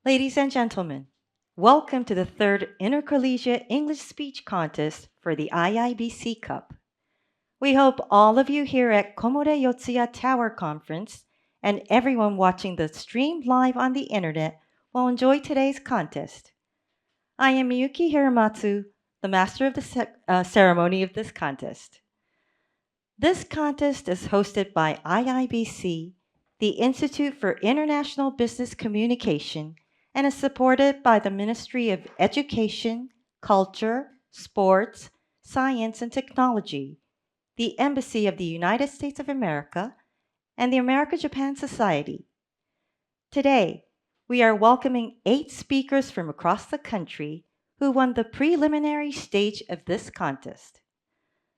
Ladies and gentlemen, welcome to the third Intercollegiate English Speech Contest for the IIBC Cup. We hope all of you here at Komore四谷Tower Conference and everyone watching the stream live on the internet will enjoy today's contest. I am Miyuki Hiramatsu, the master of the ceremony of this contest. This contest is hosted by IIBC, the Institute for International Business Communication, and is supported by the Ministry of Education, Culture, Sports, Science, and Technology, the Embassy of the United States of America, and the America-Japan Society. Today, we are welcoming 8 speakers from across the country who won the preliminary stage of this contest.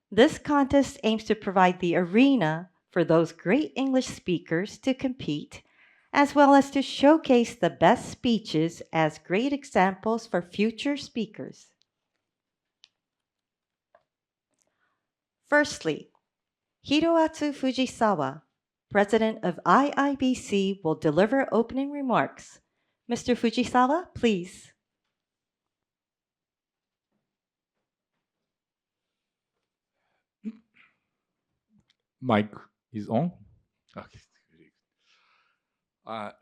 This contest aims to provide the arena for those great English speakers to compete, as well as to showcase the best speeches as great examples for future speakers. Firstly, Hiroatsu Fujisawa, President of IIBC, will deliver opening remarks. Mr. Fujisawa, please. Mic is on. Okay.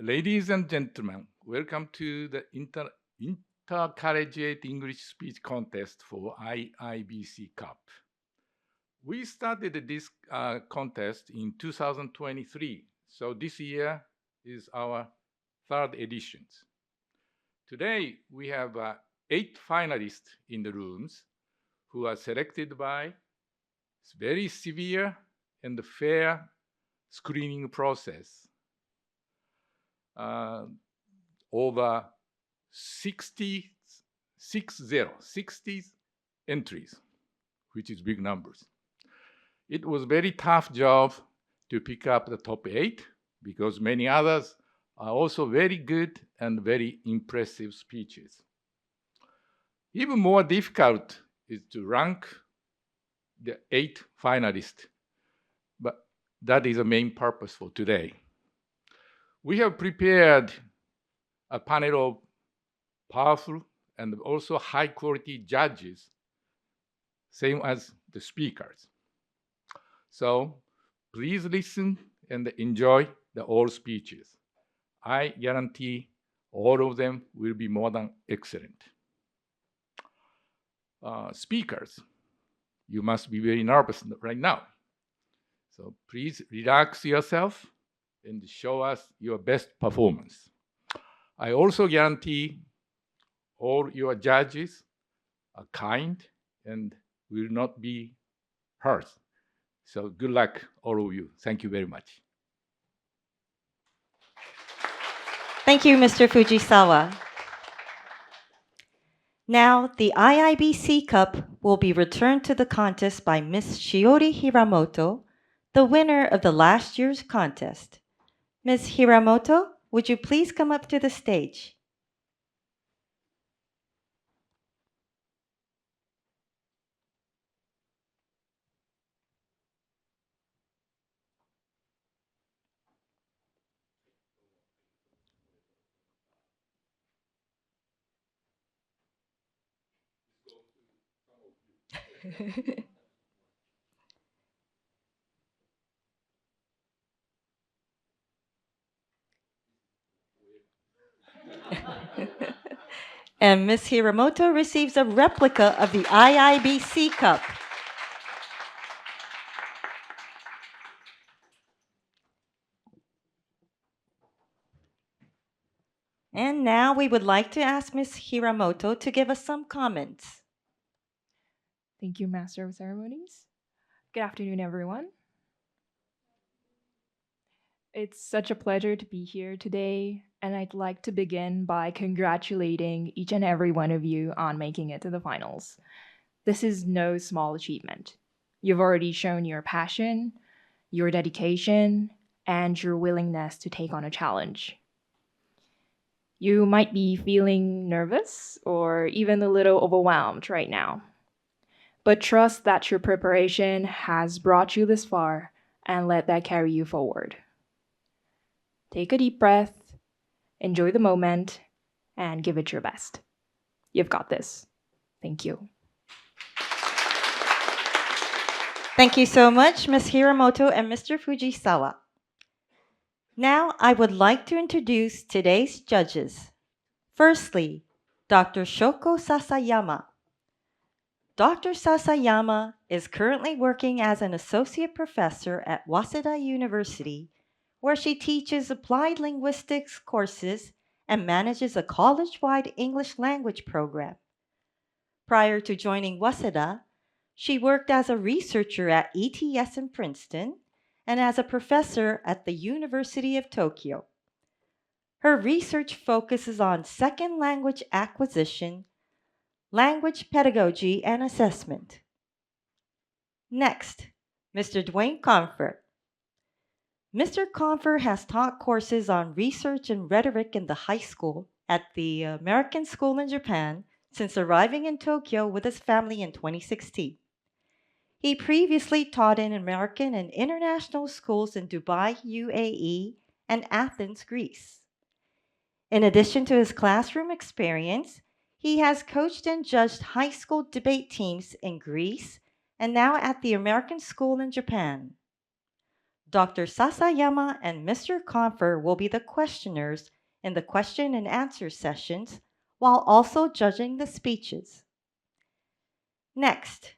Ladies and gentlemen, welcome to the Intercollegiate English Speech Contest for IIBC Cup. We started this contest in 2023, so this year is our third edition. Today, we have 8 finalists in the rooms who are selected by very severe and fair screening process. Over 60 entries, which is big numbers. It was very tough job to pick up the top 8 because many others are also very good and very impressive speeches. Even more difficult is to rank the 8 finalists, but that is the main purpose for today. We have prepared a panel of powerful and also high-quality judges, same as the speakers. So please listen and enjoy all speeches. I guarantee all of them will be more than excellent. Speakers, you must be very nervous right now. So please relax yourself and show us your best performance. I also guarantee all your judges are kind and will not be hurt. So good luck, all of you. Thank you very much. Thank you, Mr. Fujisawa. Now, the IIBC Cup will be returned to the contest by Ms. Shiori Hiramoto, the winner of the last year's contest. Ms. Hiramoto, would you please come up to the stage? And Ms. Hiramoto receives a replica of the IIBC Cup. And now we would like to ask Ms. Hiramoto to give us some comments. Thank you, Master of Ceremonies. Good afternoon, everyone. It's such a pleasure to be here today, and I'd like to begin by congratulating each and every one of you on making it to the finals. This is no small achievement. You've already shown your passion, your dedication, and your willingness to take on a challenge. You might be feeling nervous or even a little overwhelmed right now. But trust that your preparation has brought you this far and let that carry you forward. Take a deep breath, enjoy the moment, and give it your best. You've got this. Thank you. Thank you so much, Ms. Hiramoto and Mr. Fujisawa. Now, I would like to introduce today's judges. Firstly, Dr. Shoko Sasayama. Dr. Sasayama is currently working as an associate professor at Waseda University, where she teaches applied linguistics courses and manages a college-wide English language program. Prior to joining Waseda, she worked as a researcher at ETS in Princeton and as a professor at the University of Tokyo. Her research focuses on second language acquisition, language pedagogy, and assessment. Next, Mr. Dwayne Confer. Mr. Confer has taught courses on research and rhetoric in the high school at the American School in Japan since arriving in Tokyo with his family in 2016. He previously taught in American and international schools in Dubai, UAE, and Athens, Greece. In addition to his classroom experience, he has coached and judged high school debate teams in Greece and now at the American School in Japan. Dr. Sasayama and Mr. Confer will be the questioners in the question and answer sessions while also judging the speeches. Next,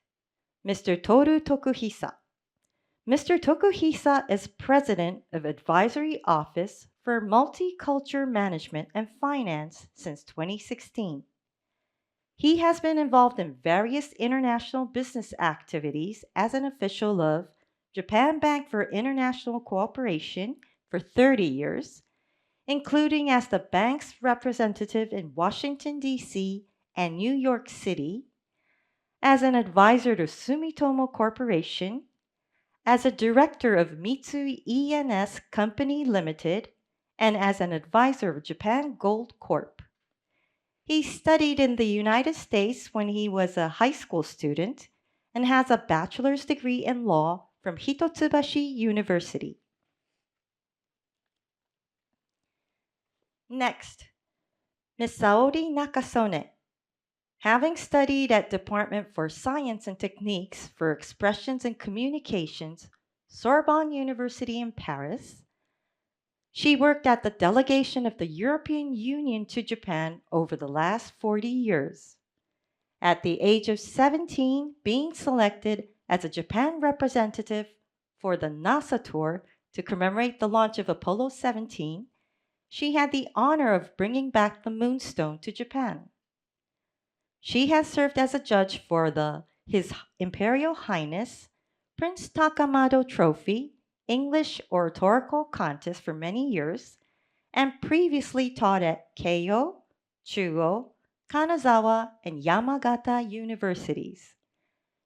Mr. Toru Tokuhisa. Mr. Tokuhisa is president of Advisory Office for Multicultural Management and Finance since 2016. He has been involved in various international business activities as an official of Japan Bank for International Cooperation for 30 years, including as the bank's representative in Washington, D.C. and New York City, as an advisor to Sumitomo Corporation, as a director of Mitsui E&S Company Limited, and as an advisor of Japan Gold Corp. He studied in the United States when he was a high school student and has a bachelor's degree in law from Hitotsubashi University. Next, Ms. Saori Nakasone. Having studied at Department for Science and Techniques for Expressions and Communications, Sorbonne University in Paris, she worked at the delegation of the European Union to Japan over the last 40 years. At the age of 17, being selected as a Japan representative for the NASA tour to commemorate the launch of Apollo 17, she had the honor of bringing back the Moonstone to Japan. She has served as a judge for His Imperial Highness Prince Takamado Trophy English Oratorical Contest for many years and previously taught at Keio, Chuo, Kanazawa, and Yamagata universities.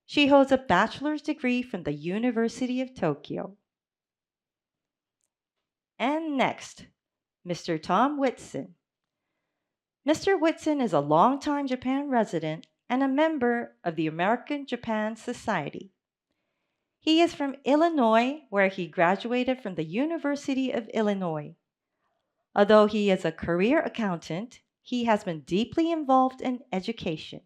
She holds a bachelor's degree from the University of Tokyo. And next, Mr. Tom Whitson. Mr. Whitson is a longtime Japan resident and a member of the American-Japan Society. He is from Illinois, where he graduated from the University of Illinois. Although he is a career accountant, he has been deeply involved in education.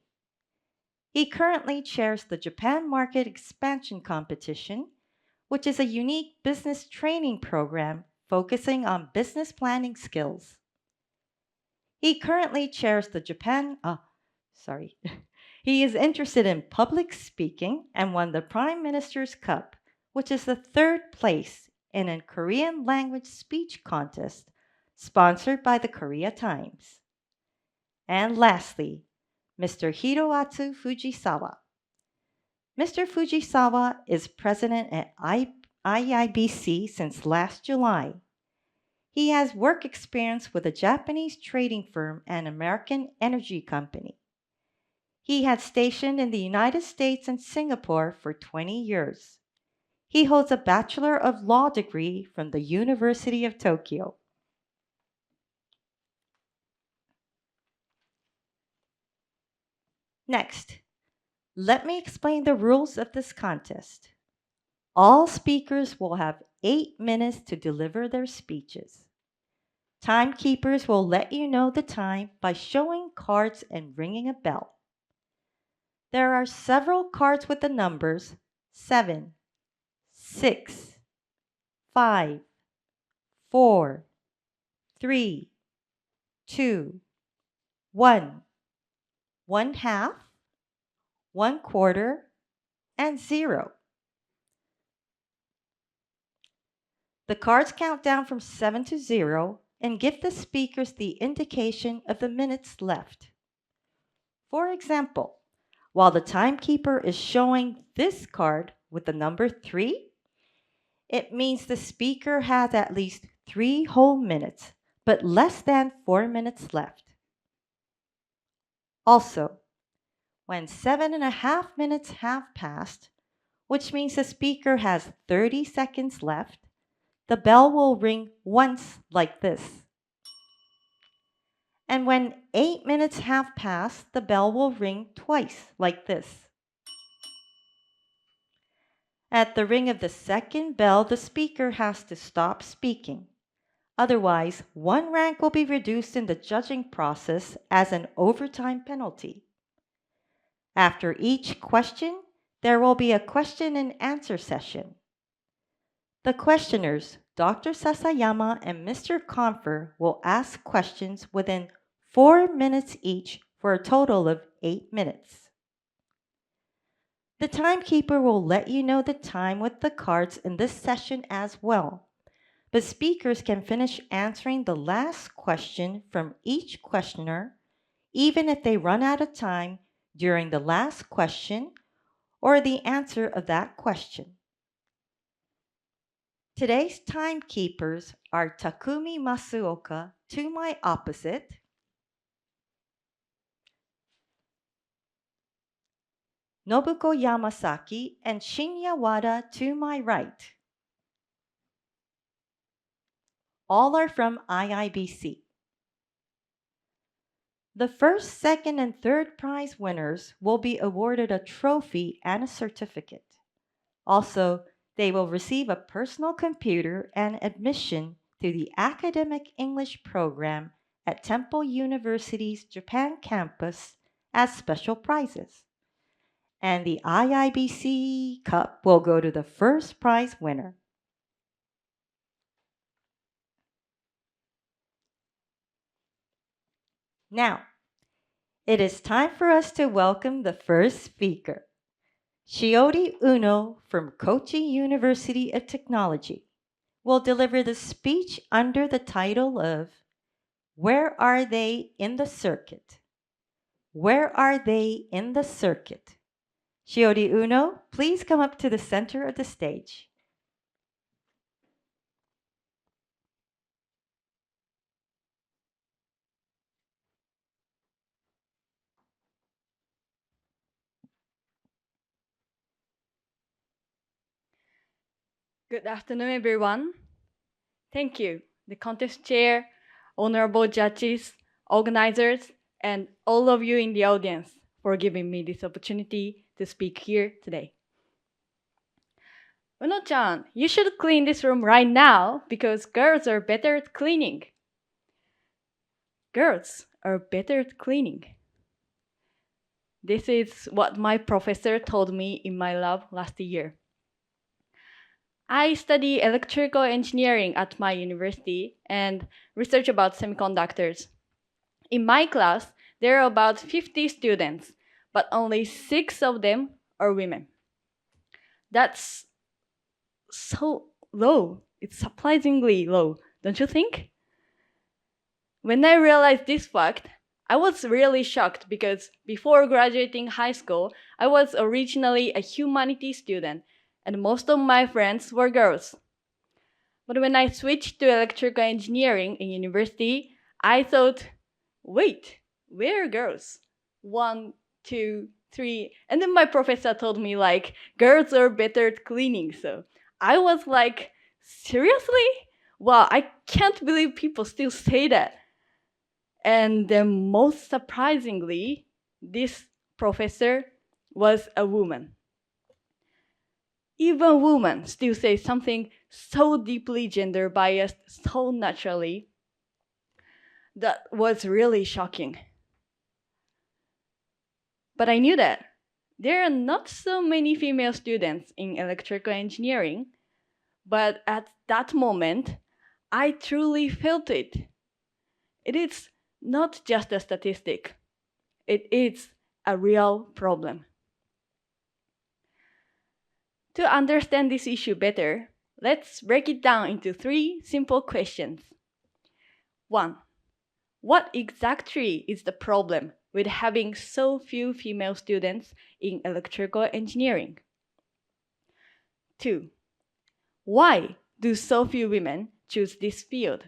He currently chairs the Japan Market Expansion Competition, which is a unique business training program focusing on business planning skills. He currently chairs the He is interested in public speaking and won the Prime Minister's Cup, which is the third place in a Korean language speech contest sponsored by the Korea Times. And lastly, Mr. Hiroatsu Fujisawa. Mr. Fujisawa is president at IIBC since last July. He has work experience with a Japanese trading firm and American energy company. He had stationed in the United States and Singapore for 20 years. He holds a Bachelor of Law degree from the University of Tokyo. Next, let me explain the rules of this contest. All speakers will have 8 minutes to deliver their speeches. Timekeepers will let you know the time by showing cards and ringing a bell. There are several cards with the numbers 7, 6, 5, 4, 3, 2, 1, 1/2, 1/4, and 0. The cards count down from 7 to 0 and give the speakers the indication of the minutes left. For example, while the timekeeper is showing this card with the number 3, it means the speaker has at least 3 whole minutes, but less than 4 minutes left. Also, when 7.5 minutes have passed, which means the speaker has 30 seconds left, the bell will ring once like this. And when 8 minutes have passed, the bell will ring twice like this. At the ring of the second bell, the speaker has to stop speaking. Otherwise, 1 rank will be reduced in the judging process as an overtime penalty. After each question, there will be a question and answer session. The questioners, Dr. Sasayama and Mr. Confer, will ask questions within 4 minutes each for a total of 8 minutes. The timekeeper will let you know the time with the cards in this session as well, but speakers can finish answering the last question from each questioner even if they run out of time during the last question or the answer of that question. Today's timekeepers are Takumi Masuoka to my opposite, Nobuko Yamasaki and Shinya Wada to my right. All are from IIBC. The first, second, and third prize winners will be awarded a trophy and a certificate. Also, they will receive a personal computer and admission to the academic English program at Temple University's Japan campus as special prizes. And the IIBC Cup will go to the first prize winner. Now, it is time for us to welcome the first speaker, Shiori Uno from Kochi University of Technology will deliver the speech under the title of Where Are They in the Circuit? Where are they in the circuit? Shiori Uno, please come up to the center of the stage. Good afternoon, everyone. Thank you, the contest chair, honorable judges, organizers, and all of you in the audience for giving me this opportunity to speak here today. Uno-chan, you should clean this room right now because girls are better at cleaning. Girls are better at cleaning. This is what my professor told me in my lab last year. I study electrical engineering at my university and research about semiconductors. In my class, there are about 50 students, but only 6 of them are women. That's so low. It's surprisingly low, don't you think? When I realized this fact, I was really shocked because before graduating high school, I was originally a humanities student and most of my friends were girls. But when I switched to electrical engineering in university, I thought, wait, where are girls? 1, 2, 3. And then my professor told me like, girls are better at cleaning. So I was like, seriously? Wow, I can't believe people still say that. And then most surprisingly, this professor was a woman. Even women still say something so deeply gender biased so naturally. that was really shocking. But I knew that there are not so many female students in electrical engineering, but at that moment, I truly felt it. It is not just a statistic. It is a real problem. To understand this issue better, let's break it down into 3 simple questions. 1. What exactly is the problem with having so few female students in electrical engineering? 2. Why do so few women choose this field?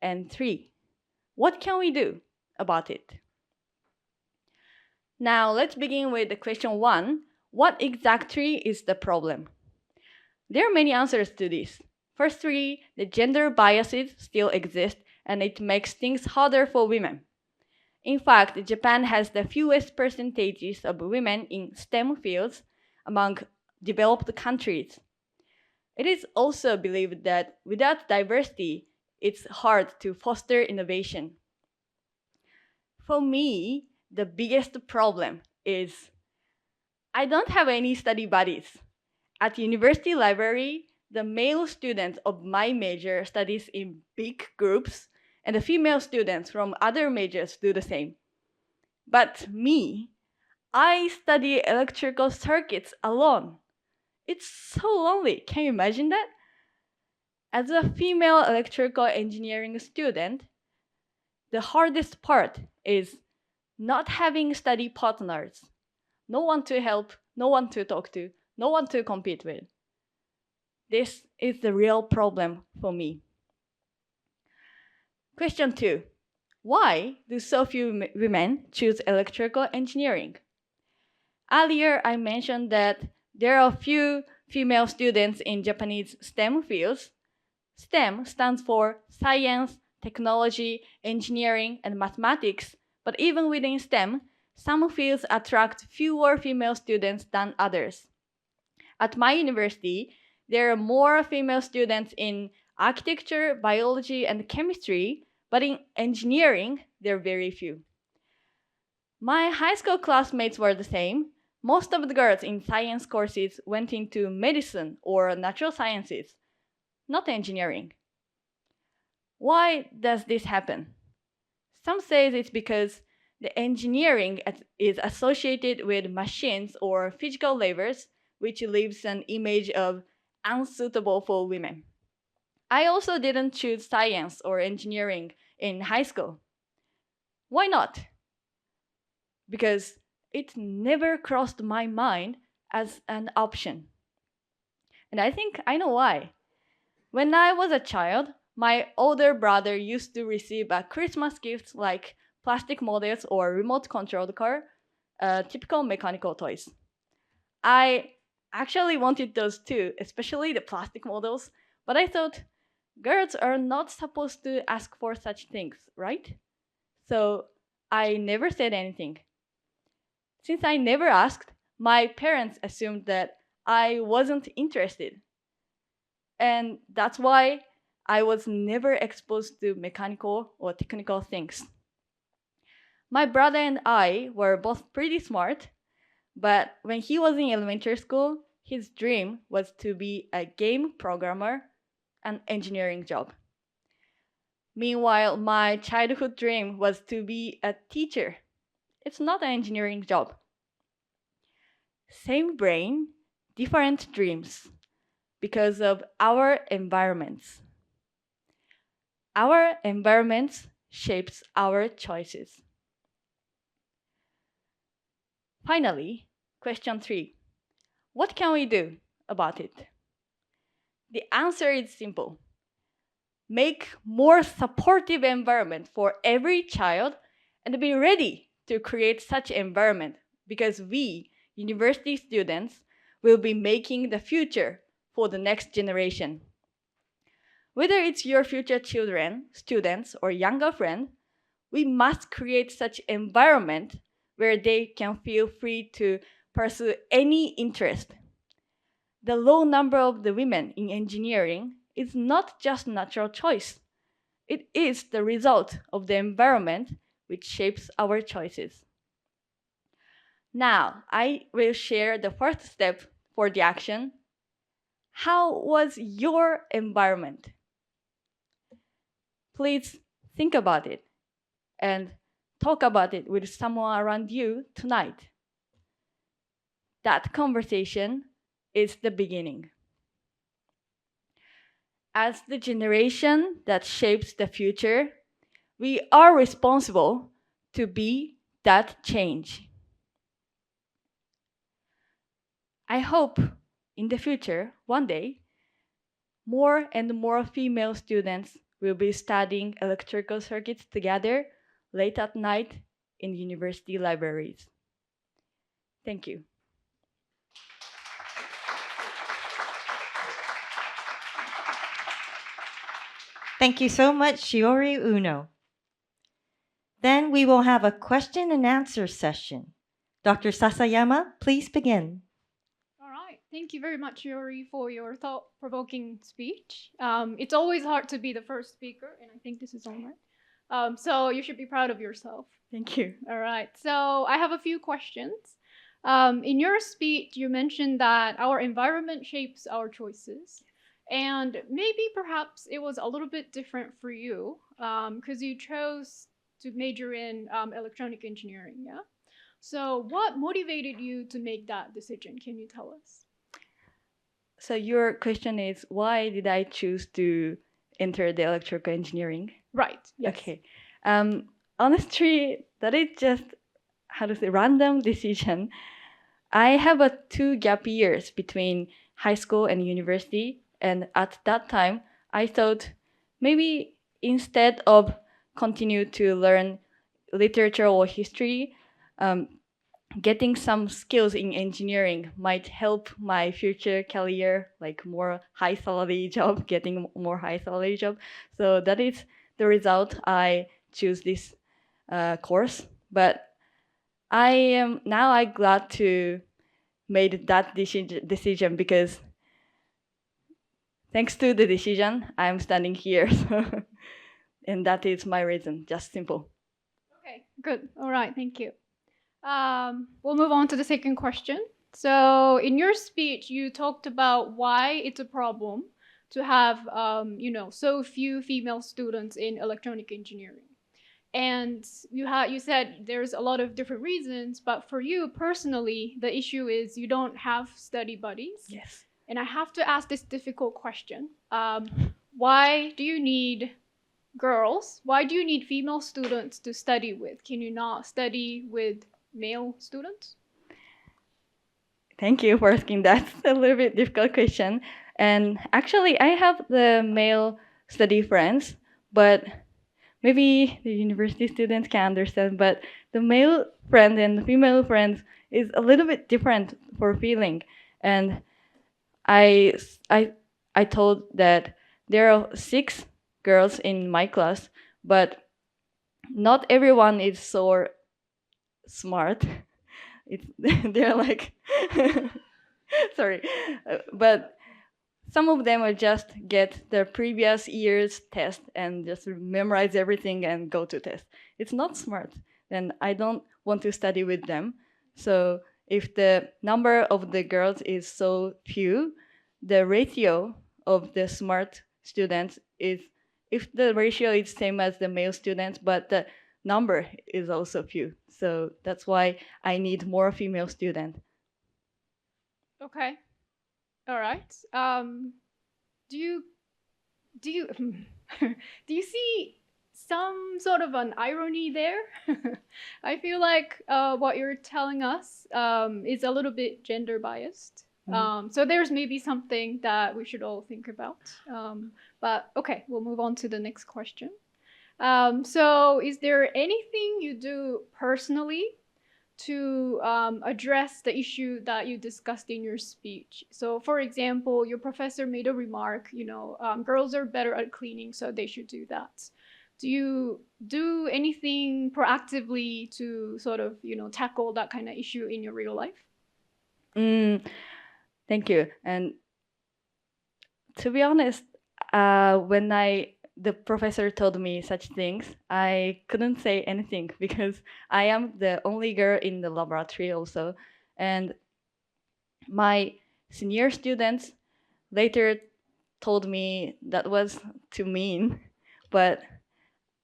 And 3. What can we do about it? Now let's begin with the question 1. What exactly is the problem? There are many answers to this. Firstly, the gender biases still exist and it makes things harder for women. In fact, Japan has the fewest percentages of women in STEM fields among developed countries. It is also believed that without diversity, it's hard to foster innovation. For me, the biggest problem is I don't have any study buddies. At university library, the male students of my major studies in big groups, and the female students from other majors do the same. But me, I study electrical circuits alone. It's so lonely. Can you imagine that? As a female electrical engineering student, the hardest part is not having study partners. No one to help, no one to talk to, no one to compete with. This is the real problem for me. Question 2. Why do so few women choose electrical engineering? Earlier, I mentioned that there are few female students in Japanese STEM fields. STEM stands for science, technology, engineering, and mathematics, but even within STEM, some fields attract fewer female students than others. At my university, there are more female students in architecture, biology, and chemistry, but in engineering, there are very few. My high school classmates were the same. Most of the girls in science courses went into medicine or natural sciences, not engineering. Why does this happen? Some say it's because the engineering is associated with machines or physical labors, which leaves an image of unsuitable for women. I also didn't choose science or engineering in high school. Why not? Because it never crossed my mind as an option. And I think I know why. When I was a child, my older brother used to receive a Christmas gift like plastic models or remote controlled car, typical mechanical toys. I actually wanted those too, especially the plastic models, but I thought girls are not supposed to ask for such things, right? So I never said anything. Since I never asked, my parents assumed that I wasn't interested. And that's why I was never exposed to mechanical or technical things. My brother and I were both pretty smart, but when he was in elementary school, his dream was to be a game programmer, an engineering job. Meanwhile, my childhood dream was to be a teacher. It's not an engineering job. Same brain, different dreams because of our environments. Our environment shapes our choices. Finally, question 3. What can we do about it? The answer is simple. Make more supportive environment for every child and be ready to create such environment because we, university students, will be making the future for the next generation. Whether it's your future children, students, or younger friend, we must create such environment where they can feel free to pursue any interest. The low number of the women in engineering is not just natural choice. It is the result of the environment which shapes our choices. Now, I will share the first step for the action. How was your environment? Please think about it and talk about it with someone around you tonight. That conversation is the beginning. As the generation that shapes the future, we are responsible to be that change. I hope in the future, one day, more and more female students will be studying electrical circuits together late at night in university libraries. Thank you. Thank you so much, Shiori Uno. Then we will have a question and answer session. Dr. Sasayama, please begin. All right. Thank you very much, Shiori, for your thought-provoking speech. It's always hard to be the first speaker, and I think this is all right. So you should be proud of yourself. Thank you. All right. So I have a few questions. In your speech, you mentioned that our environment shapes our choices. And maybe perhaps it was a little bit different for you because you chose to major in electronic engineering, yeah? So what motivated you to make that decision? Can you tell us? So your question is, why did I choose to enter the electrical engineering? Right. Yes. Okay. Honestly, that is just, how to say, random decision. I have 2 gap years between high school and university. And at that time, I thought maybe instead of continue to learn literature or history, getting some skills in engineering might help my future career, like more high salary job, getting more high salary job. So that is the result. I choose this course. But I'm glad to made that decision because thanks to the decision, I'm standing here. And that is my reason, just simple. Okay, good. All right, thank you. We'll move on to the second question. So in your speech, you talked about why it's a problem to have, so few female students in electronic engineering. And you said there's a lot of different reasons, but for you personally, the issue is you don't have study buddies. Yes. And I have to ask this difficult question. Why do you need girls? Why do you need female students to study with? Can you not study with male students? Thank you for asking that. It's a little bit difficult question. And actually, I have the male study friends, but maybe the university students can understand, but the male friend and the female friends is a little bit different for feeling. And I told that there are 6 girls in my class, but not everyone is so smart. They're like, sorry, but some of them will just get the previous year's test and just memorize everything and go to test. It's not smart. Then I don't want to study with them. So if the number of the girls is so few, the ratio of the smart students is, if the ratio is same as the male students, but the number is also few. So that's why I need more female students. Okay. All right. Do you do you see some sort of an irony there? I feel like what you're telling us is a little bit gender biased. So there's maybe something that we should all think about. But okay, we'll move on to the next question. So is there anything you do personally to address the issue that you discussed in your speech? So for example, your professor made a remark, girls are better at cleaning, so they should do that. Do you do anything proactively to sort of, tackle that kind of issue in your real life? Thank you. And to be honest, when I the professor told me such things, I couldn't say anything because I am the only girl in the laboratory also. And my senior students later told me that was too mean, but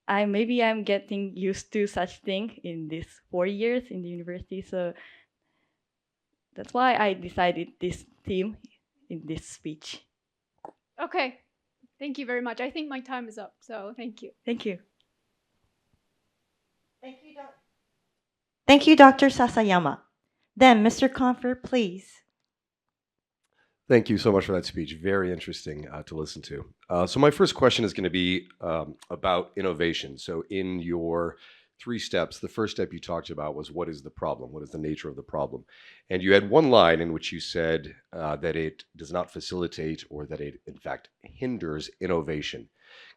maybe I'm getting used to such thing in these 4 years in the university. So that's why I decided this theme in this speech. Okay. Thank you very much. I think my time is up, so thank you. Thank you. Thank you, Dr. Sasayama. Then, Mr. Confer, please. Thank you so much for that speech. Very interesting to listen to. So my first question is going to be about innovation. So in your 3 steps, the first step you talked about was what is the problem? What is the nature of the problem? And you had one line in which you said that it does not facilitate or that it, in fact, hinders innovation.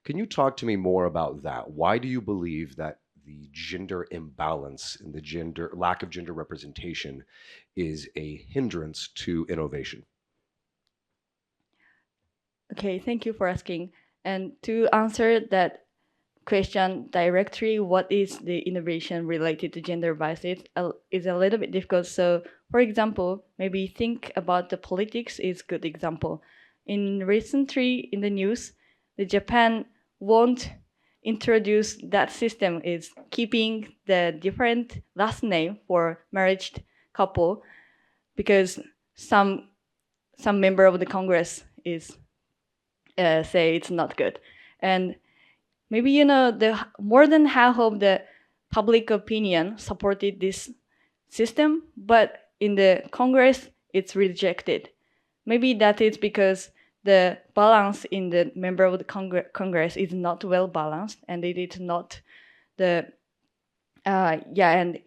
Can you talk to me more about that? Why do you believe that the gender imbalance and the lack of gender representation is a hindrance to innovation? Okay, thank you for asking. And to answer that question directly, what is the innovation related to gender biases is a little bit difficult. So, for example, maybe think about the politics is good example. Recently in the news, the Japan won't introduce that system is keeping the different last name for married couple because some member of the Congress is say it's not good. And maybe, the more than half of the public opinion supported this system, but in the Congress, it's rejected. Maybe that is because the balance in the member of the Congress is not well balanced, and it is not the, and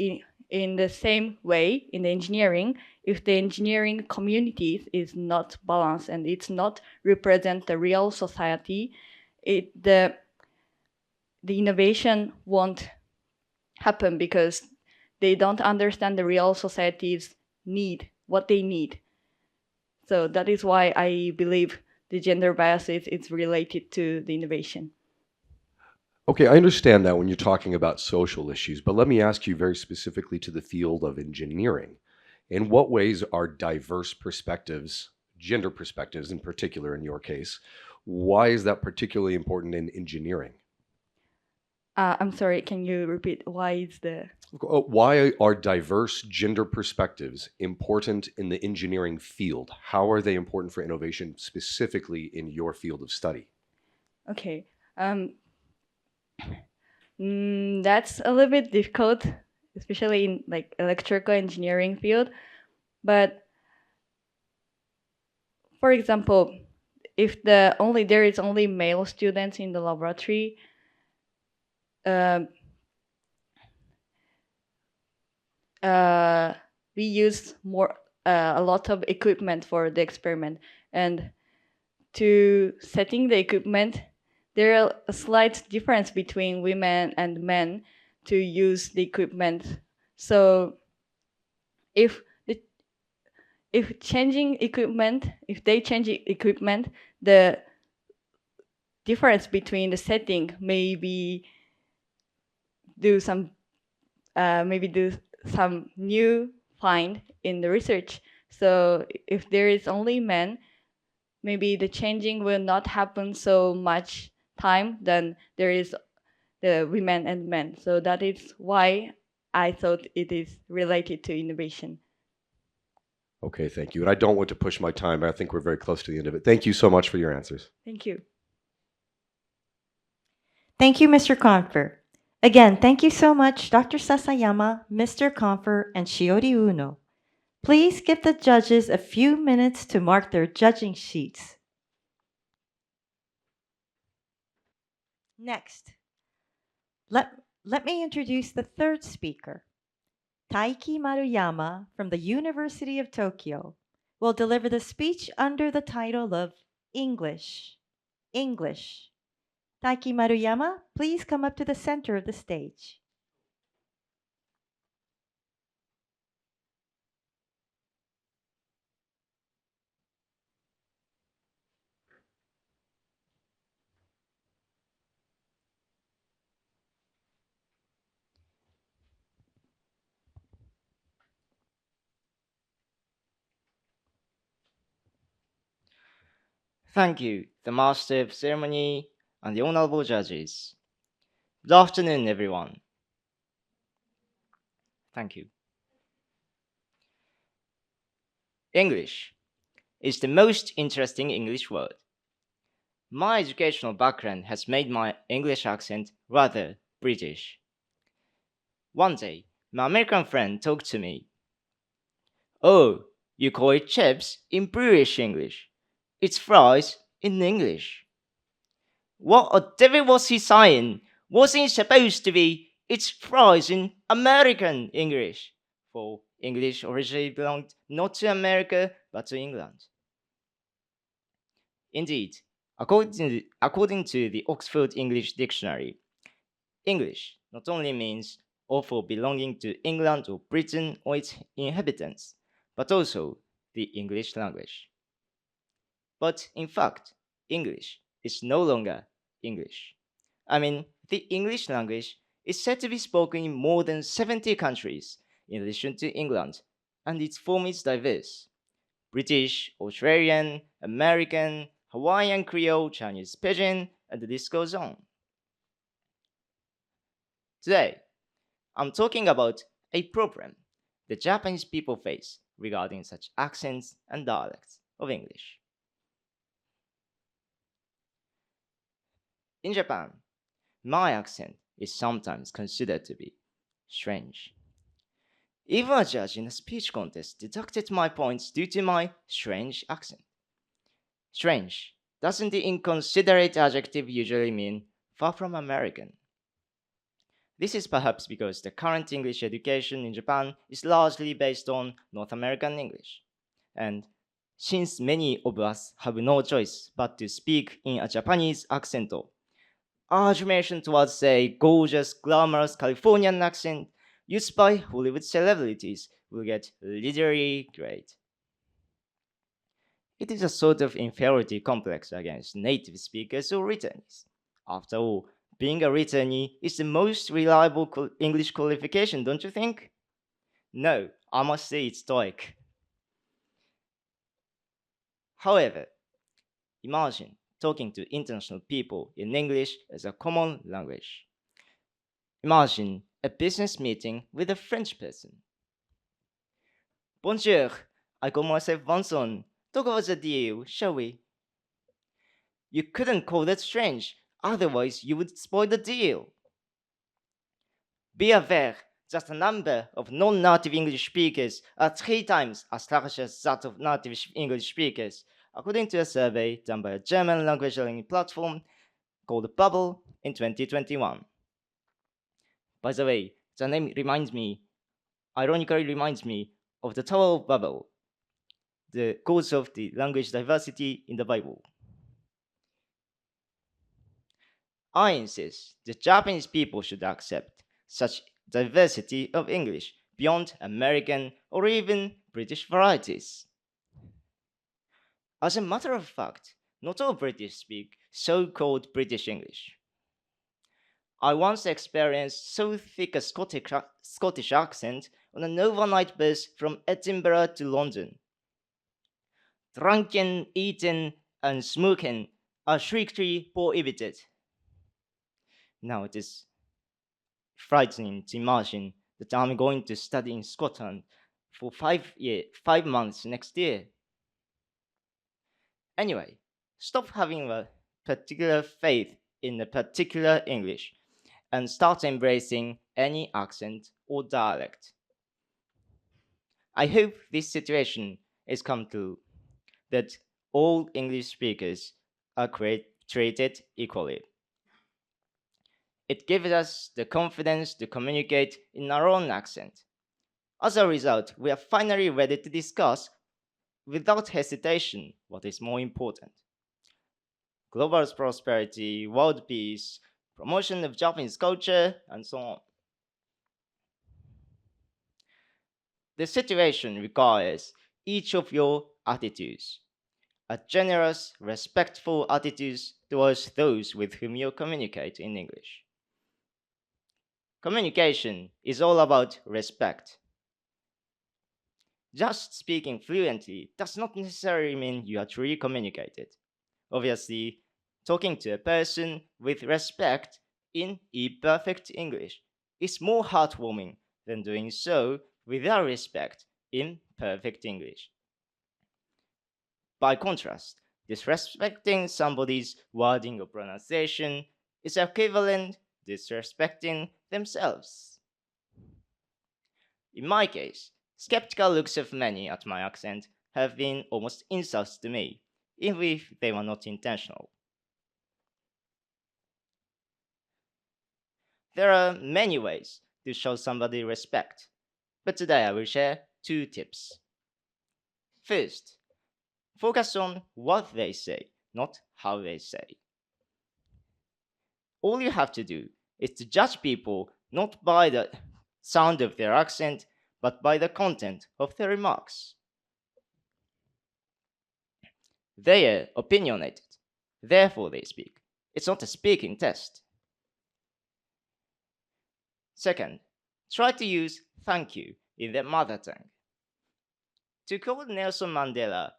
in the same way, in the engineering, if the engineering community is not balanced and it's not represent the real society, the innovation won't happen because they don't understand the real society's need, what they need. So that is why I believe the gender biases is related to the innovation. Okay, I understand that when you're talking about social issues, but let me ask you very specifically to the field of engineering. In what ways are diverse perspectives, gender perspectives in particular in your case, why is that particularly important in engineering? I'm sorry, can you repeat? Why are diverse gender perspectives important in the engineering field? How are they important for innovation specifically in your field of study? Okay. That's a little bit difficult, especially in like electrical engineering field. But for example, if there is only male students in the laboratory, we use a lot of equipment for the experiment, and to setting the equipment, there are a slight difference between women and men to use the equipment. So if they change equipment, the difference between the setting maybe do some new find in the research. So if there is only men, maybe the changing will not happen so much time than there is the women and men. So that is why I thought it is related to innovation. Okay, thank you. And I don't want to push my time, but I think we're very close to the end of it. Thank you so much for your answers. Thank you. Thank you, Mr. Confer. Again, thank you so much, Dr. Sasayama, Mr. Confer, and Shiori Uno. Please give the judges a few minutes to mark their judging sheets. Next, let me introduce the third speaker. Taiki Maruyama from the University of Tokyo will deliver the speech under the title of English. English. Taiki Maruyama, please come up to the center of the stage. Thank you, the Master of Ceremony and the Honorable Judges. Good afternoon, everyone. Thank you. English is the most interesting English word. My educational background has made my English accent rather British. One day, my American friend talked to me. Oh, you call it chips in British English. It's fries in English. What a devil was he saying? Wasn't it supposed to be it's fries in American English? For English originally belonged not to America but to England. Indeed, according to the Oxford English Dictionary, English not only means author belonging to England or Britain or its inhabitants, but also the English language. But in fact, English is no longer English. I mean, the English language is said to be spoken in more than 70 countries in addition to England, and its form is diverse. British, Australian, American, Hawaiian Creole, Chinese Pidgin, and the list goes on. Today, I'm talking about a problem the Japanese people face regarding such accents and dialects of English. In Japan, my accent is sometimes considered to be strange. Even a judge in a speech contest deducted my points due to my strange accent. Strange doesn't the inconsiderate adjective usually mean far from American? This is perhaps because the current English education in Japan is largely based on North American English. And since many of us have no choice but to speak in a Japanese accent, our admiration towards, say, gorgeous, glamorous Californian accent used by Hollywood celebrities will get literally great. It is a sort of inferiority complex against native speakers or returnees. After all, being a returnee is the most reliable English qualification, don't you think? No, I must say it's stoic. However, imagine talking to international people in English as a common language. Imagine a business meeting with a French person. Bonjour, I call myself Vincent. Talk about the deal, shall we? You couldn't call that strange, otherwise you would spoil the deal. Be aware that the number of non-native English speakers are 3 times as large as that of native English speakers, according to a survey done by a German language learning platform called Bubble in 2021. By the way, the name ironically reminds me of the Tower of Babel, the cause of the language diversity in the Bible. I insist that Japanese people should accept such diversity of English beyond American or even British varieties. As a matter of fact, not all British speak so-called British English. I once experienced so thick a Scottish accent on an overnight bus from Edinburgh to London. Drinking, eating, and smoking are strictly prohibited. Now it is frightening to imagine that I'm going to study in Scotland for 5 months next year. Anyway, stop having a particular faith in a particular English and start embracing any accent or dialect. I hope this situation is come to that all English speakers are treated equally. It gives us the confidence to communicate in our own accent. As a result, we are finally ready to discuss without hesitation what is more important: global prosperity, world peace, promotion of Japanese culture, and so on. The situation requires each of your attitudes, a generous, respectful attitudes towards those with whom you communicate in English. Communication is all about respect. Just speaking fluently does not necessarily mean you are truly communicated. Obviously, talking to a person with respect in imperfect English is more heartwarming than doing so without respect in perfect English. By contrast, disrespecting somebody's wording or pronunciation is equivalent to disrespecting themselves. In my case, skeptical looks of many at my accent have been almost insults to me, even if they were not intentional. There are many ways to show somebody respect, but today I will share 2 tips. First, focus on what they say, not how they say. All you have to do is to judge people not by the sound of their accent, but by the content of their remarks. They are opinionated, therefore they speak. It's not a speaking test. Second, try to use thank you in their mother tongue. To quote Nelson Mandela,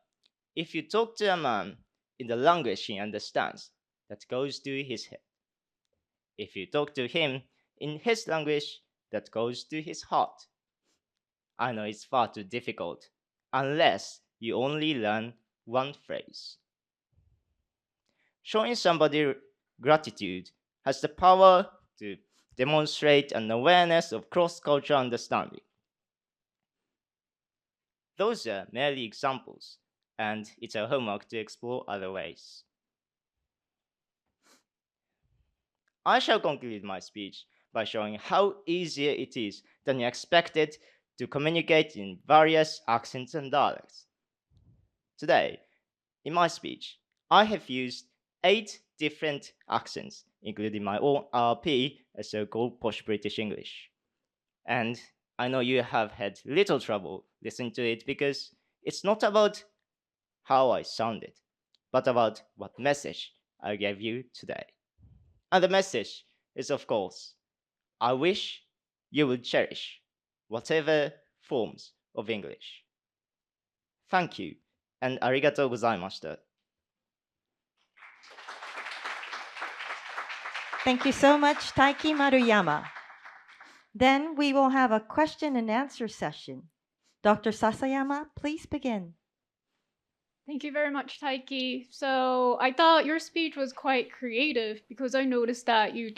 if you talk to a man in the language he understands, that goes to his head. If you talk to him in his language, that goes to his heart. I know it's far too difficult, unless you only learn one phrase. Showing somebody gratitude has the power to demonstrate an awareness of cross-cultural understanding. Those are merely examples, and it's our homework to explore other ways. I shall conclude my speech by showing how easier it is than you expected to communicate in various accents and dialects. Today, in my speech, I have used 8 different accents, including my own RP, a so-called posh British English. And I know you have had little trouble listening to it because it's not about how I sounded, but about what message I gave you today. And the message is, of course, I wish you would cherish whatever forms of English. Thank you, and arigatou gozaimashita. Thank you so much, Taiki Maruyama. Then we will have a question and answer session. Dr. Sasayama, please begin. Thank you very much, Taiki. So I thought your speech was quite creative because I noticed that you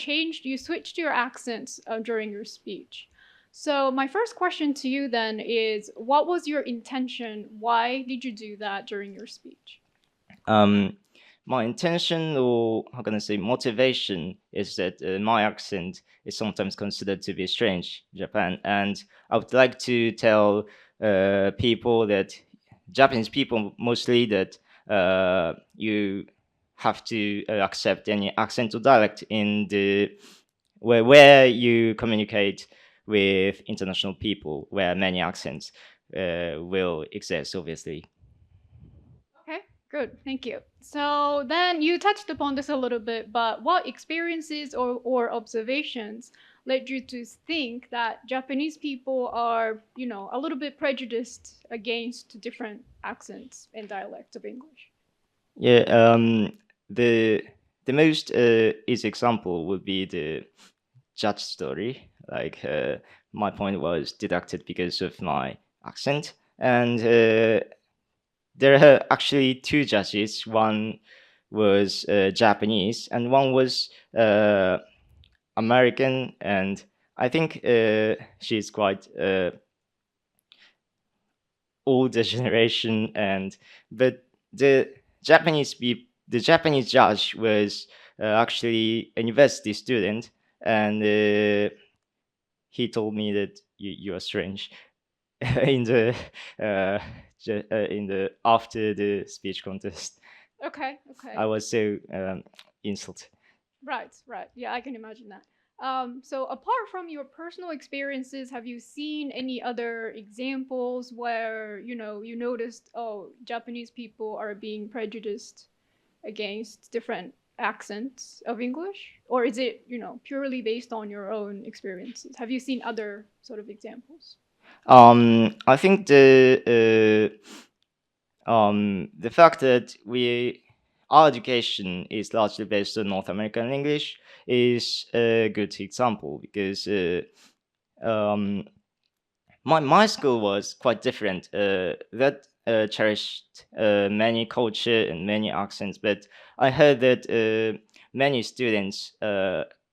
switched your accents during your speech. So my first question to you then is, what was your intention? Why did you do that during your speech? My intention, or how can I say, motivation, is that my accent is sometimes considered to be strange in Japan, and I would like to tell people that Japanese people mostly that you have to accept any accent or dialect in the where you communicate with international people, where many accents will exist, obviously. Okay, good, thank you. So then you touched upon this a little bit, but what experiences or observations led you to think that Japanese people are, a little bit prejudiced against different accents and dialects of English? Yeah, the most easy example would be the judge story. Like my point was deducted because of my accent, and there are actually 2 judges. One was Japanese, and one was American, and I think she's quite older generation. But the Japanese judge was actually a university student, and he told me that you are strange in the after the speech contest. Okay. I was so insulted. Right. Yeah, I can imagine that. So apart from your personal experiences, have you seen any other examples where, you noticed, Japanese people are being prejudiced against different accents of English? Or is it, purely based on your own experiences? Have you seen other sort of examples? I think the fact that our education is largely based on North American English is a good example because my school was quite different. That cherished many culture and many accents, but I heard that many students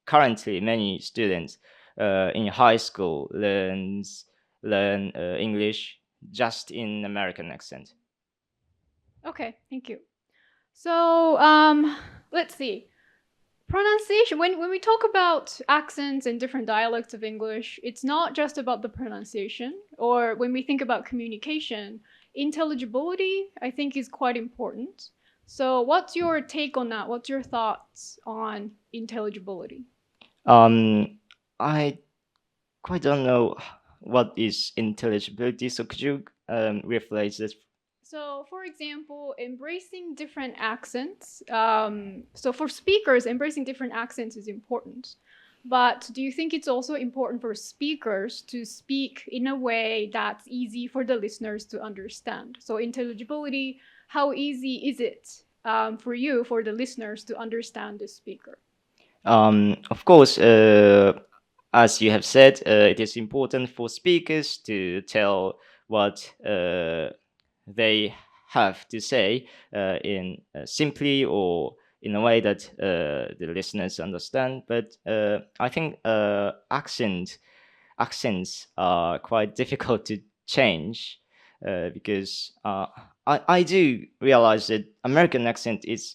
currently many students in high school learn English just in American accent. Okay, thank you. So let's see. Pronunciation, when we talk about accents and different dialects of English, it's not just about the pronunciation, or when we think about communication, intelligibility, I think, is quite important. So what's your take on that? What's your thoughts on intelligibility? I quite don't know what is intelligibility, so could you rephrase this? So, for example, embracing different accents. So, for speakers, embracing different accents is important. But do you think it's also important for speakers to speak in a way that's easy for the listeners to understand? So, intelligibility, how easy is it for you, for the listeners to understand the speaker? Of course, as you have said, it is important for speakers to tell what they have to say in simply or in a way that the listeners understand. But I think accents are quite difficult to change because I do realize that American accent is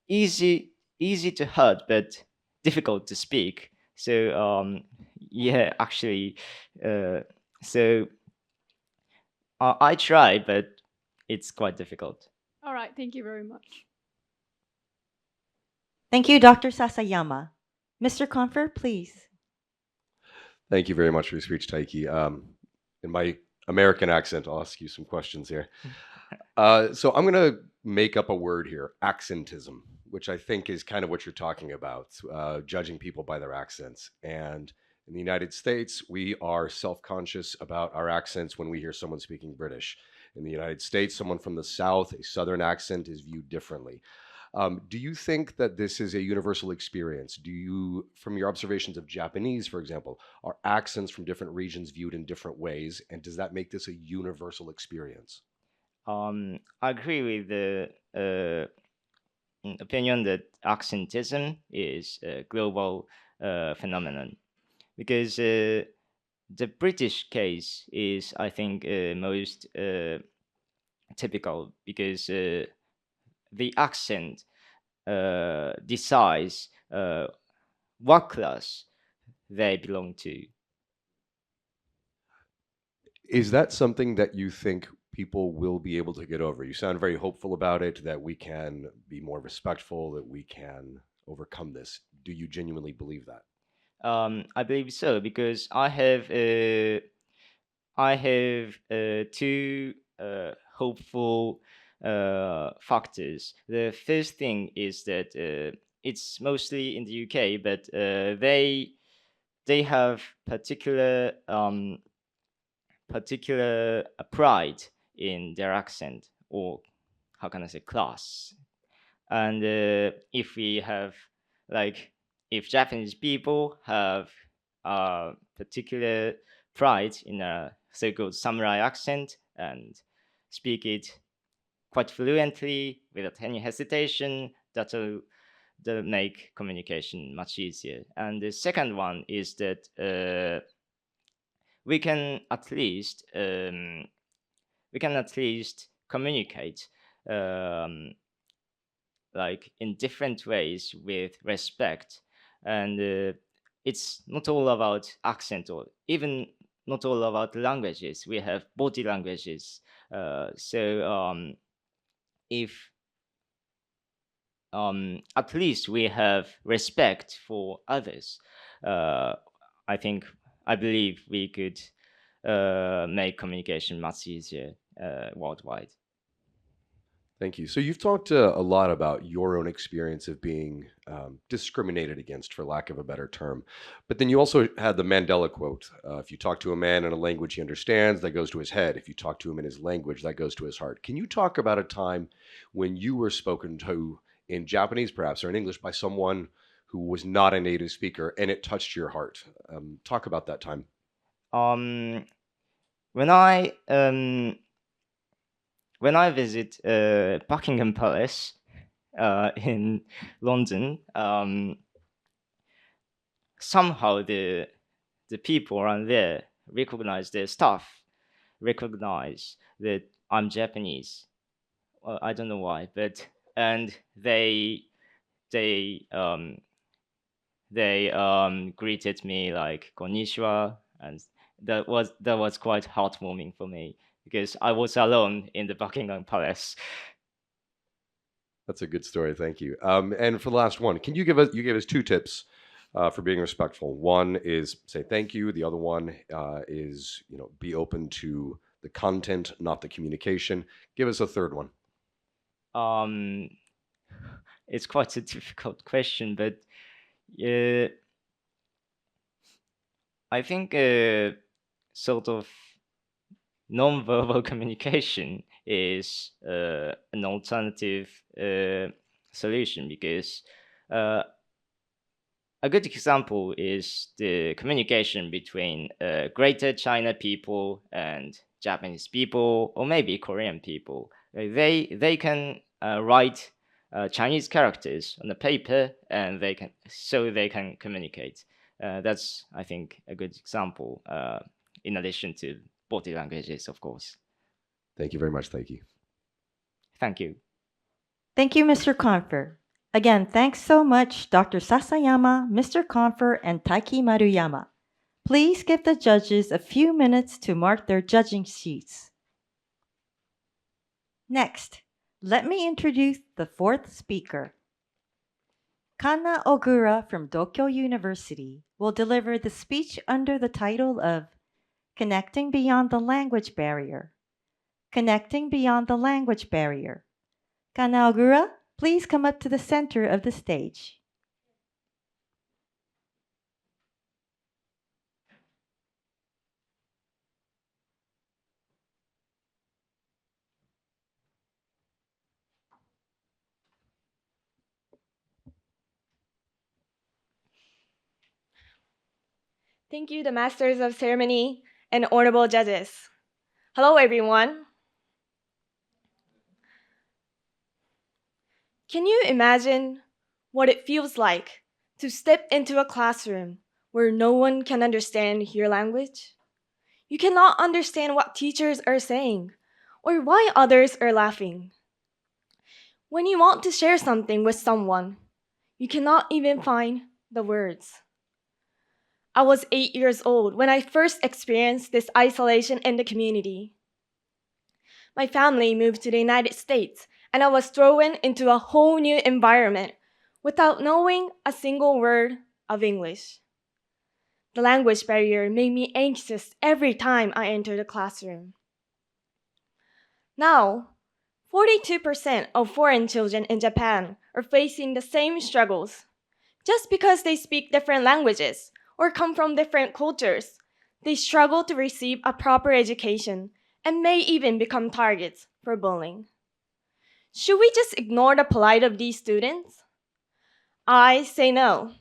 easy to heard but difficult to speak. So yeah, actually, so I try, but it's quite difficult. All right, thank you very much. Thank you, Dr. Sasayama. Mr. Confer, please. Thank you very much for your speech, Taiki. In my American accent, I'll ask you some questions here. So I'm going to make up a word here, accentism, which I think is kind of what you're talking about, judging people by their accents. And in the United States, we are self-conscious about our accents when we hear someone speaking British. In the United States, someone from the South, a Southern accent is viewed differently. Do you think that this is a universal experience? Do you, from your observations of Japanese, for example, are accents from different regions viewed in different ways? And does that make this a universal experience? I agree with the opinion that accentism is a global phenomenon because the British case is, I think, most typical because the accent decides what class they belong to. Is that something that you think people will be able to get over? You sound very hopeful about it, that we can be more respectful, that we can overcome this. Do you genuinely believe that? I believe so because I have two hopeful factors. The first thing is that it's mostly in the UK, but they have particular pride in their accent, or how can I say, class. And if we have, like, if Japanese people have particular pride in a so-called samurai accent and speak it quite fluently without any hesitation, that'll make communication much easier. And the second one is that we can at least communicate like in different ways with respect, and it's not all about accent or even not all about languages. We have body languages, so if at least we have respect for others, I believe we could make communication much easier worldwide. Thank you. So you've talked a lot about your own experience of being discriminated against, for lack of a better term. But then you also had the Mandela quote. If you talk to a man in a language he understands, that goes to his head. If you talk to him in his language, that goes to his heart. Can you talk about a time when you were spoken to in Japanese, perhaps, or in English by someone who was not a native speaker, and it touched your heart. Talk about that time. When I visit Buckingham Palace in London, somehow the people around there recognize their staff, recognize that I'm Japanese. Well, I don't know why, and they greeted me like konnichiwa, and that was quite heartwarming for me because I was alone in the Buckingham Palace. That's a good story. Thank you. And for the last one, you gave us 2 tips for being respectful. One is say thank you. The other one is, be open to the content, not the communication. Give us a third one. It's quite a difficult question, but I think sort of non-verbal communication is an alternative solution because a good example is the communication between Greater China people and Japanese people, or maybe Korean people. They can write Chinese characters on the paper, and they can communicate. That's, I think, a good example. In addition to body languages, of course. Thank you very much, Taiki. Thank you. Thank you, Mr. Confer. Again, thanks so much, Dr. Sasayama, Mr. Confer, and Taiki Maruyama. Please give the judges a few minutes to mark their judging sheets. Next, let me introduce the 4th speaker. Kanna Ogura from Dokkyo University will deliver the speech under the title of Connecting Beyond the Language Barrier. Connecting Beyond the Language Barrier. Kanna Ogura, please come up to the center of the stage. Thank you, the Masters of Ceremony and honorable judges. Hello, everyone. Can you imagine what it feels like to step into a classroom where no one can understand your language? You cannot understand what teachers are saying or why others are laughing. When you want to share something with someone, you cannot even find the words. I was 8 years old when I first experienced this isolation in the community. My family moved to the United States, and I was thrown into a whole new environment without knowing a single word of English. The language barrier made me anxious every time I entered the classroom. Now, 42% of foreign children in Japan are facing the same struggles. Just because they speak different languages or come from different cultures, they struggle to receive a proper education and may even become targets for bullying. Should we just ignore the plight of these students? I say no.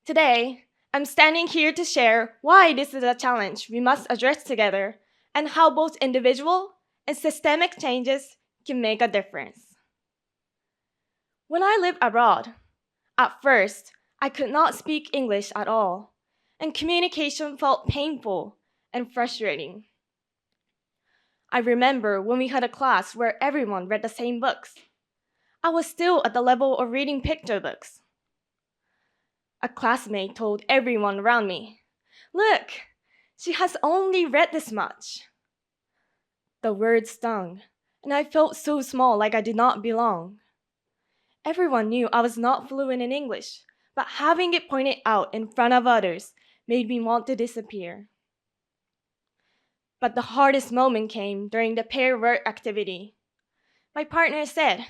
Today, I'm standing here to share why this is a challenge we must address together and how both individual and systemic changes can make a difference. When I lived abroad, at first, I could not speak English at all, and communication felt painful and frustrating. I remember when we had a class where everyone read the same books. I was still at the level of reading picture books. A classmate told everyone around me, "Look, she has only read this much." The words stung, and I felt so small, like I did not belong. Everyone knew I was not fluent in English, but having it pointed out in front of others made me want to disappear. But the hardest moment came during the pair work activity. My partner said,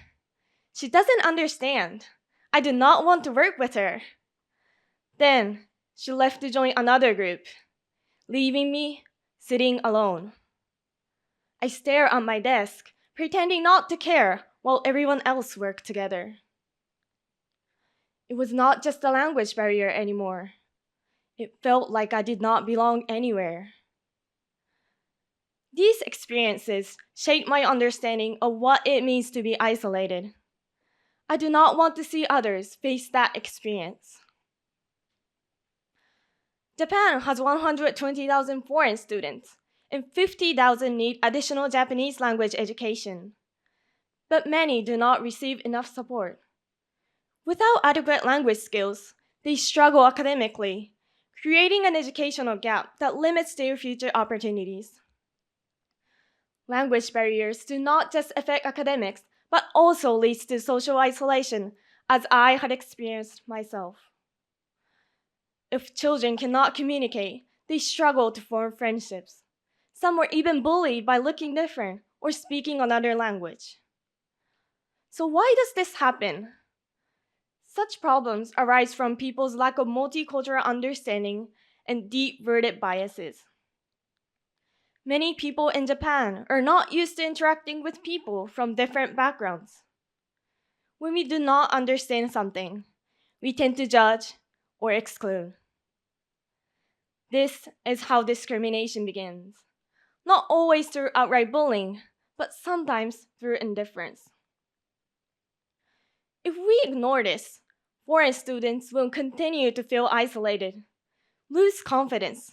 "She doesn't understand. I do not want to work with her." Then she left to join another group, leaving me sitting alone. I stared at my desk, pretending not to care while everyone else worked together. It was not just a language barrier anymore. It felt like I did not belong anywhere. These experiences shaped my understanding of what it means to be isolated. I do not want to see others face that experience. Japan has 120,000 foreign students, and 50,000 need additional Japanese language education. But many do not receive enough support. Without adequate language skills, they struggle academically, creating an educational gap that limits their future opportunities. Language barriers do not just affect academics, but also leads to social isolation, as I had experienced myself. If children cannot communicate, they struggle to form friendships. Some were even bullied by looking different or speaking another language. So why does this happen? Such problems arise from people's lack of multicultural understanding and deep-rooted biases. Many people in Japan are not used to interacting with people from different backgrounds. When we do not understand something, we tend to judge or exclude. This is how discrimination begins, not always through outright bullying, but sometimes through indifference. If we ignore this, foreign students will continue to feel isolated, lose confidence,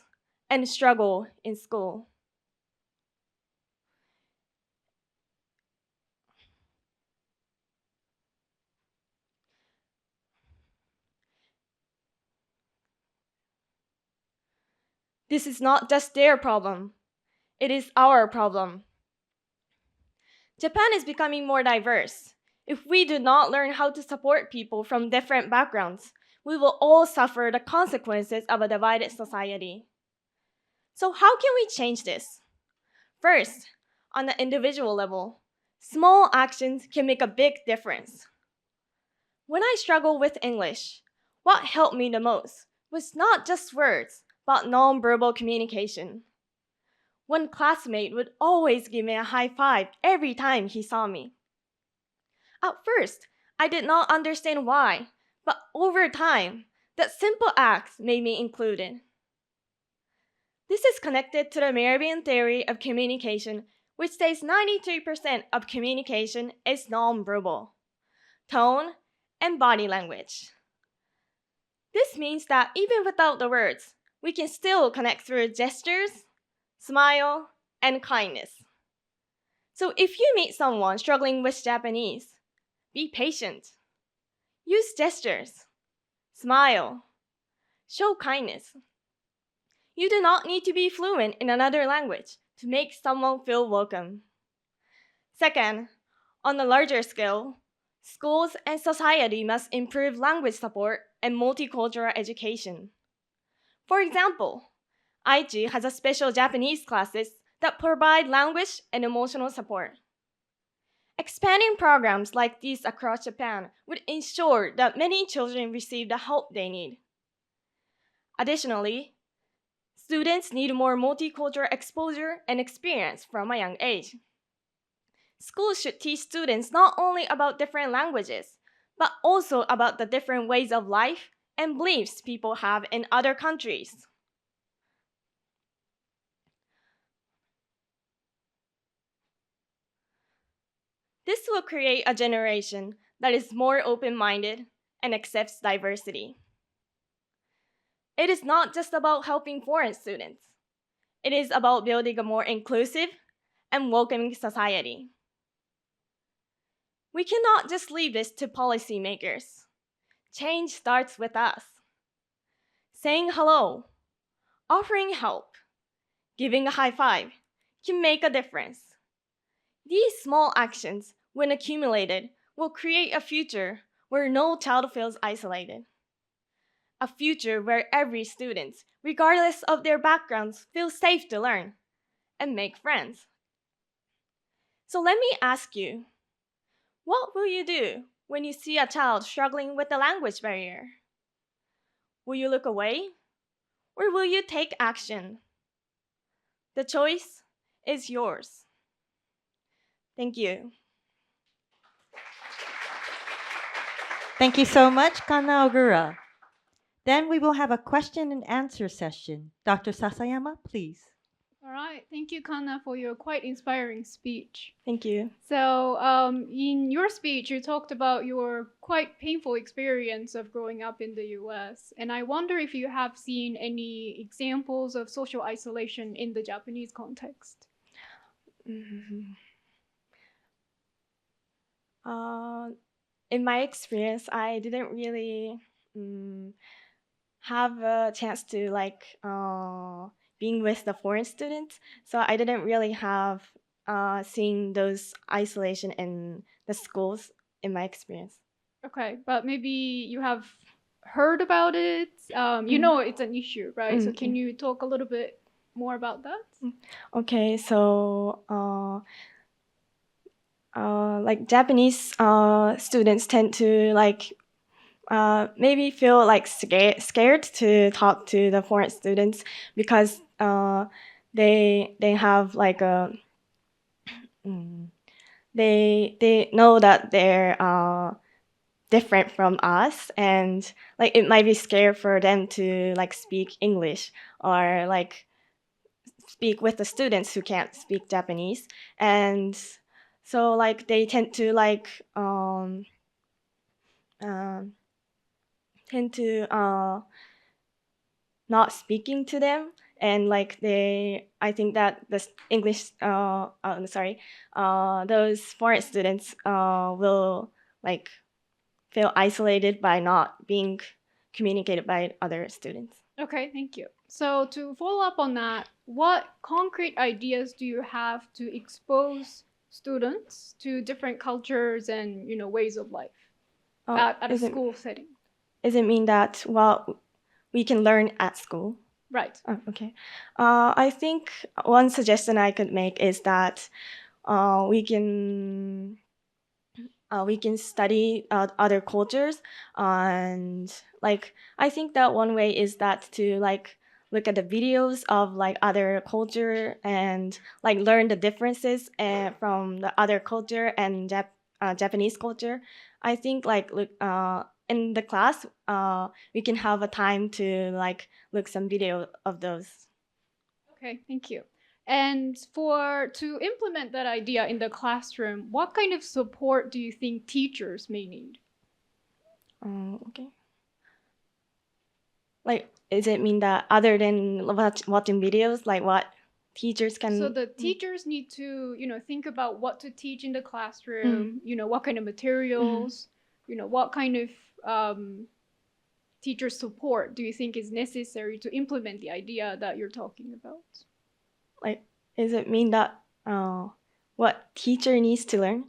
and struggle in school. This is not just their problem. It is our problem. Japan is becoming more diverse. If we do not learn how to support people from different backgrounds, we will all suffer the consequences of a divided society. So how can we change this? First, on the individual level, small actions can make a big difference. When I struggled with English, what helped me the most was not just words, but nonverbal communication. One classmate would always give me a high five every time he saw me. At first, I did not understand why, but over time, that simple act made me included. This is connected to the Mehrabian theory of communication, which says 93% of communication is nonverbal, tone, and body language. This means that even without the words, we can still connect through gestures, smile, and kindness. So if you meet someone struggling with Japanese, be patient. Use gestures, smile, show kindness. You do not need to be fluent in another language to make someone feel welcome. Second, on a larger scale, schools and society must improve language support and multicultural education. For example, Aichi has a special Japanese classes that provide language and emotional support. Expanding programs like these across Japan would ensure that many children receive the help they need. Additionally, students need more multicultural exposure and experience from a young age. Schools should teach students not only about different languages, but also about the different ways of life and beliefs people have in other countries. This will create a generation that is more open-minded and accepts diversity. It is not just about helping foreign students. It is about building a more inclusive and welcoming society. We cannot just leave this to policymakers. Change starts with us. Saying hello, offering help, giving a high five can make a difference. These small actions, when accumulated, will create a future where no child feels isolated. A future where every student, regardless of their backgrounds, feels safe to learn and make friends. So let me ask you, what will you do when you see a child struggling with a language barrier? Will you look away, or will you take action? The choice is yours. Thank you. Thank you so much, Kanna Ogura. Then we will have a question and answer session. Dr. Sasayama, please. All right. Thank you, Kanna, for your quite inspiring speech. Thank you. So, in your speech, you talked about your quite painful experience of growing up in the US. And I wonder if you have seen any examples of social isolation in the Japanese context. In my experience, I didn't really have a chance to being with the foreign students, so I didn't really have seen those isolation in the schools in my experience. Okay, but maybe you have heard about it. You know it's an issue, right? So can you talk a little bit more about that? Okay, so Japanese students tend to maybe feel scared to talk to the foreign students because they have they know that they're different from us, and it might be scary for them to speak English or speak with the students who can't speak Japanese, and so they tend to not speaking to them, and I think that the English those foreign students will feel isolated by not being communicated by other students. Okay, thank you. So to follow up on that, what concrete ideas do you have to expose students to different cultures and ways of life at a school setting? Does it mean that what we can learn at school? Right. Oh, okay. I think one suggestion I could make is that we can study other cultures, and I think that one way is that to look at the videos of other culture and learn the differences from the other culture and Japanese culture. I think in the class we can have a time to look some video of those. Okay, thank you. And to implement that idea in the classroom, what kind of support do you think teachers may need? Okay. Does it mean that other than watching videos, what teachers can? So the teachers need to, think about what to teach in the classroom. What kind of materials. What kind of teacher support do you think is necessary to implement the idea that you're talking about? Does it mean that what teacher needs to learn?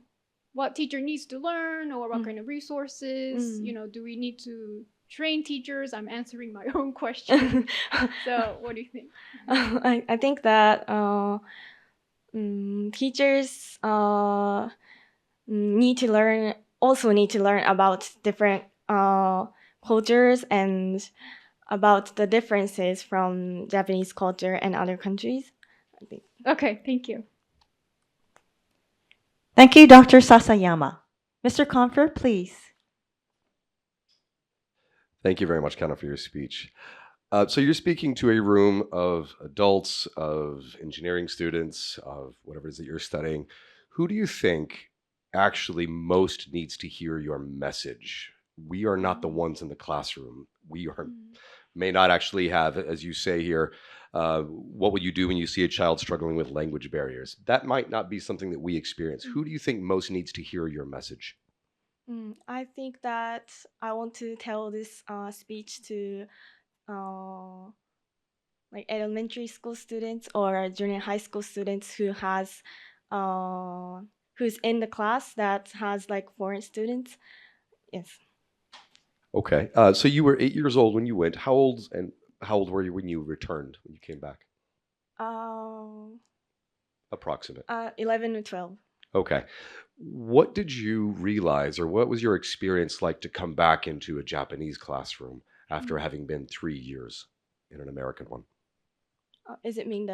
What teacher needs to learn, or what kind of resources? Do we need to train teachers? I'm answering my own question. So what do you think? I think that teachers need to learn about different cultures and about the differences from Japanese culture and other countries. I think. Okay, thank you. Thank you, Dr. Sasayama. Mr. Confer, please. Thank you very much, Kanna, for your speech. So you're speaking to a room of adults, of engineering students, of whatever it is that you're studying. Who do you think actually most needs to hear your message? We are not the ones in the classroom. We may not actually have, as you say here, what would you do when you see a child struggling with language barriers? That might not be something that we experience. Who do you think most needs to hear your message? I think that I want to tell this speech to elementary school students or junior high school students who's in the class that has foreign students. Yes. Okay. So you were 8 years old when you went. How old were you when you returned, when you came back? Approximate. 11 or 12. Okay. What did you realize, or what was your experience like to come back into a Japanese classroom after having been 3 years in an American one? Does it mean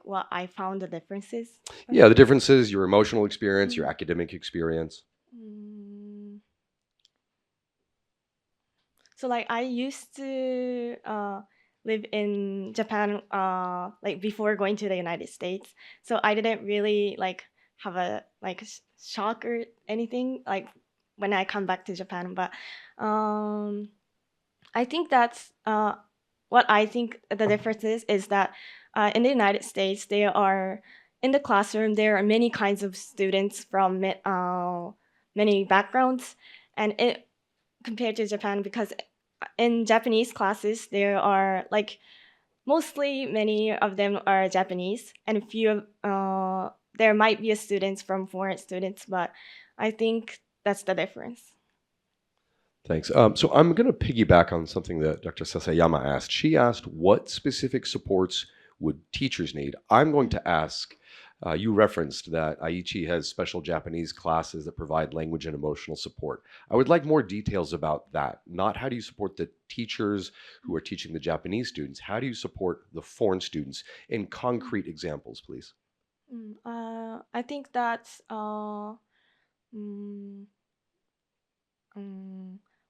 what I found the differences? Yeah, the differences, your emotional experience, your academic experience. So like I used to live in Japan like before going to the United States. So I didn't really like have a like shock or anything like when I come back to Japan. But I think that's what I think the difference is that in the United States, there are in the classroom there are many kinds of students from many backgrounds, and it compared to Japan because in Japanese classes there are like mostly many of them are Japanese, and few there might be students from foreign students, but I think that's the difference. Thanks. So I'm going to piggyback on something that Dr. Sasayama asked. She asked what specific supports would teachers need. I'm going to ask, you referenced that Aichi has special Japanese classes that provide language and emotional support. I would like more details about that. Not how do you support the teachers who are teaching the Japanese students, how do you support the foreign students in concrete examples, please? I think that's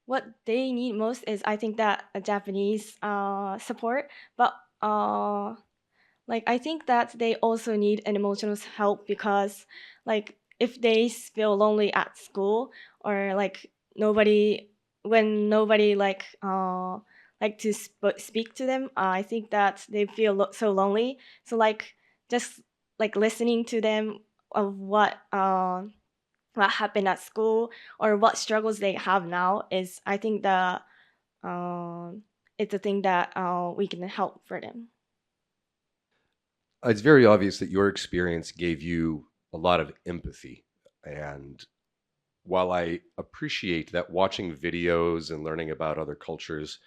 what they need most is I think that a Japanese support, but like I think that they also need an emotional help because like if they feel lonely at school or like nobody like to speak to them, I think that they feel so lonely. So like just like listening to them of what happened at school or what struggles they have now is I think that it's a thing that we can help for them. It's very obvious that your experience gave you a lot of empathy. And while I appreciate that watching videos and learning about other cultures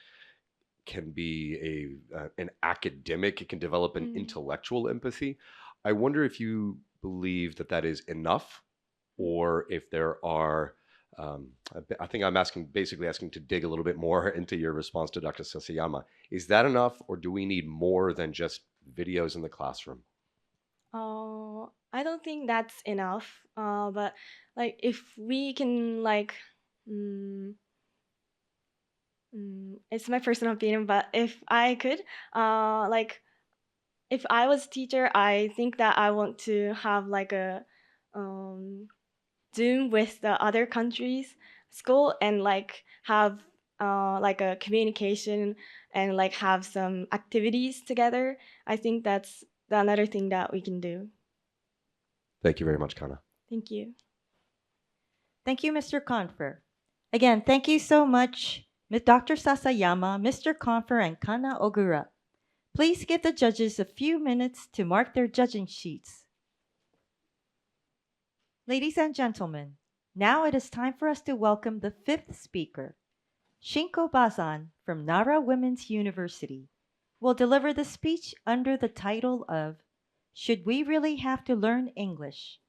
can be an academic, it can develop an intellectual empathy, I wonder if you believe that that is enough, or if there are, I think I'm basically asking to dig a little bit more into your response to Dr. Sasayama. Is that enough, or do we need more than just videos in the classroom? I don't think that's enough. But like if we can like, it's my personal opinion. But if I could, like, if I was a teacher, I think that I want to have like a Zoom with the other countries school and like have like a communication and like have some activities together. I think that's another thing that we can do. Thank you very much, Kanna. Thank you. Thank you, Mr. Confer. Again, thank you so much, Dr. Sasayama, Mr. Confer, and Kanna Ogura. Please give the judges a few minutes to mark their judging sheets. Ladies and gentlemen, now it is time for us to welcome the fifth speaker. Shinko Bazan from Nara Women's University will deliver the speech under the title of Should We Really Have to Learn English?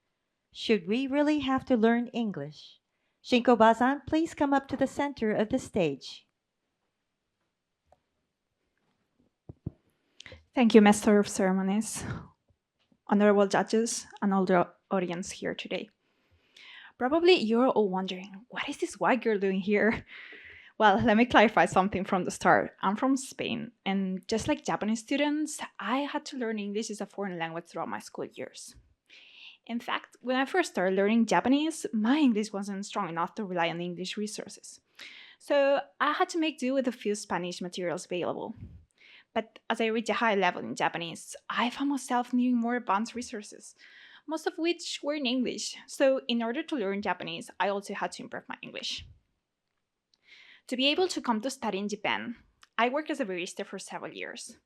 Should we really have to learn English? Shinko Bazan, please come up to the center of the stage. Thank you, Master of Ceremonies, honorable judges, and all the audience here today. Probably you're all wondering, what is this white girl doing here? Well, let me clarify something from the start. I'm from Spain, and just like Japanese students, I had to learn English as a foreign language throughout my school years. In fact, when I first started learning Japanese, my English wasn't strong enough to rely on English resources. So I had to make do with a few Spanish materials available. But as I reached a high level in Japanese, I found myself needing more advanced resources, most of which were in English. So in order to learn Japanese, I also had to improve my English. To be able to come to study in Japan, I worked as a barista for several years.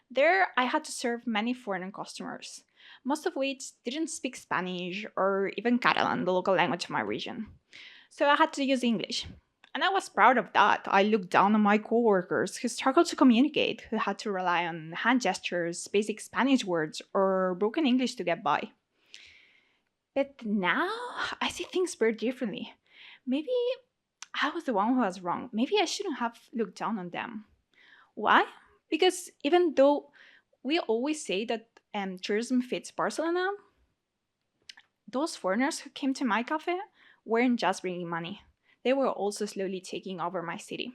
There, I had to serve many foreign customers, most of which didn't speak Spanish or even Catalan, the local language of my region. So I had to use English. And I was proud of that. I looked down on my coworkers who struggled to communicate, who had to rely on hand gestures, basic Spanish words, or broken English to get by. But now, I see things very differently. Maybe I was the one who was wrong. Maybe I shouldn't have looked down on them. Why? Because even though we always say that tourism fits Barcelona, those foreigners who came to my cafe weren't just bringing money. They were also slowly taking over my city.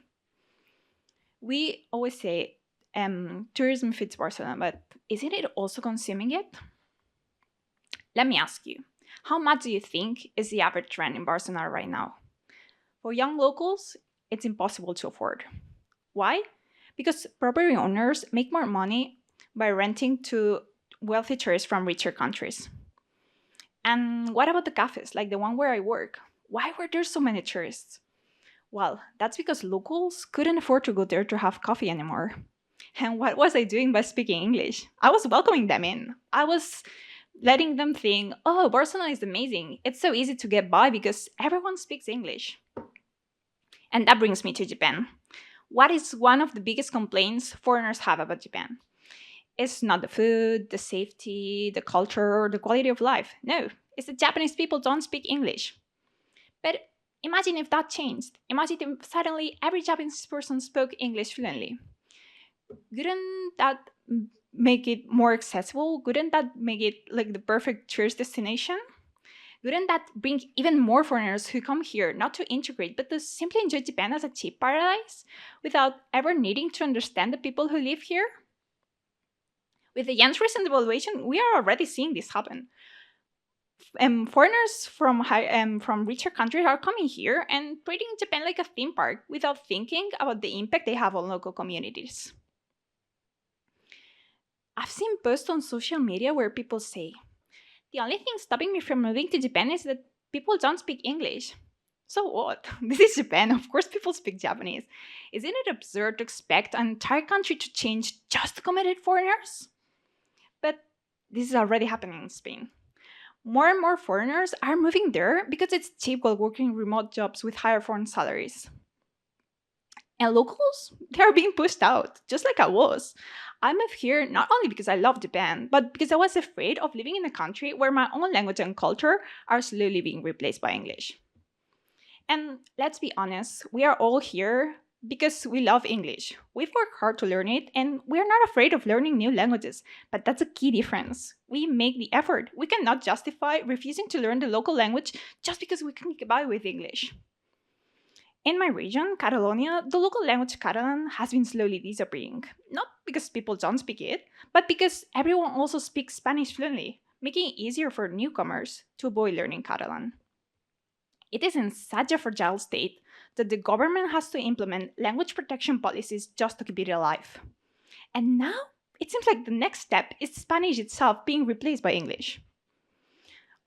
We always say tourism feeds Barcelona, but isn't it also consuming it? Let me ask you, how much do you think is the average rent in Barcelona right now? For young locals, it's impossible to afford. Why? Because property owners make more money by renting to wealthy tourists from richer countries. And what about the cafes, like the one where I work? Why were there so many tourists? Well, that's because locals couldn't afford to go there to have coffee anymore. And what was I doing by speaking English? I was welcoming them in. I was letting them think, oh, Barcelona is amazing. It's so easy to get by because everyone speaks English. And that brings me to Japan. What is one of the biggest complaints foreigners have about Japan? It's not the food, the safety, the culture, or the quality of life. No, it's that Japanese people don't speak English. But imagine if that changed. Imagine if suddenly every Japanese person spoke English fluently. Wouldn't that make it more accessible? Wouldn't that make it like the perfect tourist destination? Wouldn't that bring even more foreigners who come here not to integrate but to simply enjoy Japan as a cheap paradise without ever needing to understand the people who live here? With the yen's recent devaluation, we are already seeing this happen. Foreigners from richer countries are coming here and treating Japan like a theme park without thinking about the impact they have on local communities. I've seen posts on social media where people say, the only thing stopping me from moving to Japan is that people don't speak English. So what? This is Japan. Of course people speak Japanese. Isn't it absurd to expect an entire country to change just to accommodate foreigners? But this is already happening in Spain. More and more foreigners are moving there because it's cheap while working remote jobs with higher foreign salaries. And locals, they are being pushed out, just like I was. I moved here not only because I love Japan, but because I was afraid of living in a country where my own language and culture are slowly being replaced by English. And let's be honest, we are all here because we love English. We've worked hard to learn it, and we're not afraid of learning new languages. But that's a key difference. We make the effort. We cannot justify refusing to learn the local language just because we can get by with English. In my region, Catalonia, the local language Catalan has been slowly disappearing. Not because people don't speak it, but because everyone also speaks Spanish fluently, making it easier for newcomers to avoid learning Catalan. It is in such a fragile state that the government has to implement language protection policies just to keep it alive. And now, it seems like the next step is Spanish itself being replaced by English.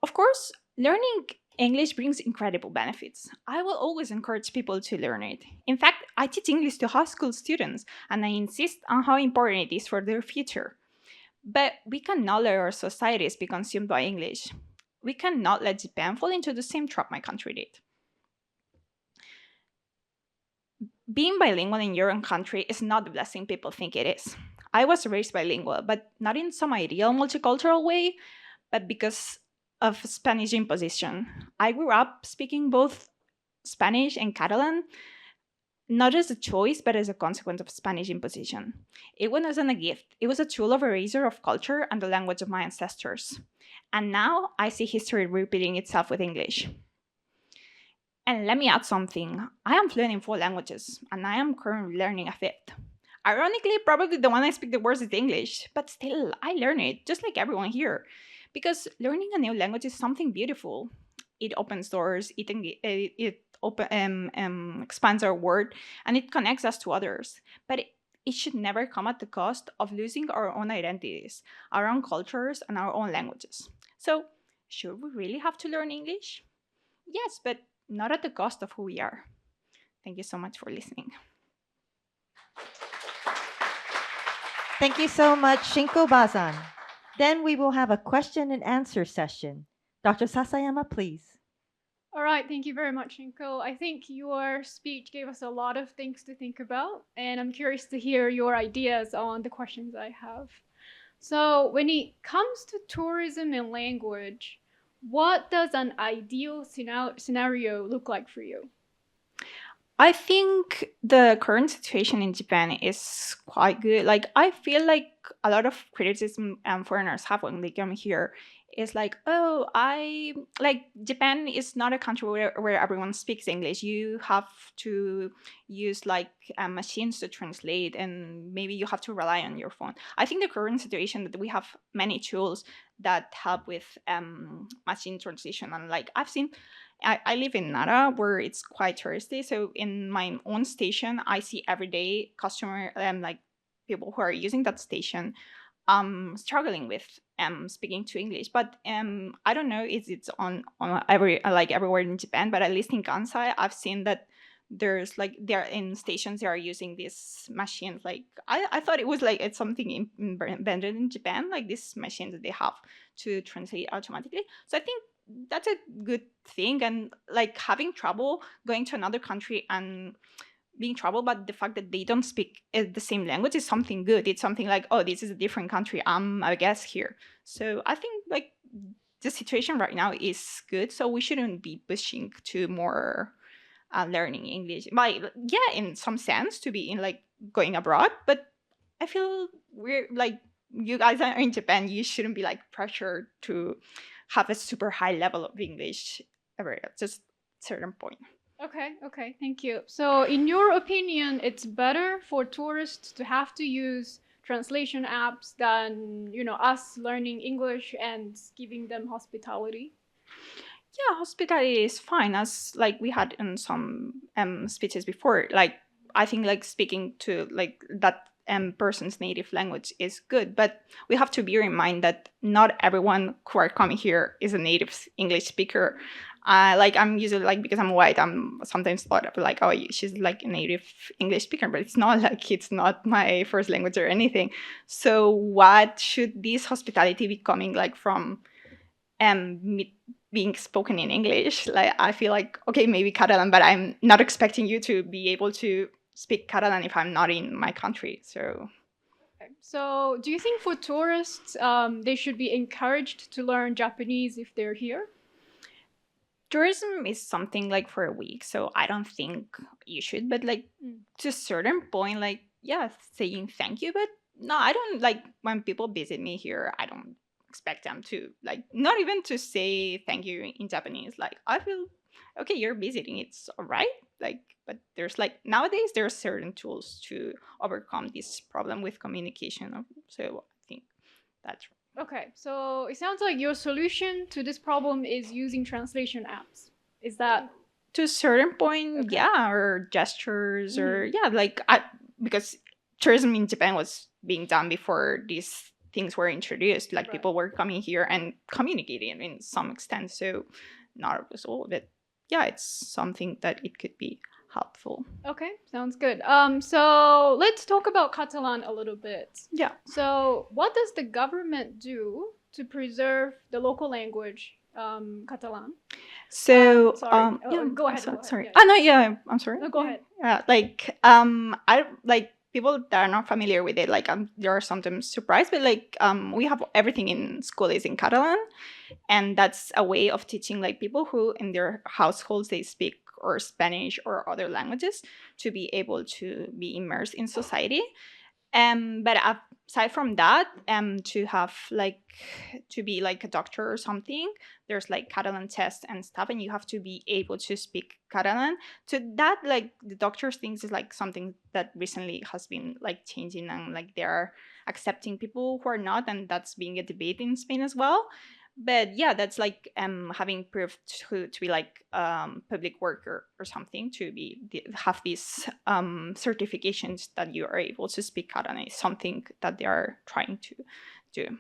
Of course, learning English brings incredible benefits. I will always encourage people to learn it. In fact, I teach English to high school students, and I insist on how important it is for their future. But we cannot let our societies be consumed by English. We cannot let Japan fall into the same trap my country did. Being bilingual in your own country is not the blessing people think it is. I was raised bilingual, but not in some ideal multicultural way, but because of Spanish imposition. I grew up speaking both Spanish and Catalan, not as a choice, but as a consequence of Spanish imposition. It wasn't a gift. It was a tool of erasure of culture and the language of my ancestors. And now I see history repeating itself with English. And let me add something. I am fluent in 4 languages, and I am currently learning a 5th. Ironically, probably the one I speak the worst is English, but still, I learn it, just like everyone here. Because learning a new language is something beautiful. It opens doors, it expands our world, and it connects us to others. But it should never come at the cost of losing our own identities, our own cultures, and our own languages. So, should we really have to learn English? Yes, but not at the cost of who we are. Thank you so much for listening. Thank you so much, Shinko Bazan. Then we will have a question and answer session. Dr. Sasayama, please. All right, thank you very much, Shinko. I think your speech gave us a lot of things to think about, and I'm curious to hear your ideas on the questions I have. So when it comes to tourism and language, what does an ideal scenario look like for you? I think the current situation in Japan is quite good. Like, I feel like a lot of criticism foreigners have when they come here is like, oh, Japan is not a country where everyone speaks English. You have to use like machines to translate, and maybe you have to rely on your phone. I think the current situation that we have many tools that help with machine translation, and like I've seen. I live in Nara, where it's quite touristy. So in my own station, I see every day like people who are using that station struggling with speaking to English. But I don't know if it's on everywhere in Japan, but at least in Kansai, I've seen that there's like they're in stations they are using these machines. Like I thought it was like it's something invented in Japan, like these machines that they have to translate automatically. So I think that's a good thing, and like having trouble going to another country and being troubled but the fact that they don't speak the same language is something good. It's something like, oh, this is a different country, I'm a guest here. So I think like the situation right now is good, so we shouldn't be pushing to more learning English. But yeah, in some sense to be in like going abroad, but I feel we're like, you guys are in Japan, you shouldn't be like pressured to have a super high level of English ever, just certain point. Okay, thank you. So in your opinion, it's better for tourists to have to use translation apps than, us learning English and giving them hospitality? Yeah, hospitality is fine, as like we had in some speeches before. Like I think like speaking to like that person's native language is good, but we have to bear in mind that not everyone who are coming here is a native English speaker. Like I'm usually like, because I'm white, I'm sometimes thought of like, oh, she's like a native English speaker, but it's not like, it's not my first language or anything. So what should this hospitality be coming like from being spoken in English? Like I feel like, okay, maybe Catalan, but I'm not expecting you to be able to speak Catalan if I'm not in my country. So do you think for tourists, they should be encouraged to learn Japanese if they're here? Tourism is something like for a week, so I don't think you should, but like to a certain point, like, yeah, saying thank you. But no, I don't like when people visit me here, I don't expect them to like, not even to say thank you in Japanese. Like I feel, okay, you're visiting, it's all right. Like, but there's like, nowadays there are certain tools to overcome this problem with communication. So I think that's right. Okay, so it sounds like your solution to this problem is using translation apps. Is that? To a certain point, okay. Yeah, or gestures, or yeah, like because tourism in Japan was being done before these things were introduced. Like people were coming here and communicating in some extent. So not as all, but yeah, it's something that it could be helpful. Okay, sounds good. So let's talk about Catalan a little bit. Yeah. So what does the government do to preserve the local language, Catalan? So yeah, go ahead. Sorry. Yeah. No, yeah, I'm sorry. No, go ahead. Like I like people that are not familiar with it. Like they are sometimes surprised, but like we have everything in school is in Catalan, and that's a way of teaching like people who in their households they speak or Spanish or other languages to be able to be immersed in society. But aside from that, to have like to be like a doctor or something, there's like Catalan tests and stuff, and you have to be able to speak Catalan. So that like the doctors things is like something that recently has been like changing, and like they're accepting people who are not, and that's being a debate in Spain as well. But yeah, that's like having proof to be like public worker or something, to be have these certifications that you are able to speak Catalan is something that they are trying to do.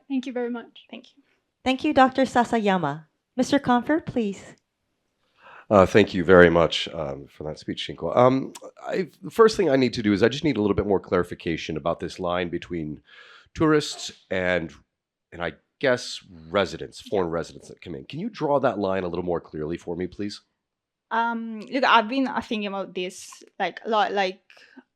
Thank you very much. Thank you. Thank you, Dr. Sasayama. Mr. Comfort, please. Thank you very much for that speech, Shinko. The first thing I need to do is I just need a little bit more clarification about this line between tourists and I guess residents, foreign residents that come in. Can you draw that line a little more clearly for me, please? Look, I've been thinking about this like a lot. Like,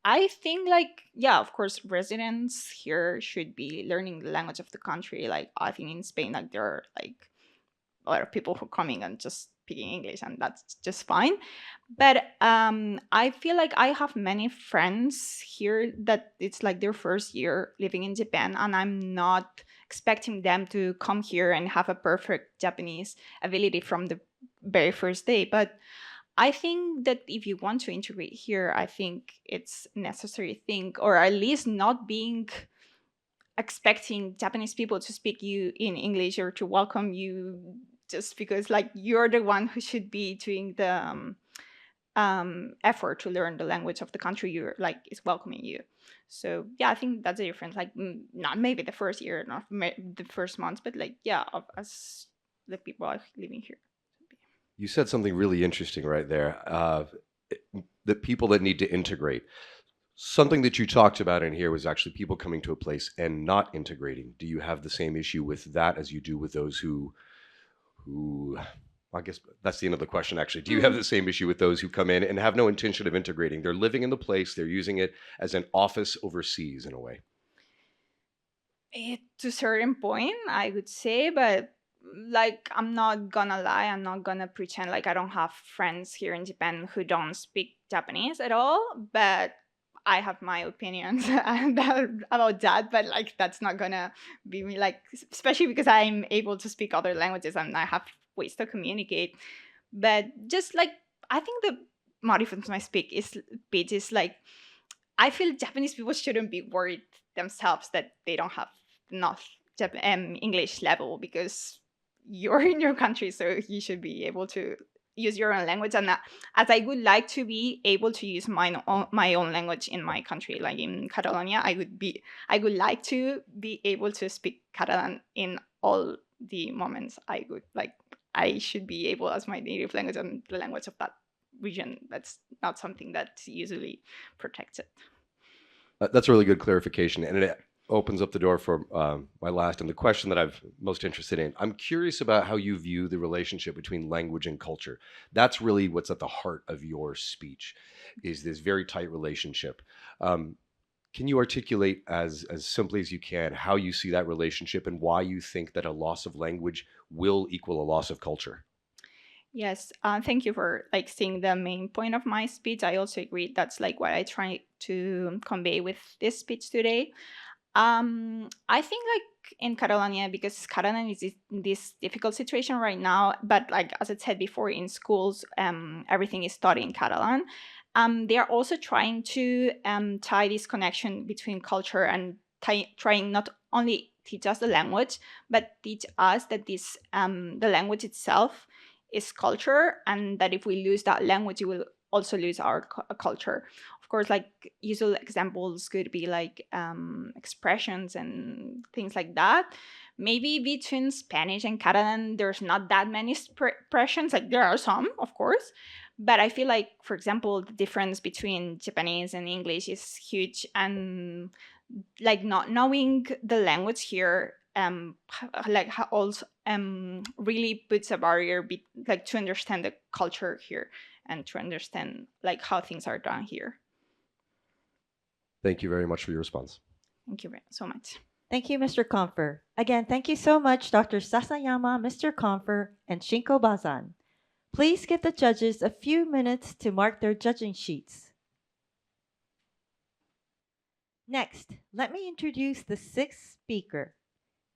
I think like, yeah, of course, residents here should be learning the language of the country. Like, I think in Spain, like there are like a lot of people who are coming and just speaking English, and that's just fine. But I feel like I have many friends here that it's like their first year living in Japan, and I'm not expecting them to come here and have a perfect Japanese ability from the very first day. But I think that if you want to integrate here, I think it's a necessary thing, or at least not being expecting Japanese people to speak you in English or to welcome you just because like you're the one who should be doing the effort to learn the language of the country you're like is welcoming you. So yeah, I think that's a difference. Like not maybe the first year, not the first months, but like yeah, as the people are living here. You said something really interesting right there. The people that need to integrate. Something that you talked about in here was actually people coming to a place and not integrating. Do you have the same issue with that as you do with those who I guess that's the end of the question, actually. Do you have the same issue with those who come in and have no intention of integrating? They're living in the place, they're using it as an office overseas in a way. To a certain point, I would say, but like I'm not gonna lie, I'm not gonna pretend like I don't have friends here in Japan who don't speak Japanese at all, but I have my opinions about that, but like that's not gonna be me, like especially because I'm able to speak other languages and I have ways to communicate. But just like I think the motive of my speech is like I feel Japanese people shouldn't be worried themselves that they don't have enough English level, because you're in your country, so you should be able to use your own language. And as I would like to be able to use my own language in my country, like in Catalonia, I would like to be able to speak Catalan in all the moments I should be able as my native language and the language of that region. That's not something that's usually protected. That's a really good clarification, and it opens up the door for my last and the question that I'm most interested in. I'm curious about how you view the relationship between language and culture. That's really what's at the heart of your speech, is this very tight relationship. Can you articulate as simply as you can how you see that relationship and why you think that a loss of language will equal a loss of culture? Yes, thank you for like seeing the main point of my speech. I also agree that's like what I try to convey with this speech today. I think like in Catalonia, because Catalan is in this difficult situation right now, but like as I said before, in schools, everything is taught in Catalan. They are also trying to tie this connection between culture and trying not only teach us the language, but teach us that this the language itself is culture, and that if we lose that language, we will also lose our culture. Of course, like usual examples could be like expressions and things like that. Maybe between Spanish and Catalan, there's not that many expressions. Like there are some, of course, but I feel like, for example, the difference between Japanese and English is huge, and like not knowing the language here also really puts a barrier like to understand the culture here and to understand like how things are done here. Thank you very much for your response. Thank you so much. Thank you, Mr. Confer. Again, thank you so much, Dr. Sasayama, Mr. Confer, and Shinko Bazan. Please give the judges a few minutes to mark their judging sheets. Next, let me introduce the sixth speaker.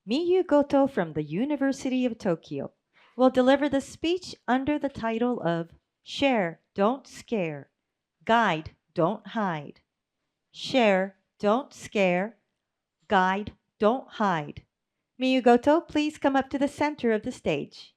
Miu Goto from the University of Tokyo will deliver the speech under the title of Share, Don't Scare, Guide, Don't Hide. Share, don't scare, guide, don't hide. Miu Goto, please come up to the center of the stage.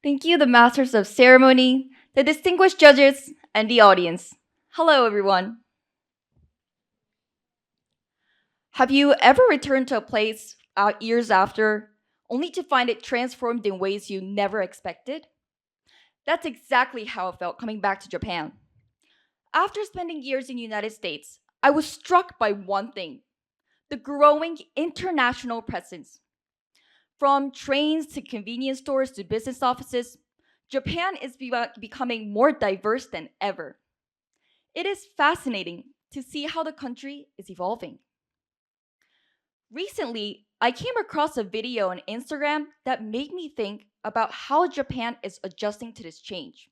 Thank you, the Masters of Ceremony, the distinguished judges, and the audience. Hello, everyone. Have you ever returned to a place years after, only to find it transformed in ways you never expected? That's exactly how I felt coming back to Japan. After spending years in the United States, I was struck by one thing: the growing international presence. From trains to convenience stores to business offices, Japan is becoming more diverse than ever. It is fascinating to see how the country is evolving. Recently, I came across a video on Instagram that made me think about how Japan is adjusting to this change.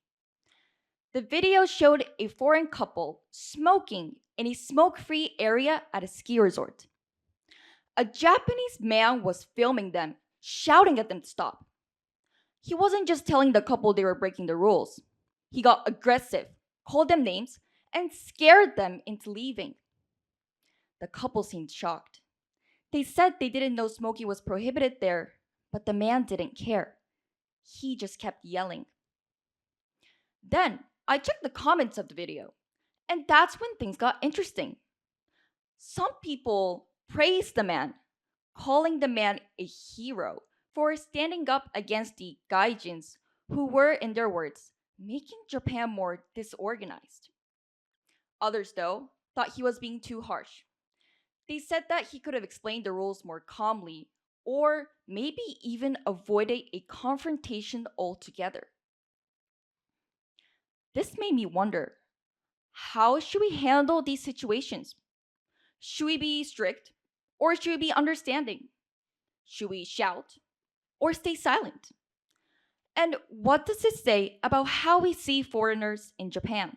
The video showed a foreign couple smoking in a smoke-free area at a ski resort. A Japanese man was filming them, shouting at them to stop. He wasn't just telling the couple they were breaking the rules. He got aggressive, called them names, and scared them into leaving. The couple seemed shocked. They said they didn't know smoking was prohibited there, but the man didn't care. He just kept yelling. Then I checked the comments of the video, and that's when things got interesting. Some people praised the man, calling the man a hero for standing up against the gaijins who were, in their words, making Japan more disorganized. Others, though, thought he was being too harsh. They said that he could have explained the rules more calmly, or maybe even avoided a confrontation altogether. This made me wonder, how should we handle these situations? Should we be strict, or should we be understanding? Should we shout, or stay silent? And what does this say about how we see foreigners in Japan?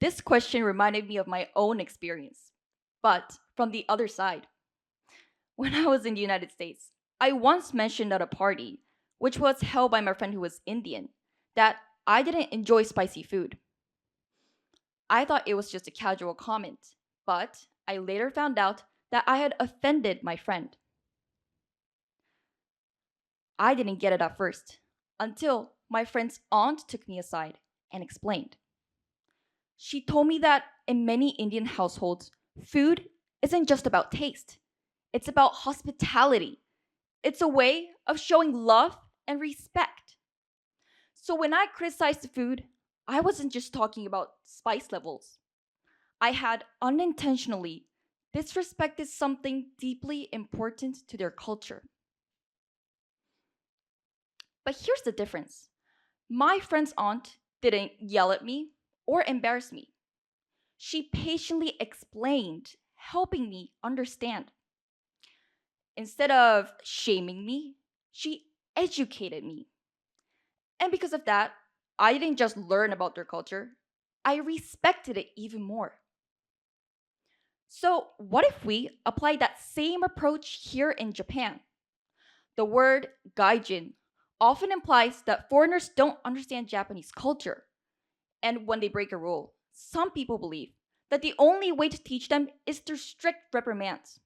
This question reminded me of my own experience, but from the other side. When I was in the United States, I once mentioned at a party, which was held by my friend who was Indian, that I didn't enjoy spicy food. I thought it was just a casual comment, but I later found out that I had offended my friend. I didn't get it at first, until my friend's aunt took me aside and explained. She told me that in many Indian households, food isn't just about taste. It's about hospitality. It's a way of showing love and respect. So when I criticized the food, I wasn't just talking about spice levels. I had unintentionally disrespected something deeply important to their culture. But here's the difference. My friend's aunt didn't yell at me or embarrass me. She patiently explained, helping me understand. Instead of shaming me, she educated me. And because of that, I didn't just learn about their culture, I respected it even more. So, what if we apply that same approach here in Japan? The word gaijin often implies that foreigners don't understand Japanese culture. And when they break a rule, some people believe that the only way to teach them is through strict reprimands.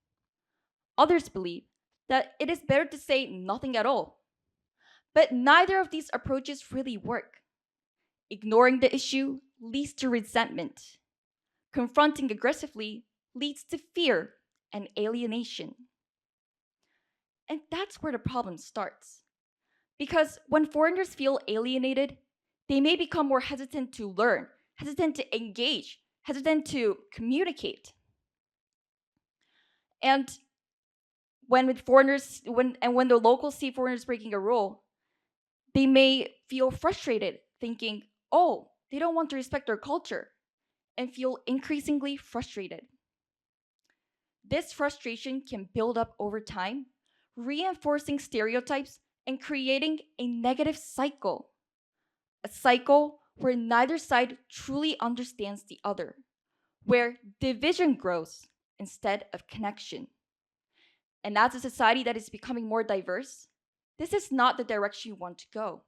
Others believe that it is better to say nothing at all. But neither of these approaches really work. Ignoring the issue leads to resentment. Confronting aggressively leads to fear and alienation. And that's where the problem starts. Because when foreigners feel alienated, they may become more hesitant to learn, hesitant to engage, hesitant to communicate. And when the locals see foreigners breaking a rule, they may feel frustrated, thinking, oh, they don't want to respect our culture, and feel increasingly frustrated. This frustration can build up over time, reinforcing stereotypes and creating a negative cycle. A cycle where neither side truly understands the other, where division grows instead of connection. And as a society that is becoming more diverse, this is not the direction you want to go.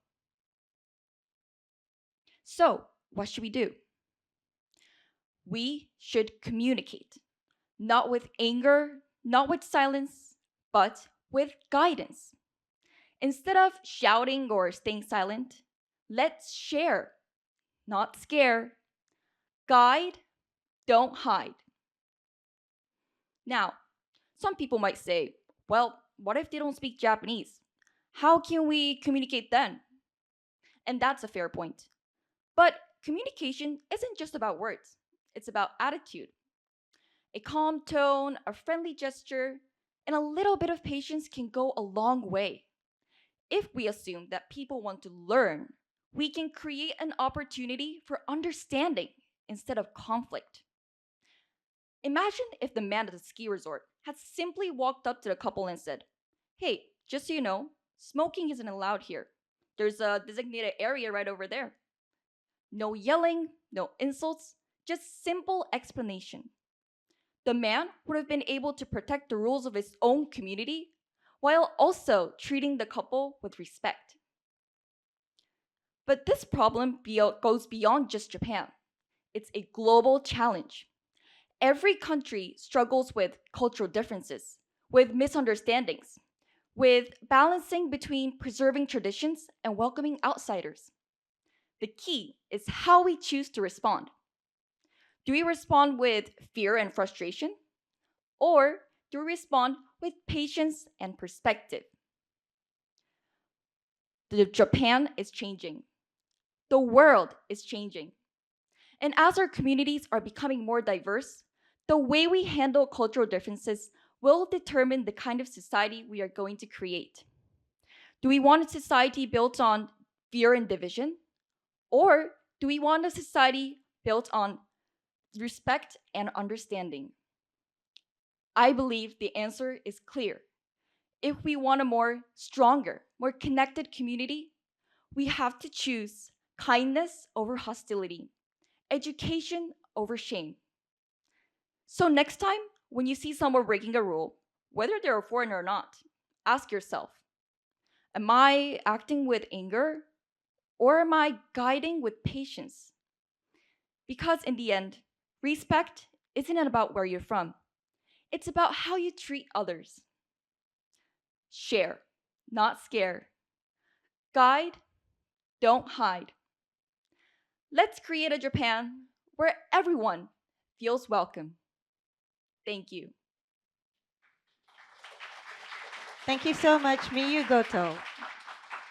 So, what should we do? We should communicate, not with anger, not with silence, but with guidance. Instead of shouting or staying silent, let's share, not scare. Guide, don't hide. Now, some people might say, well, what if they don't speak Japanese? How can we communicate then? And that's a fair point. But communication isn't just about words. It's about attitude. A calm tone, a friendly gesture, and a little bit of patience can go a long way. If we assume that people want to learn, we can create an opportunity for understanding instead of conflict. Imagine if the man at the ski resort had simply walked up to the couple and said, "Hey, just so you know, smoking isn't allowed here. There's a designated area right over there." No yelling, no insults, just simple explanation. The man would have been able to protect the rules of his own community while also treating the couple with respect. But this problem goes beyond just Japan. It's a global challenge. Every country struggles with cultural differences, with misunderstandings, with balancing between preserving traditions and welcoming outsiders. The key is how we choose to respond. Do we respond with fear and frustration? Or do we respond with patience and perspective? Japan is changing. The world is changing. And as our communities are becoming more diverse, the way we handle cultural differences will determine the kind of society we are going to create. Do we want a society built on fear and division? Or do we want a society built on respect and understanding? I believe the answer is clear. If we want a more stronger, more connected community, we have to choose kindness over hostility, education over shame. So next time, when you see someone breaking a rule, whether they're a foreigner or not, ask yourself, am I acting with anger or am I guiding with patience? Because in the end, respect isn't about where you're from. It's about how you treat others. Share, not scare. Guide, don't hide. Let's create a Japan where everyone feels welcome. Thank you. Thank you so much, Miu Goto.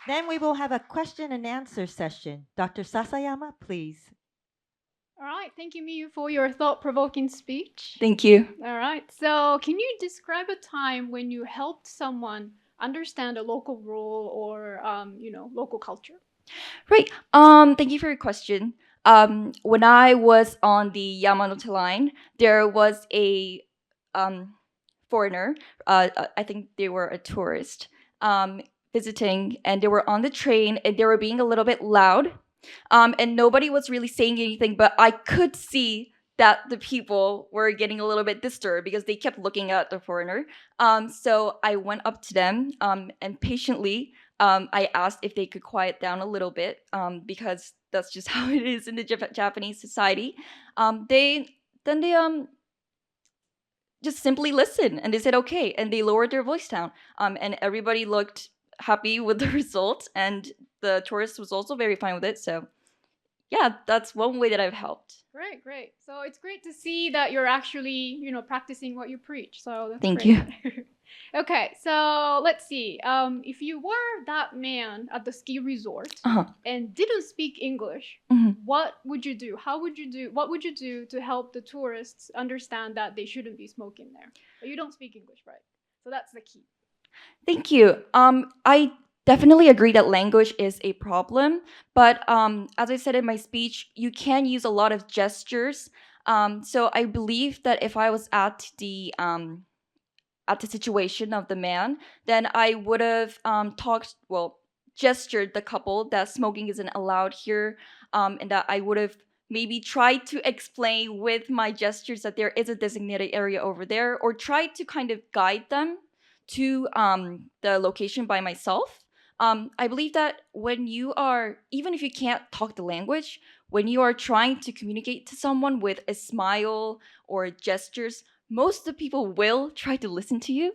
Then we will have a question and answer session. Dr. Sasayama, please. All right, thank you, Miu, for your thought-provoking speech. Thank you. All right, so can you describe a time when you helped someone understand a local rule or, local culture? Right. Thank you for your question. When I was on the Yamanote line, there was a foreigner. I think they were a tourist visiting, and they were on the train, and they were being a little bit loud. And nobody was really saying anything, but I could see that the people were getting a little bit disturbed because they kept looking at the foreigner. So I went up to them and patiently I asked if they could quiet down a little bit because that's just how it is in the Japanese society. They just simply listened and they said okay, and they lowered their voice down. And everybody looked happy with the result, and the tourist was also very fine with it. So yeah, that's one way that I've helped. Great. So it's great to see that you're actually, practicing what you preach. So that's Thank great. you. Okay, so let's see. If you were that man at the ski resort and didn't speak English, what would you do? What would you do to help the tourists understand that they shouldn't be smoking there? But you don't speak English, right? So that's the key. Thank you. I definitely agree that language is a problem, but as I said in my speech, you can use a lot of gestures. So I believe that if I was at the situation of the man, then I would have gestured the couple that smoking isn't allowed here, and that I would have maybe tried to explain with my gestures that there is a designated area over there, or tried to kind of guide them to the location by myself. I believe that when you are, even if you can't talk the language, when you are trying to communicate to someone with a smile or gestures, most of the people will try to listen to you.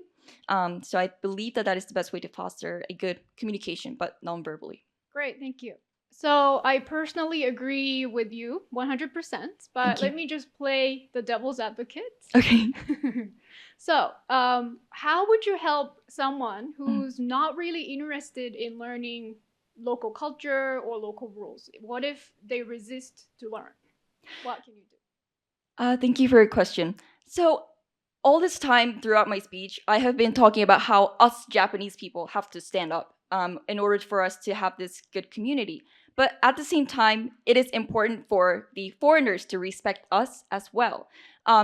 So I believe that is the best way to foster a good communication, but non-verbally. Great, thank you. So I personally agree with you 100%, but let me just play the devil's advocate. Okay. So how would you help someone who's not really interested in learning local culture or local rules? What if they resist to learn? What can you do? Thank you for your question. So all this time throughout my speech, I have been talking about how us Japanese people have to stand up in order for us to have this good community. But at the same time, it is important for the foreigners to respect us as well.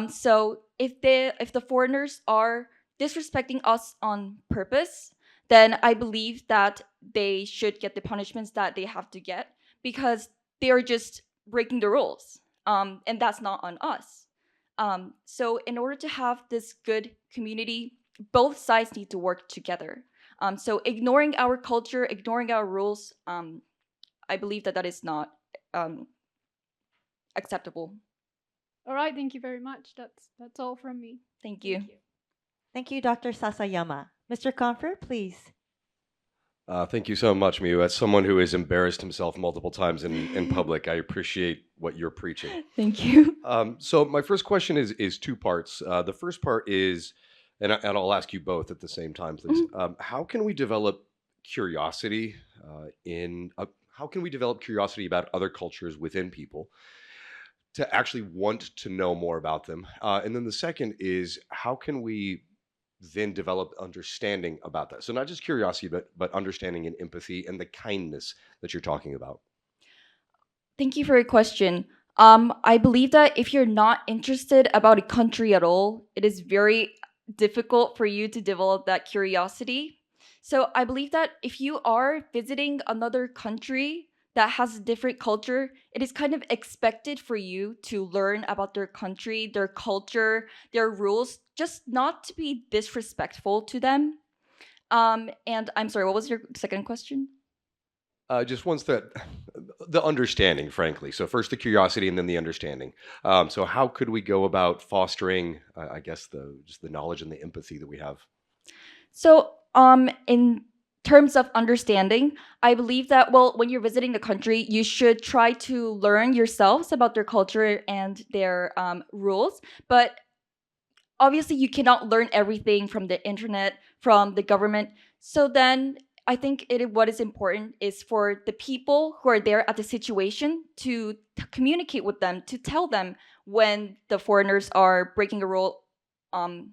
So if the foreigners are disrespecting us on purpose, then I believe that they should get the punishments that they have to get, because they are just breaking the rules, and that's not on us. So in order to have this good community, both sides need to work together. So ignoring our culture, ignoring our rules, I believe that is not acceptable. All right, thank you very much. That's all from me. Thank you. Thank you, Dr. Sasayama. Mr. Confer, please. Thank you so much, Miu. As someone who has embarrassed himself multiple times in public, I appreciate what you're preaching. Thank you. So my first question is two parts. The first part is, and I'll ask you both at the same time, please. How can we develop curiosity how can we develop curiosity about other cultures within people to actually want to know more about them? And then the second is, how can we then develop understanding about that? So not just curiosity, but understanding and empathy and the kindness that you're talking about. Thank you for your question. I believe that if you're not interested about a country at all, it is very difficult for you to develop that curiosity. So I believe that if you are visiting another country that has a different culture, it is kind of expected for you to learn about their country, their culture, their rules, just not to be disrespectful to them. And I'm sorry, what was your second question? Just once the understanding, frankly. So first the curiosity and then the understanding. So how could we go about fostering, I guess, just the knowledge and the empathy that we have? So in terms of understanding, I believe that, well, when you're visiting the country, you should try to learn yourselves about their culture and their rules. But obviously, you cannot learn everything from the internet, from the government. So then I think what is important is for the people who are there at the situation to communicate with them, to tell them when the foreigners are breaking a rule on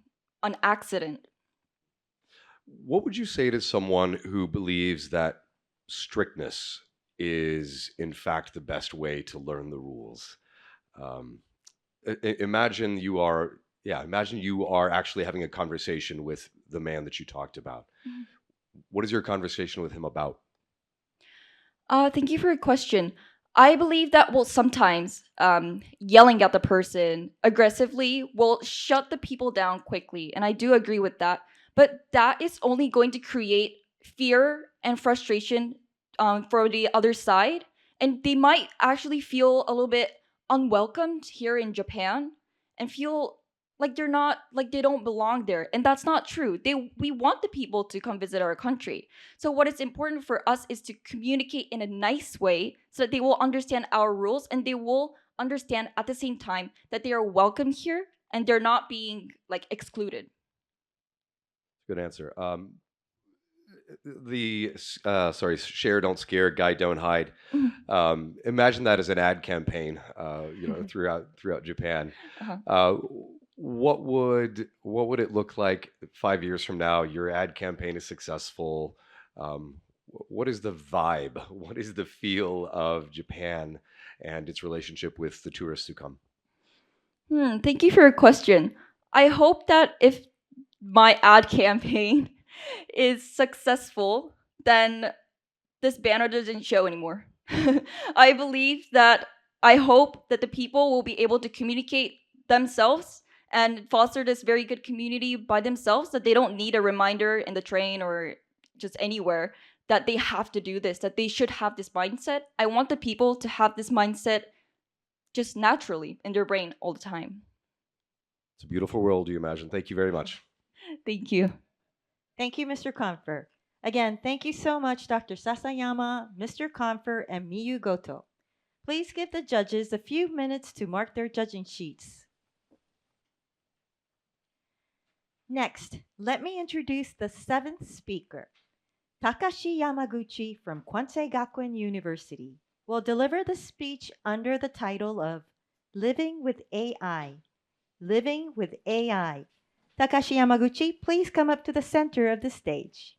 accident. What would you say to someone who believes that strictness is, in fact, the best way to learn the rules? Imagine you are actually having a conversation with the man that you talked about. Mm-hmm. What is your conversation with him about? Thank you for your question. I believe that, well, sometimes yelling at the person aggressively will shut the people down quickly, and I do agree with that. But that is only going to create fear and frustration for the other side. And they might actually feel a little bit unwelcomed here in Japan and feel like they don't belong there. And that's not true. We want the people to come visit our country. So what is important for us is to communicate in a nice way so that they will understand our rules, and they will understand at the same time that they are welcome here and they're not being excluded. Good answer. Share, don't scare, guide, don't hide. Imagine that as an ad campaign, throughout Japan. Uh-huh. What would it look like 5 years from now? Your ad campaign is successful. What is the vibe? What is the feel of Japan and its relationship with the tourists who come? Thank you for your question. I hope that if my ad campaign is successful, then this banner doesn't show anymore. I hope that the people will be able to communicate themselves and foster this very good community by themselves, that they don't need a reminder in the train or just anywhere that they have to do this, that they should have this mindset. I want the people to have this mindset just naturally in their brain all the time. It's a beautiful world, you imagine. Thank you very much. Thank you. Thank you, Mr. Confer. Again, thank you so much, Dr. Sasayama, Mr. Confer, and Miu Goto. Please give the judges a few minutes to mark their judging sheets. Next, let me introduce the seventh speaker. Takashi Yamaguchi from Kwansei Gakuen University will deliver the speech under the title of Living with AI. Living with AI. Takashi Yamaguchi, please come up to the center of the stage.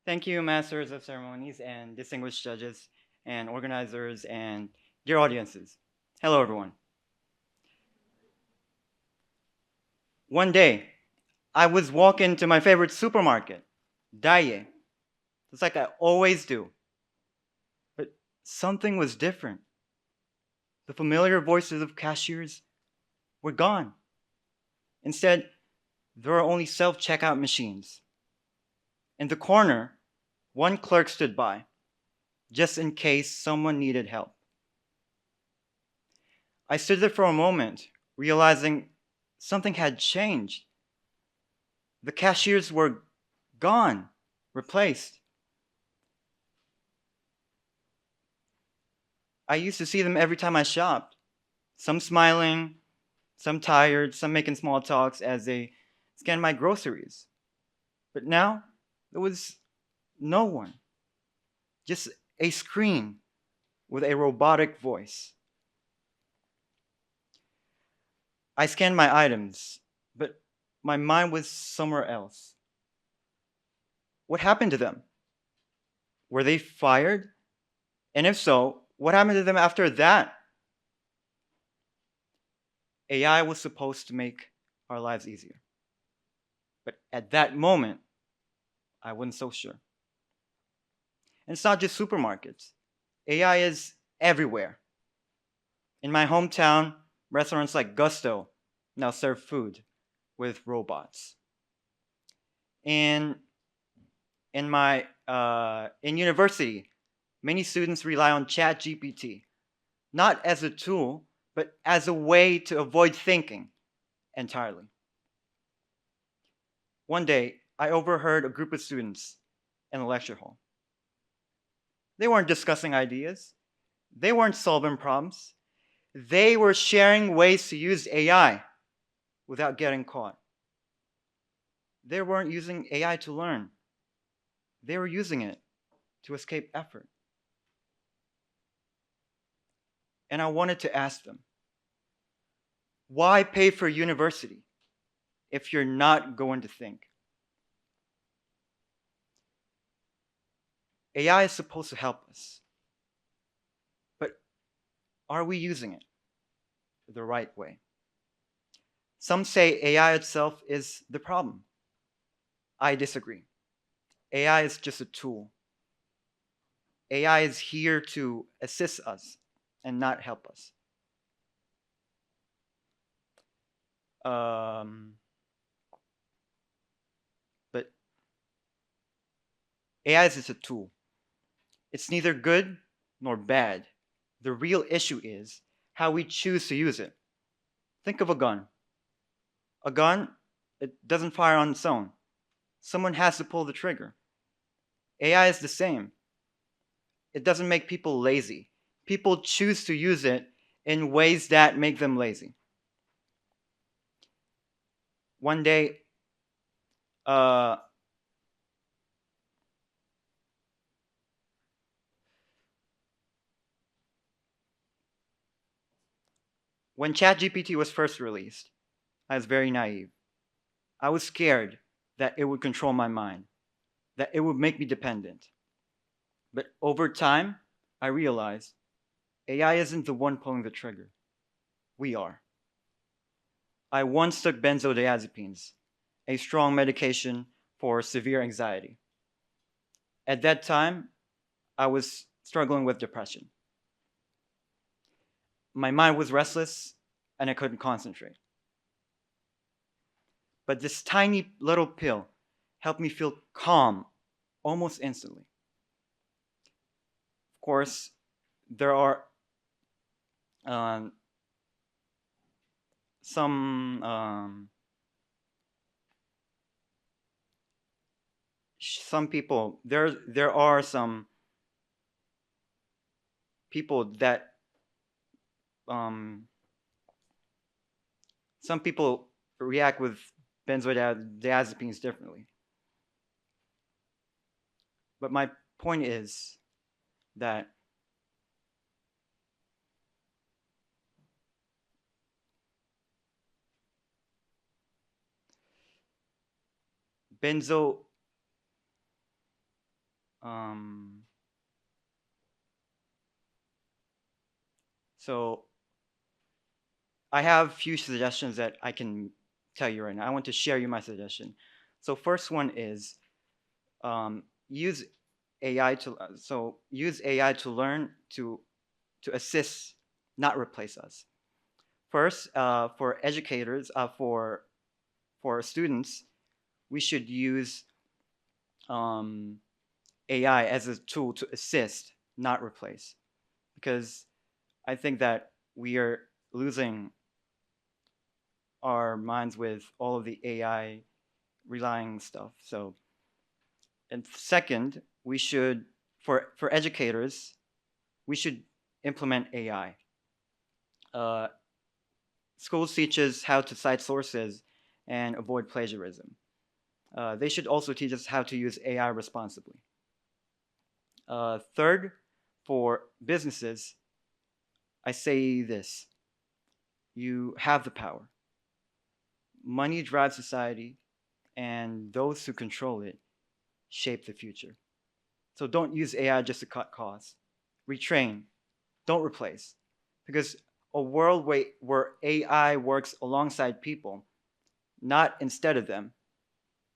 Thank you, Masters of Ceremonies and distinguished judges and organizers and dear audiences. Hello, everyone. One day, I was walking to my favorite supermarket, Daiei, just like I always do. But something was different. The familiar voices of cashiers were gone. Instead, there were only self-checkout machines. In the corner, one clerk stood by, just in case someone needed help. I stood there for a moment, realizing something had changed. The cashiers were gone, replaced. I used to see them every time I shopped, some smiling, some tired, some making small talks as they scanned my groceries. But now, there was no one, just a screen with a robotic voice. I scanned my items, but my mind was somewhere else. What happened to them? Were they fired? And if so, what happened to them after that? AI was supposed to make our lives easier. But at that moment, I wasn't so sure. And it's not just supermarkets. AI is everywhere. In my hometown, restaurants like Gusto now serve food with robots. And in university, many students rely on ChatGPT, not as a tool, but as a way to avoid thinking entirely. One day, I overheard a group of students in a lecture hall. They weren't discussing ideas. They weren't solving problems. They were sharing ways to use AI without getting caught. They weren't using AI to learn. They were using it to escape effort. And I wanted to ask them, why pay for university if you're not going to think? AI is supposed to help us, but are we using it the right way? Some say AI itself is the problem. I disagree. AI is just a tool. AI is here to assist us and not help us. But AI is just a tool. It's neither good nor bad. The real issue is how we choose to use it. Think of a gun. A gun, it doesn't fire on its own. Someone has to pull the trigger. AI is the same. It doesn't make people lazy. People choose to use it in ways that make them lazy. One day, when ChatGPT was first released, I was very naive. I was scared that it would control my mind, that it would make me dependent. But over time, I realized AI isn't the one pulling the trigger. We are. I once took benzodiazepines, a strong medication for severe anxiety. At that time, I was struggling with depression. My mind was restless and I couldn't concentrate. But this tiny little pill helped me feel calm almost instantly. Of course, there are some people. There are some people that some people react with benzodiazepines differently. But my point is that So I have a few suggestions that I can tell you right now. I want to share you my suggestion. So first one is use AI to learn to assist, not replace us. First, for educators, for students, we should use AI as a tool to assist, not replace, because I think that we are losing our minds with all of the AI relying stuff. So, and second, we should, for educators, we should implement AI. Schools teaches how to cite sources and avoid plagiarism. They should also teach us how to use AI responsibly. Third, for businesses, I say this: you have the power. Money drives society, and those who control it shape the future. So don't use AI just to cut costs. Retrain, don't replace. Because a world where AI works alongside people, not instead of them,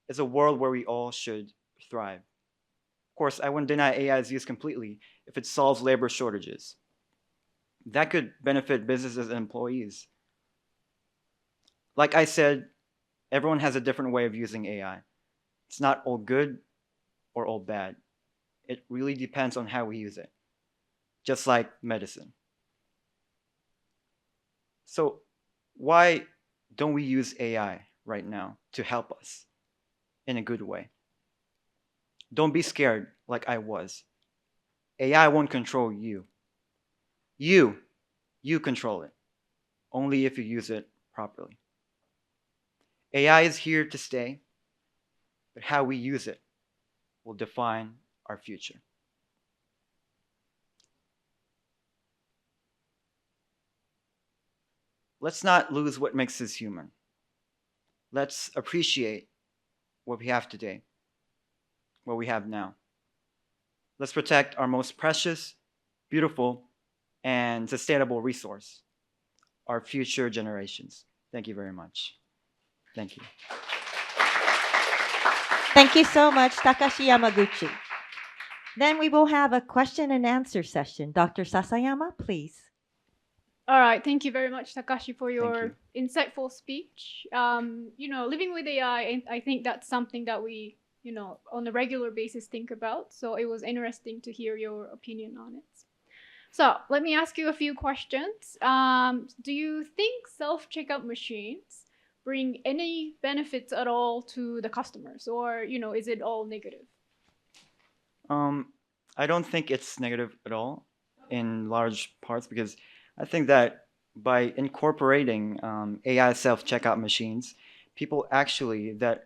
is a world where we all should thrive. Of course, I wouldn't deny AI's use completely if it solves labor shortages. That could benefit businesses and employees. Like I said, everyone has a different way of using AI. It's not all good or all bad. It really depends on how we use it, just like medicine. So why don't we use AI right now to help us in a good way? Don't be scared like I was. AI won't control you. You control it, only if you use it properly. AI is here to stay, but how we use it will define our future. Let's not lose what makes us human. Let's appreciate what we have today, what we have now. Let's protect our most precious, beautiful, and sustainable resource, our future generations. Thank you very much. Thank you. Thank you so much, Takashi Yamaguchi. Then we will have a question and answer session. Dr. Sasayama, please. All right, thank you very much, Takashi, for your insightful speech. Living with AI, I think that's something that we, on a regular basis think about. So it was interesting to hear your opinion on it. So let me ask you a few questions. Do you think self-checkout machines bring any benefits at all to the customers, or is it all negative? I don't think it's negative at all in large parts, because I think that by incorporating AI self-checkout machines, the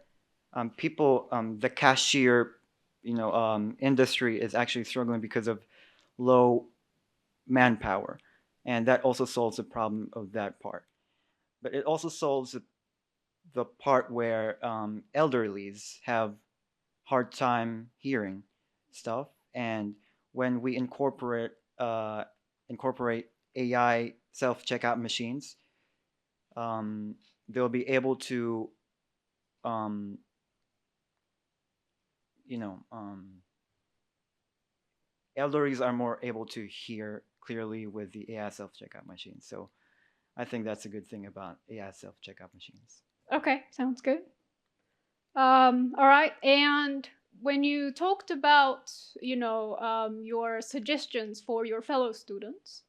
cashier industry is actually struggling because of low manpower, and that also solves the problem of that part. But it also solves the part where elderlies have hard time hearing stuff, and when we incorporate AI self-checkout machines, they'll be able to elderlies are more able to hear clearly with the AI self-checkout machines. So I think that's a good thing about AI self-checkout machines. Okay, sounds good. All right, and when you talked about, your suggestions for your fellow students,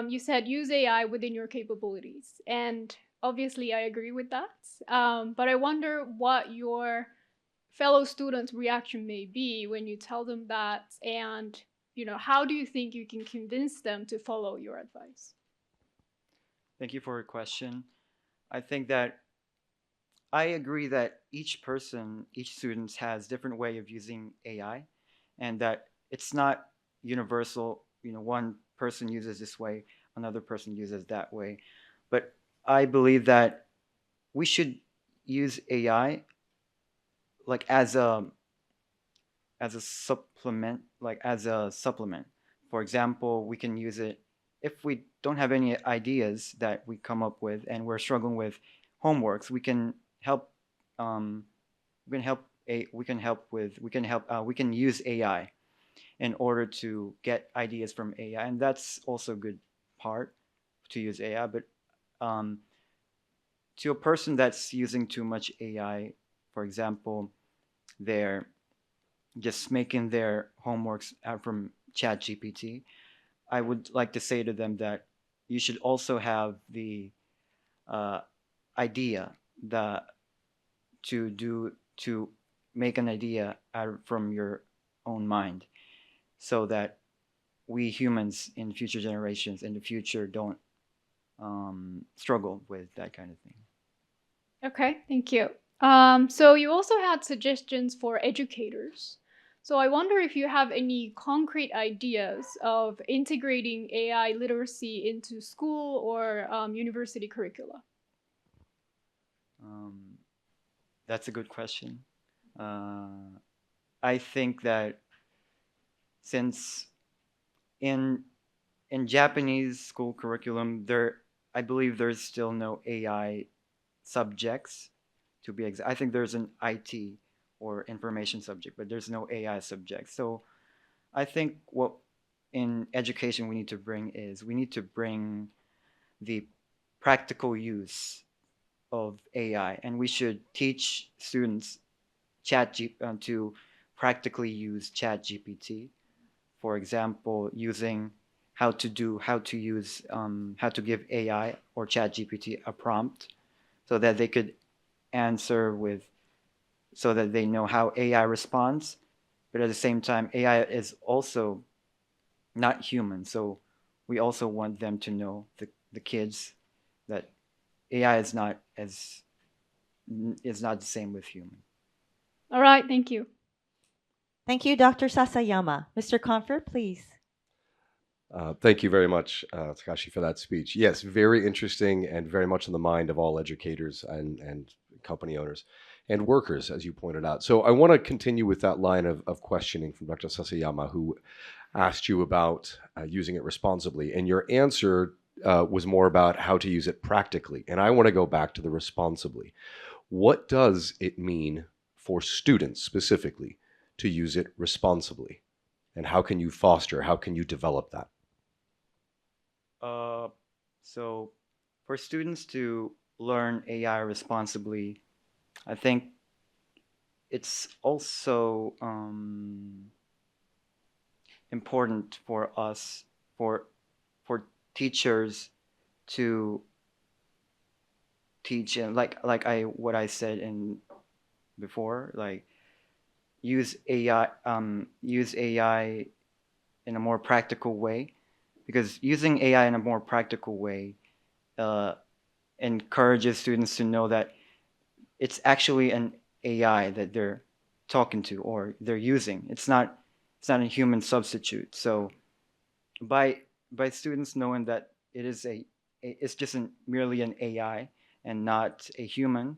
you said use AI within your capabilities, and obviously I agree with that. But I wonder what your fellow students' reaction may be when you tell them that, and how do you think you can convince them to follow your advice? Thank you for your question. I think that I agree that each student has different way of using AI, and that it's not universal. One person uses this way, another person uses that way. But I believe that we should use AI like as a as a supplement, For example, we can use it if we don't have any ideas that we come up with and we're struggling with homeworks. We can use AI in order to get ideas from AI, and that's also a good part to use AI. But to a person that's using too much AI, for example, they're just making their homeworks out from ChatGPT, I would like to say to them that you should also have the idea to make an idea out from your own mind, so that we humans in future generations in the future don't struggle with that kind of thing. Okay, thank you. So you also had suggestions for educators. So I wonder if you have any concrete ideas of integrating AI literacy into school or university curricula. That's a good question. I think that since in Japanese school curriculum, I believe there's still no AI subjects to be exact. I think there's an IT or information subject, but there's no AI subject. So I think what in education we need to bring the practical use of AI, and we should teach students to practically use ChatGPT. For example, using how to give AI or ChatGPT a prompt so that they could answer so that they know how AI responds. But at the same time, AI is also not human. So we also want them to know, the kids, that AI is not the same with human. All right, thank you. Thank you, Dr. Sasayama. Mr. Confer, please. Thank you very much, Takashi, for that speech. Yes, very interesting and very much on the mind of all educators and company owners and workers, as you pointed out. So I want to continue with that line of questioning from Dr. Sasayama, who asked you about using it responsibly. And your answer was more about how to use it practically. And I want to go back to the responsibly. What does it mean for students specifically to use it responsibly? And how can you develop that? So for students to learn AI responsibly, I think it's also important for us, for teachers to teach, and what I said before, like use AI in a more practical way, because using AI in a more practical way encourages students to know that it's actually an AI that they're talking to or they're using. It's not a human substitute. So by students knowing that it's just merely an AI and not a human,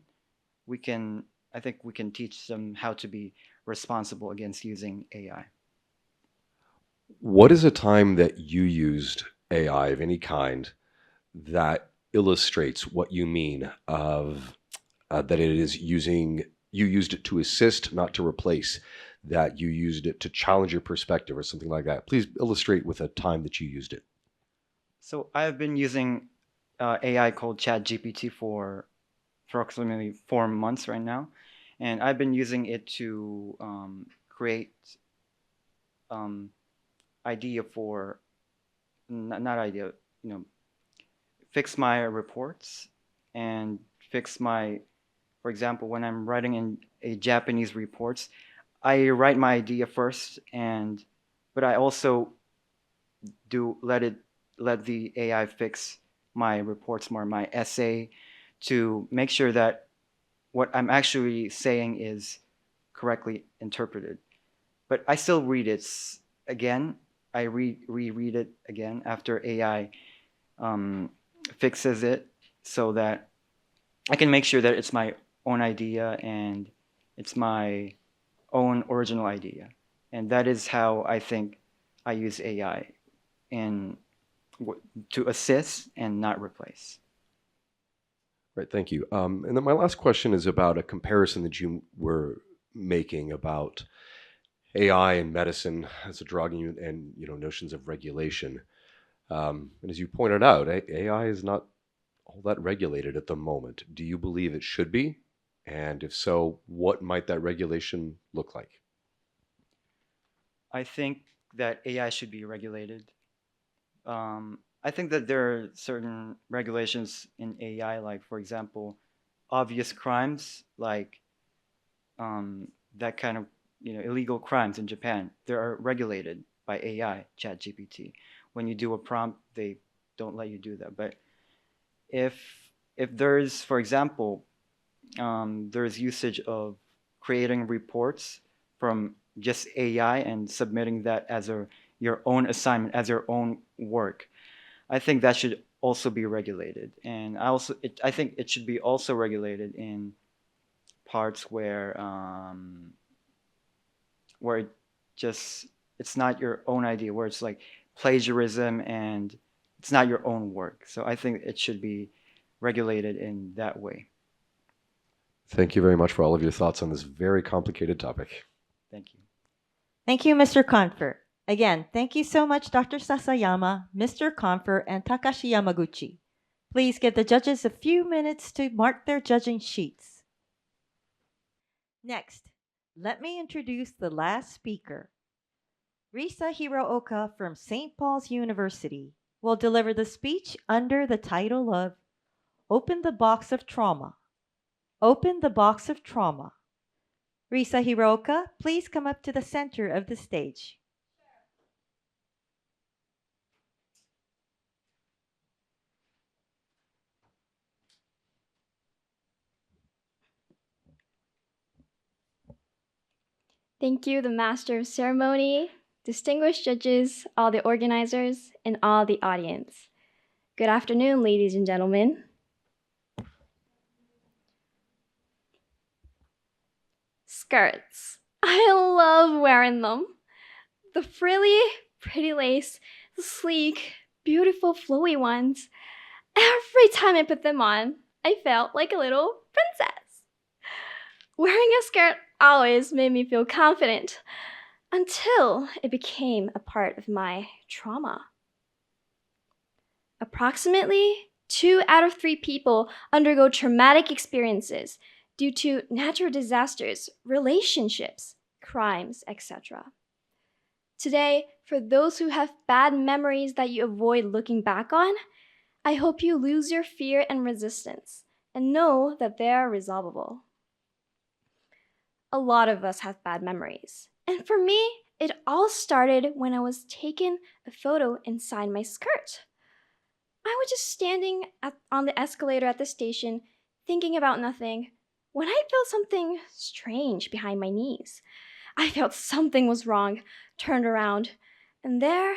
I think we can teach them how to be responsible against using AI. What is a time that you used AI of any kind that illustrates what you mean of that it is you used it to assist, not to replace, that you used it to challenge your perspective or something like that? Please illustrate with a time that you used it. So I've been using AI called ChatGPT for approximately 4 months right now. And I've been using it to create fix my reports and for example, when I'm writing in a Japanese reports, I write my idea first, but I also let the AI fix my reports more, my essay, to make sure that what I'm actually saying is correctly interpreted. But I still read it again. I reread it again after AI fixes it, so that I can make sure that it's my own idea and it's my own original idea. And that is how I think I use AI to assist and not replace. Right, thank you. And then my last question is about a comparison that you were making about AI and medicine as a drug and notions of regulation. And as you pointed out, AI is not all that regulated at the moment. Do you believe it should be? And if so, what might that regulation look like? I think that AI should be regulated. I think that there are certain regulations in AI, like, for example, obvious crimes, like that kind of illegal crimes in Japan. They are regulated by AI, ChatGPT. When you do a prompt, they don't let you do that. But if there's, for example, there's usage of creating reports from just AI and submitting that as your own assignment, as your own work, I think that should also be regulated. And I think it should be also regulated in parts where it's not your own idea, where it's like plagiarism and it's not your own work. So I think it should be regulated in that way. Thank you very much for all of your thoughts on this very complicated topic. Thank you. Thank you, Mr. Confer. Again, thank you so much, Dr. Sasayama, Mr. Confer, and Takashi Yamaguchi. Please give the judges a few minutes to mark their judging sheets. Next, let me introduce the last speaker. Risa Hirooka from St. Paul's University will deliver the speech under the title of Open the Box of Trauma. Open the Box of Trauma. Risa Hirooka, please come up to the center of the stage. Thank you, the Master of Ceremony, distinguished judges, all the organizers, and all the audience. Good afternoon, ladies and gentlemen. Skirts. I love wearing them. The frilly, pretty lace, the sleek, beautiful, flowy ones. Every time I put them on, I felt like a little princess. Wearing a skirt always made me feel confident until it became a part of my trauma. Approximately 2 out of 3 people undergo traumatic experiences due to natural disasters, relationships, crimes, etc. Today, for those who have bad memories that you avoid looking back on, I hope you lose your fear and resistance and know that they are resolvable. A lot of us have bad memories. And for me, it all started when I was taking a photo inside my skirt. I was just standing on the escalator at the station, thinking about nothing, when I felt something strange behind my knees. I felt something was wrong, turned around, and there,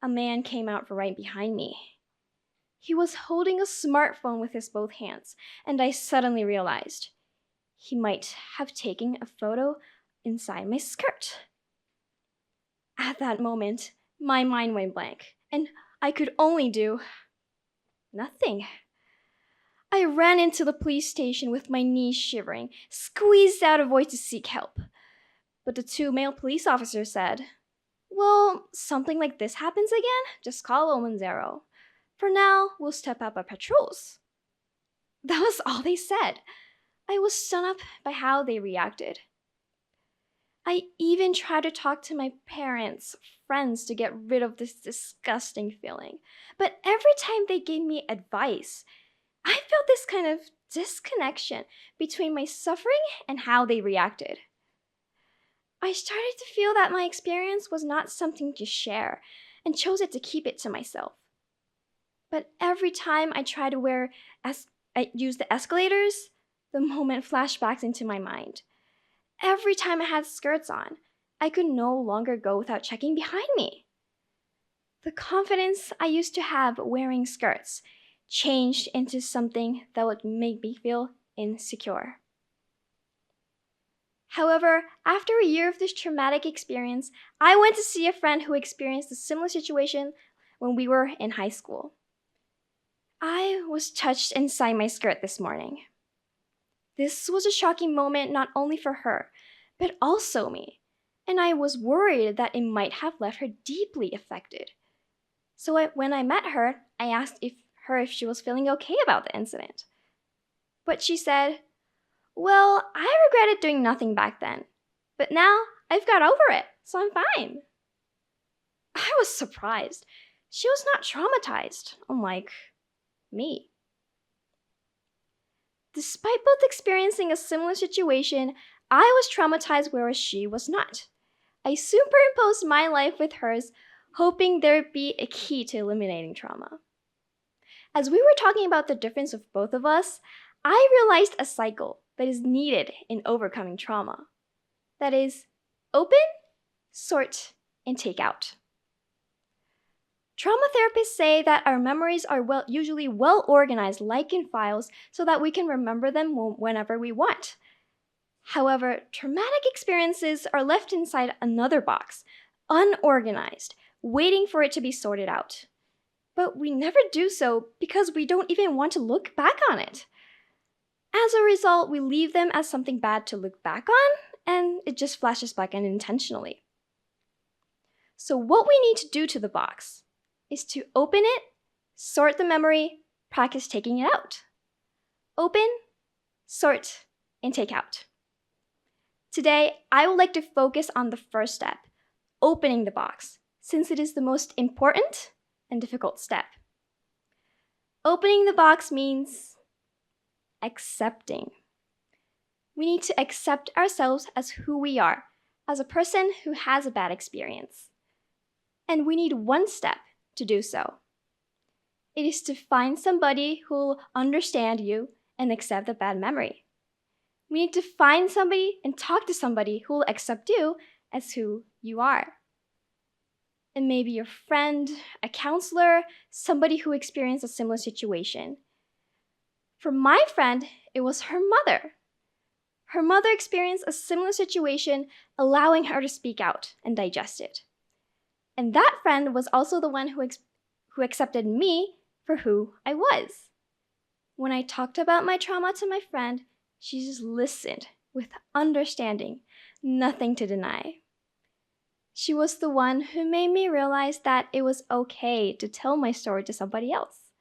a man came out from right behind me. He was holding a smartphone with his both hands, and I suddenly realized he might have taken a photo inside my skirt. At that moment, my mind went blank, and I could only do nothing. I ran into the police station with my knees shivering, squeezed out a voice to seek help. But the 2 male police officers said, "Well, something like this happens again, just call 110. For now, we'll step up our patrols." That was all they said. I was stunned up by how they reacted. I even tried to talk to my parents, friends to get rid of this disgusting feeling. But every time they gave me advice, I felt this kind of disconnection between my suffering and how they reacted. I started to feel that my experience was not something to share and chose to keep it to myself. But every time I tried to use the escalators, the moment flashbacks into my mind. Every time I had skirts on, I could no longer go without checking behind me. The confidence I used to have wearing skirts changed into something that would make me feel insecure. However, after a year of this traumatic experience, I went to see a friend who experienced a similar situation when we were in high school. I was touched inside my skirt this morning. This was a shocking moment not only for her, but also me, and I was worried that it might have left her deeply affected. So when I met her, I asked her if she was feeling okay about the incident. But she said, "Well, I regretted doing nothing back then, but now I've got over it, so I'm fine." I was surprised. She was not traumatized, unlike me. Despite both experiencing a similar situation, I was traumatized whereas she was not. I superimposed my life with hers, hoping there'd be a key to eliminating trauma. As we were talking about the difference of both of us, I realized a cycle that is needed in overcoming trauma. That is, open, sort, and take out. Trauma therapists say that our memories are usually well organized like in files so that we can remember them whenever we want. However, traumatic experiences are left inside another box, unorganized, waiting for it to be sorted out. But we never do so because we don't even want to look back on it. As a result, we leave them as something bad to look back on, and it just flashes back unintentionally. So what we need to do to the box is to open it, sort the memory, practice taking it out. Open, sort, and take out. Today, I would like to focus on the first step, opening the box, since it is the most important and difficult step. Opening the box means accepting. We need to accept ourselves as who we are, as a person who has a bad experience. And we need one step to do so. It is to find somebody who will understand you and accept the bad memory. We need to find somebody and talk to somebody who will accept you as who you are. It may be your friend, a counselor, somebody who experienced a similar situation. For my friend, it was her mother. Her mother experienced a similar situation, allowing her to speak out and digest it. And that friend was also the one who accepted me for who I was. When I talked about my trauma to my friend, she just listened with understanding, nothing to deny. She was the one who made me realize that it was okay to tell my story to somebody else.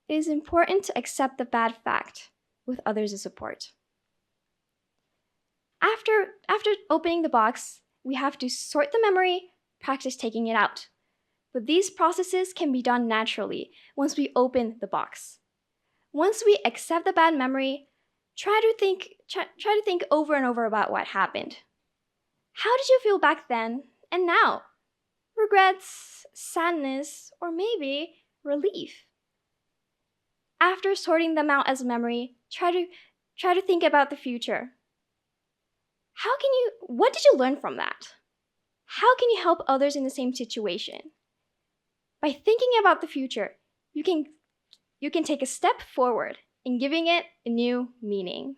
It is important to accept the bad fact with others' support. After opening the box, we have to sort the memory, practice taking it out. But these processes can be done naturally once we open the box. Once we accept the bad memory, try to think over and over about what happened. How did you feel back then and now? Regrets, sadness, or maybe relief. After sorting them out as a memory, try to think about the future. What did you learn from that? How can you help others in the same situation? By thinking about the future, you can take a step forward in giving it a new meaning.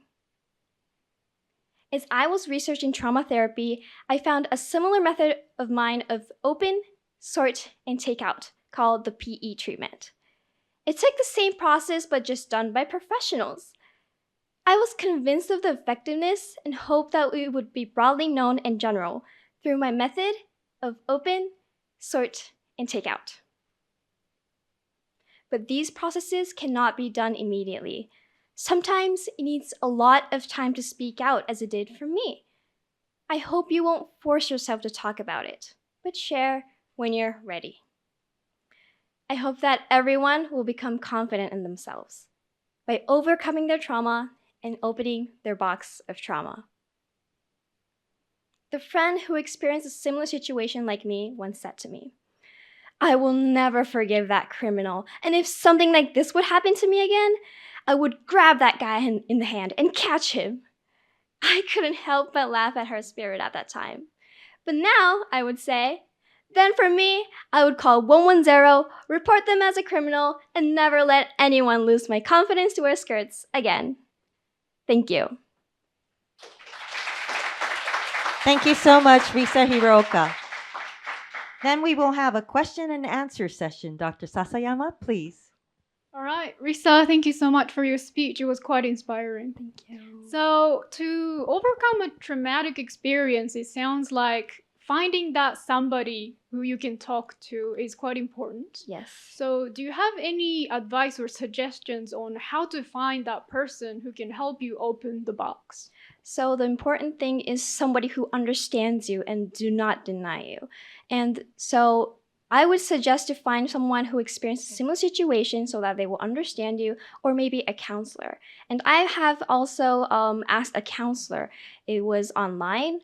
As I was researching trauma therapy, I found a similar method of mine of open, sort, and take out called the PE treatment. It's like the same process but just done by professionals. I was convinced of the effectiveness and hoped that it would be broadly known in general through my method of open, sort, and take out. But these processes cannot be done immediately. Sometimes it needs a lot of time to speak out, as it did for me. I hope you won't force yourself to talk about it, but share when you're ready. I hope that everyone will become confident in themselves by overcoming their trauma and opening their box of trauma. The friend who experienced a similar situation like me once said to me, "I will never forgive that criminal, and if something like this would happen to me again, I would grab that guy in the hand and catch him." I couldn't help but laugh at her spirit at that time. But now, I would say, then for me, I would call 110, report them as a criminal, and never let anyone lose my confidence to wear skirts again. Thank you. Thank you so much, Risa Hiroka. Then we will have a question and answer session. Dr. Sasayama, please. All right, Risa, thank you so much for your speech. It was quite inspiring. Thank you. So, to overcome a traumatic experience, it sounds like finding that somebody who you can talk to is quite important. Yes. So, do you have any advice or suggestions on how to find that person who can help you open the box? So the important thing is somebody who understands you and do not deny you. And so I would suggest to find someone who experienced a similar situation so that they will understand you, or maybe a counselor. And I have also asked a counselor. It was online,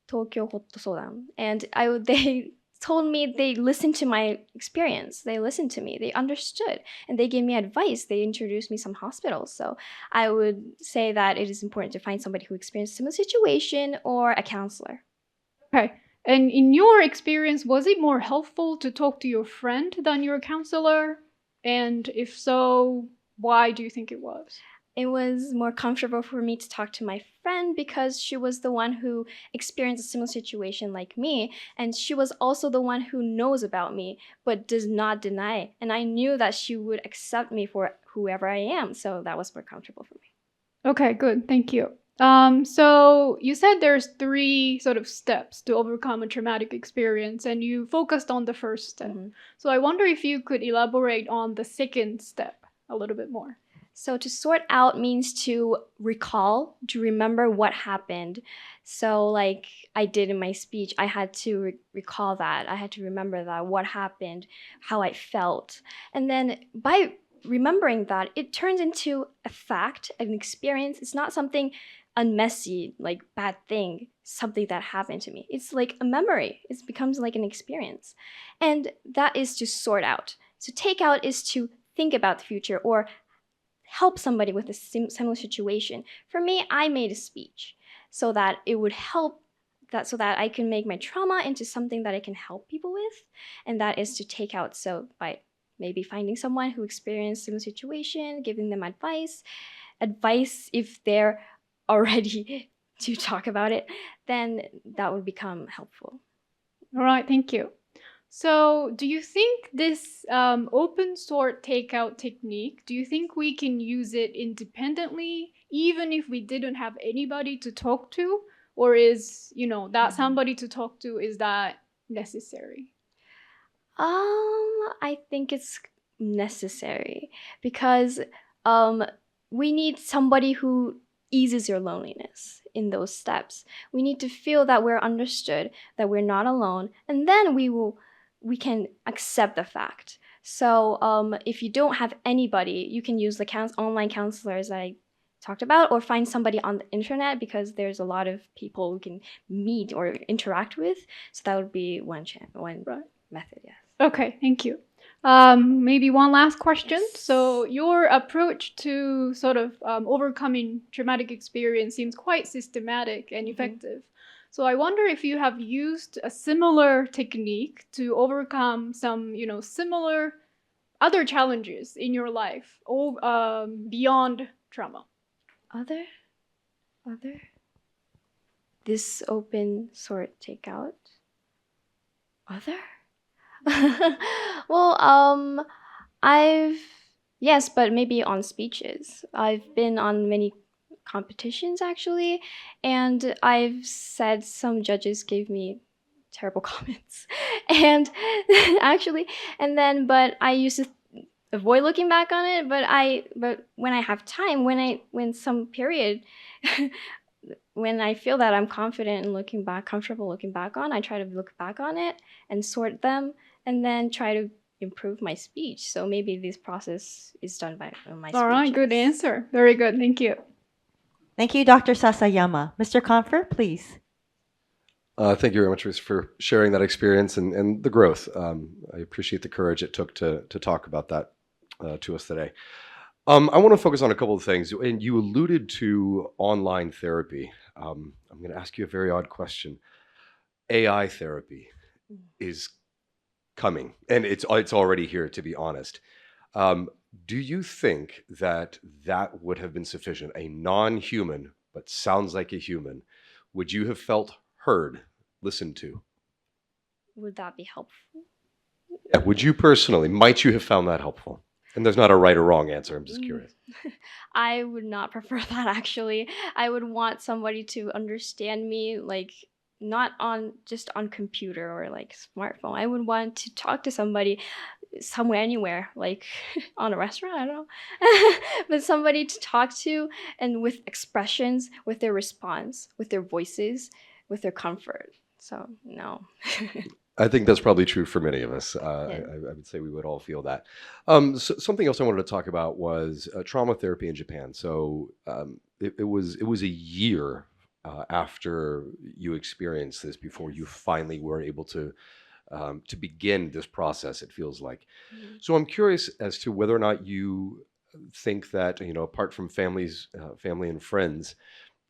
Tokyo Hotto and they told me they listened to my experience. They listened to me. They understood, and they gave me advice. They introduced me some hospitals. So I would say that it is important to find somebody who experienced a similar situation or a counselor. Okay. And in your experience, was it more helpful to talk to your friend than your counselor? And if so, why do you think it was? It was more comfortable for me to talk to my friend because she was the one who experienced a similar situation like me, and she was also the one who knows about me but does not deny. And I knew that she would accept me for whoever I am, so that was more comfortable for me. Okay, good. Thank you. So you said there's 3 sort of steps to overcome a traumatic experience, and you focused on the first step. So I wonder if you could elaborate on the second step a little bit more. So to sort out means to recall, to remember what happened. So like I did in my speech, I had to recall that. I had to remember that, what happened, how I felt. And then by remembering that, it turns into a fact, an experience. It's not something unmessy, like bad thing, something that happened to me. It's like a memory. It becomes like an experience. And that is to sort out. So take out is to think about the future or help somebody with a similar situation. For me, I made a speech so that it would help, that so that I can make my trauma into something that I can help people with. And that is to take out, so by maybe finding someone who experienced a similar situation, giving them advice if they're already to talk about it, then that would become helpful. All right, thank you. So do you think this open sort takeout technique, do you think we can use it independently, even if we didn't have anybody to talk to? Or is, that somebody to talk to, is that necessary? I think it's necessary because we need somebody who eases your loneliness in those steps. We need to feel that we're understood, that we're not alone, and then we can accept the fact. So if you don't have anybody, you can use the online counselors that I talked about, or find somebody on the internet, because there's a lot of people who can meet or interact with. So that would be one method, yes. Okay, thank you. Maybe one last question. Yes. So your approach to sort of overcoming traumatic experience seems quite systematic and effective. So I wonder if you have used a similar technique to overcome some, similar other challenges in your life, or beyond trauma. Other? This open sort takeout? Other? Well, yes, but maybe on speeches. I've been on many competitions actually, and I've said some judges gave me terrible comments, and but I used to avoid looking back on it. But when I have time, when some period, when I feel that I'm confident and comfortable looking back on, I try to look back on it and sort them, and then try to improve my speech. So maybe this process is done by my speeches. All right, good answer. Very good. Thank you. Thank you, Dr. Sasayama. Mr. Confer, please. Thank you very much for sharing that experience and the growth. I appreciate the courage it took to talk about that to us today. I want to focus on a couple of things. And you alluded to online therapy. I'm going to ask you a very odd question. AI therapy is coming, and it's already here, to be honest. Do you think that would have been sufficient? A non-human, but sounds like a human. Would you have felt heard, listened to? Would that be helpful? Yeah, would you personally, might you have found that helpful? And there's not a right or wrong answer, I'm just curious. I would not prefer that, actually. I would want somebody to understand me, like, not just on computer or like smartphone. I would want to talk to somebody somewhere, anywhere, like on a restaurant, I don't know. But somebody to talk to, and with expressions, with their response, with their voices, with their comfort. So, no. I think that's probably true for many of us. I would say we would all feel that. So something else I wanted to talk about was trauma therapy in Japan. So it was a year after you experienced this before you finally were able to begin this process, it feels like. So I'm curious as to whether or not you think that, apart from family and friends,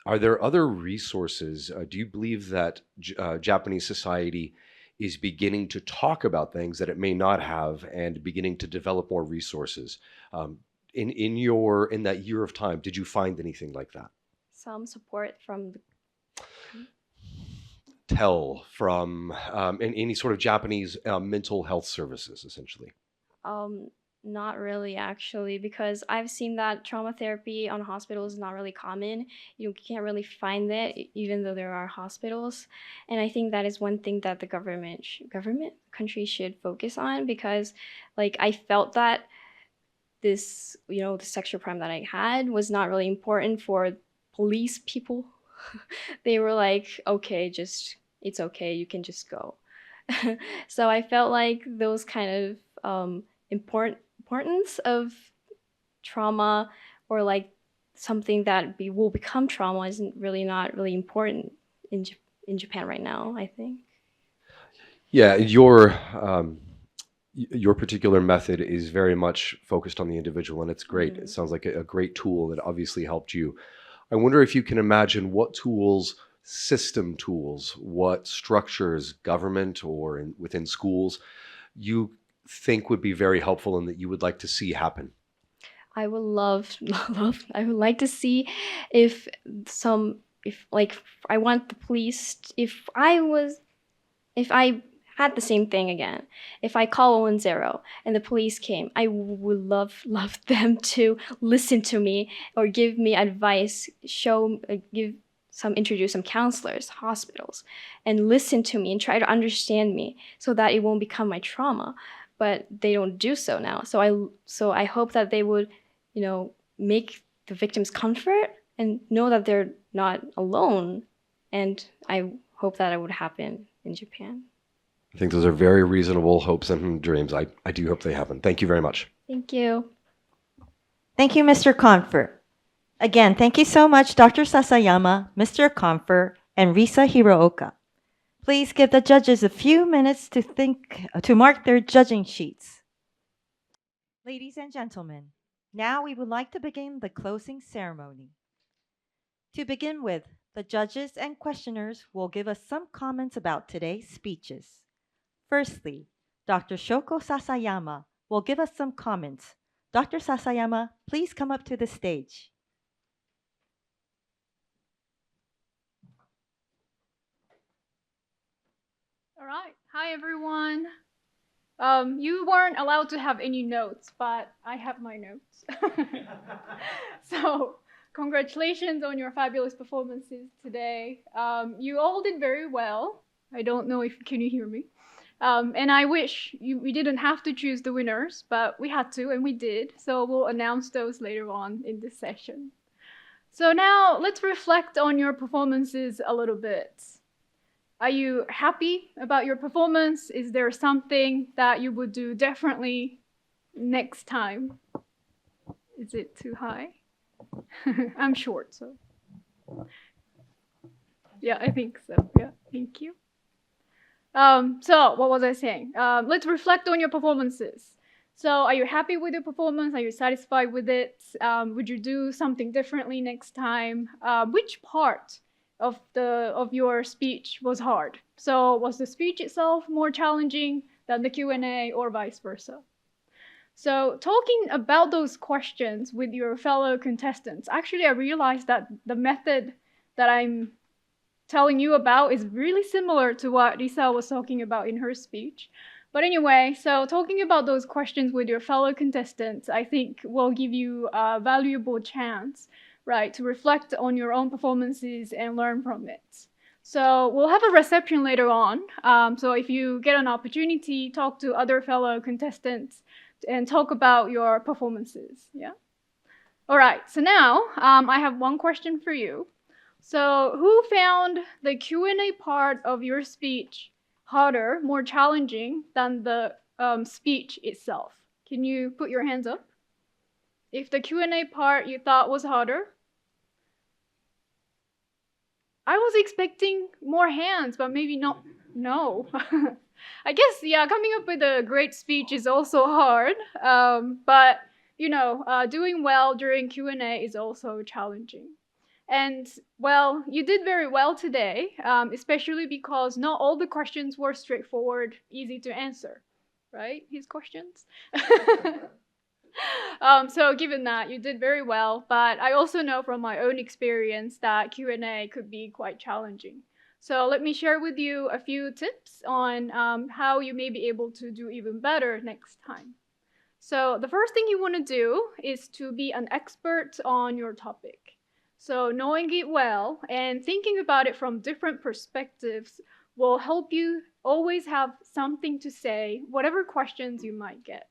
are there other resources? Do you believe that Japanese society is beginning to talk about things that it may not have and beginning to develop more resources? In that year of time, did you find anything like that? Some support from the from any sort of Japanese mental health services, essentially? Not really, actually, because I've seen that trauma therapy on hospitals is not really common. You can't really find it, even though there are hospitals. And I think that is one thing that the country should focus on, because, like, I felt that this, the sexual crime that I had was not really important for police people. They were like, okay, it's okay, you can just go. So I felt like those kind of importance of trauma, or like something that will become trauma, isn't not really important in Japan right now, I think. Yeah, your particular method is very much focused on the individual, and it's great. It sounds like a great tool that obviously helped you. I wonder if you can imagine what tools, system tools, what structures, government or within schools, you think would be very helpful and that you would like to see happen. I would I would like to see if I want the police, if I had the same thing again, if I call 110 and the police came, I would love them to listen to me or give me advice, introduce some counselors, hospitals, and listen to me and try to understand me so that it won't become my trauma. But they don't do so now. So I hope that they would, make the victims comfort and know that they're not alone. And I hope that it would happen in Japan. I think those are very reasonable hopes and dreams. I do hope they happen. Thank you very much. Thank you. Thank you, Mr. Comfort. Again, thank you so much, Dr. Sasayama, Mr. Comfort, and Risa Hirooka. Please give the judges a few minutes to mark their judging sheets. Ladies and gentlemen, now we would like to begin the closing ceremony. To begin with, the judges and questioners will give us some comments about today's speeches. Firstly, Dr. Shoko Sasayama will give us some comments. Dr. Sasayama, please come up to the stage. All right. Hi, everyone. You weren't allowed to have any notes, but I have my notes. So, congratulations on your fabulous performances today. You all did very well. I don't know can you hear me? And I wish we didn't have to choose the winners, but we had to, and we did. So we'll announce those later on in this session. So now let's reflect on your performances a little bit. Are you happy about your performance? Is there something that you would do differently next time? Is it too high? I'm short, so. Yeah, I think so. Yeah, thank you. So what was I saying? Let's reflect on your performances. So are you happy with your performance? Are you satisfied with it? Would you do something differently next time? Which part of your speech was hard? So was the speech itself more challenging than the Q&A or vice versa? So talking about those questions with your fellow contestants, actually I realized that the method that I'm telling you about is really similar to what Lisa was talking about in her speech. But anyway, so talking about those questions with your fellow contestants, I think will give you a valuable chance, right, to reflect on your own performances and learn from it. So we'll have a reception later on. So if you get an opportunity, talk to other fellow contestants and talk about your performances, yeah? All right, so now I have one question for you. So who found the Q&A part of your speech harder, more challenging than the speech itself? Can you put your hands up? If the Q&A part you thought was harder? I was expecting more hands, but maybe not. No. I guess, yeah, coming up with a great speech is also hard. But, you know, doing well during Q&A is also challenging. And, well, you did very well today, especially because not all the questions were straightforward, easy to answer, right? His questions. So given that, you did very well, but I also know from my own experience that Q&A could be quite challenging. So let me share with you a few tips on how you may be able to do even better next time. So the first thing you want to do is to be an expert on your topic. So knowing it well and thinking about it from different perspectives will help you always have something to say, whatever questions you might get.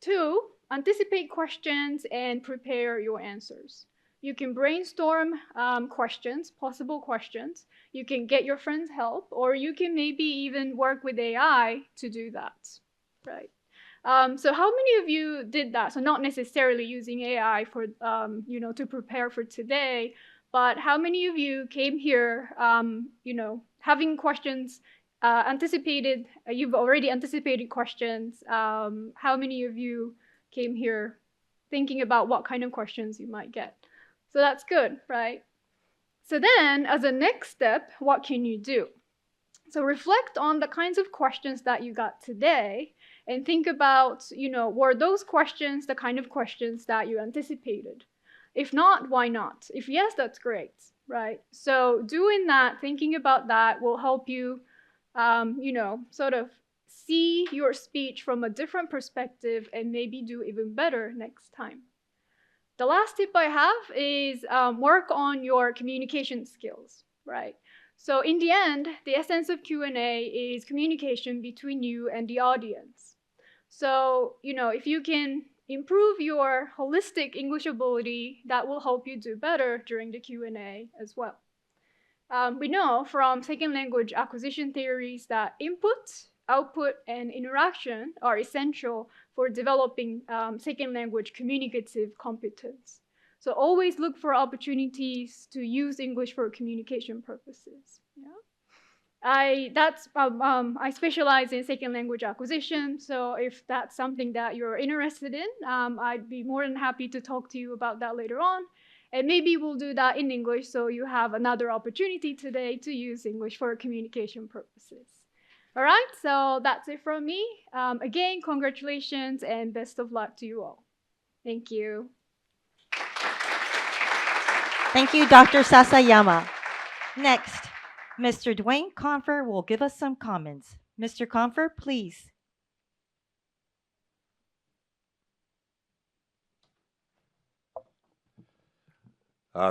2, anticipate questions and prepare your answers. You can brainstorm questions, possible questions. You can get your friends' help, or you can maybe even work with AI to do that, right? So how many of you did that? So not necessarily using AI for, you know, to prepare for today, but how many of you came here, you know, having questions anticipated, you've already anticipated questions. How many of you came here thinking about what kind of questions you might get? So that's good, right? So then, as a next step, what can you do? So reflect on the kinds of questions that you got today and think about, you know, were those questions the kind of questions that you anticipated? If not, why not? If yes, that's great, right? So doing that, thinking about that will help you you know, sort of see your speech from a different perspective and maybe do even better next time. The last tip I have is work on your communication skills, right? So in the end, the essence of Q&A is communication between you and the audience. So, you know, if you can improve your holistic English ability, that will help you do better during the Q&A as well. We know from second language acquisition theories that input, output, and interaction are essential for developing second language communicative competence. So always look for opportunities to use English for communication purposes. Yeah? I specialize in second language acquisition, so if that's something that you're interested in, I'd be more than happy to talk to you about that later on. And maybe we'll do that in English so you have another opportunity today to use English for communication purposes. All right, so that's it from me. Again, congratulations and best of luck to you all. Thank you. Thank you, Dr. Sasayama. Next, Mr. Dwayne Confer will give us some comments. Mr. Confer, please.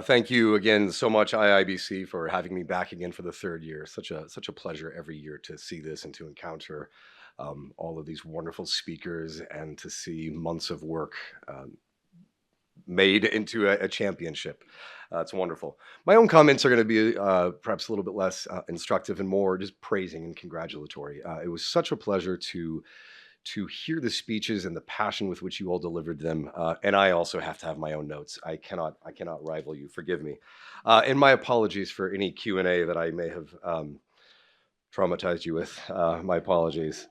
Thank you again so much, IIBC, for having me back again for the 3rd year. Such a pleasure every year to see this and to encounter all of these wonderful speakers and to see months of work made into a championship. It's wonderful. My own comments are going to be perhaps a little bit less instructive and more just praising and congratulatory. It was such a pleasure to hear the speeches and the passion with which you all delivered them. And I also have to have my own notes. I cannot rival you. Forgive me. And my apologies for any Q&A that I may have traumatized you with. My apologies.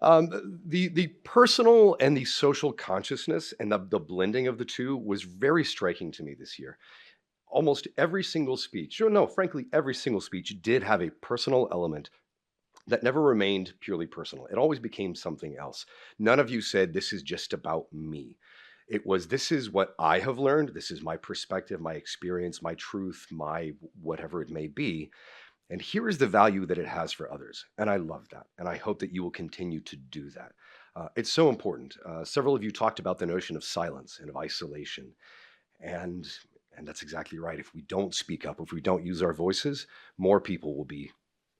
The personal and the social consciousness and the blending of the two was very striking to me this year. Almost every single speech, frankly, every single speech did have a personal element that never remained purely personal. It always became something else. None of you said, this is just about me. It was, this is what I have learned. This is my perspective, my experience, my truth, my whatever it may be. And here is the value that it has for others. And I love that. And I hope that you will continue to do that. It's so important. Several of you talked about the notion of silence and of isolation. And that's exactly right. If we don't speak up, if we don't use our voices, more people will be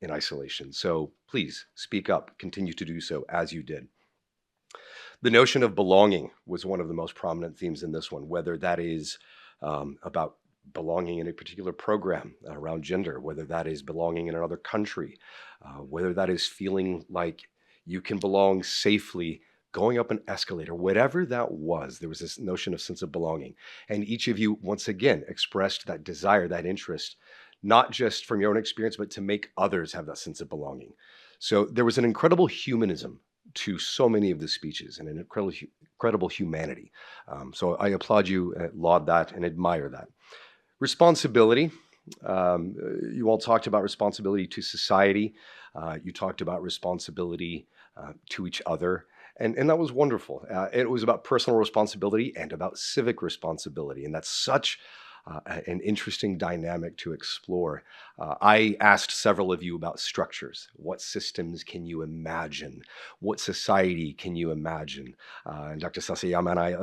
in isolation. So please speak up, continue to do so as you did. The notion of belonging was one of the most prominent themes in this one, whether that is about belonging in a particular program around gender, whether that is belonging in another country, whether that is feeling like you can belong safely going up an escalator, whatever that was, there was this notion of sense of belonging. And each of you, once again, expressed that desire, that interest, not just from your own experience, but to make others have that sense of belonging. So there was an incredible humanism to so many of the speeches and an incredible humanity. So I applaud you, laud that, and admire that. Responsibility. You all talked about responsibility to society. You talked about responsibility to each other. And that was wonderful. It was about personal responsibility and about civic responsibility. And that's such an interesting dynamic to explore. I asked several of you about structures. What systems can you imagine? What society can you imagine? And Dr. Sasayama and I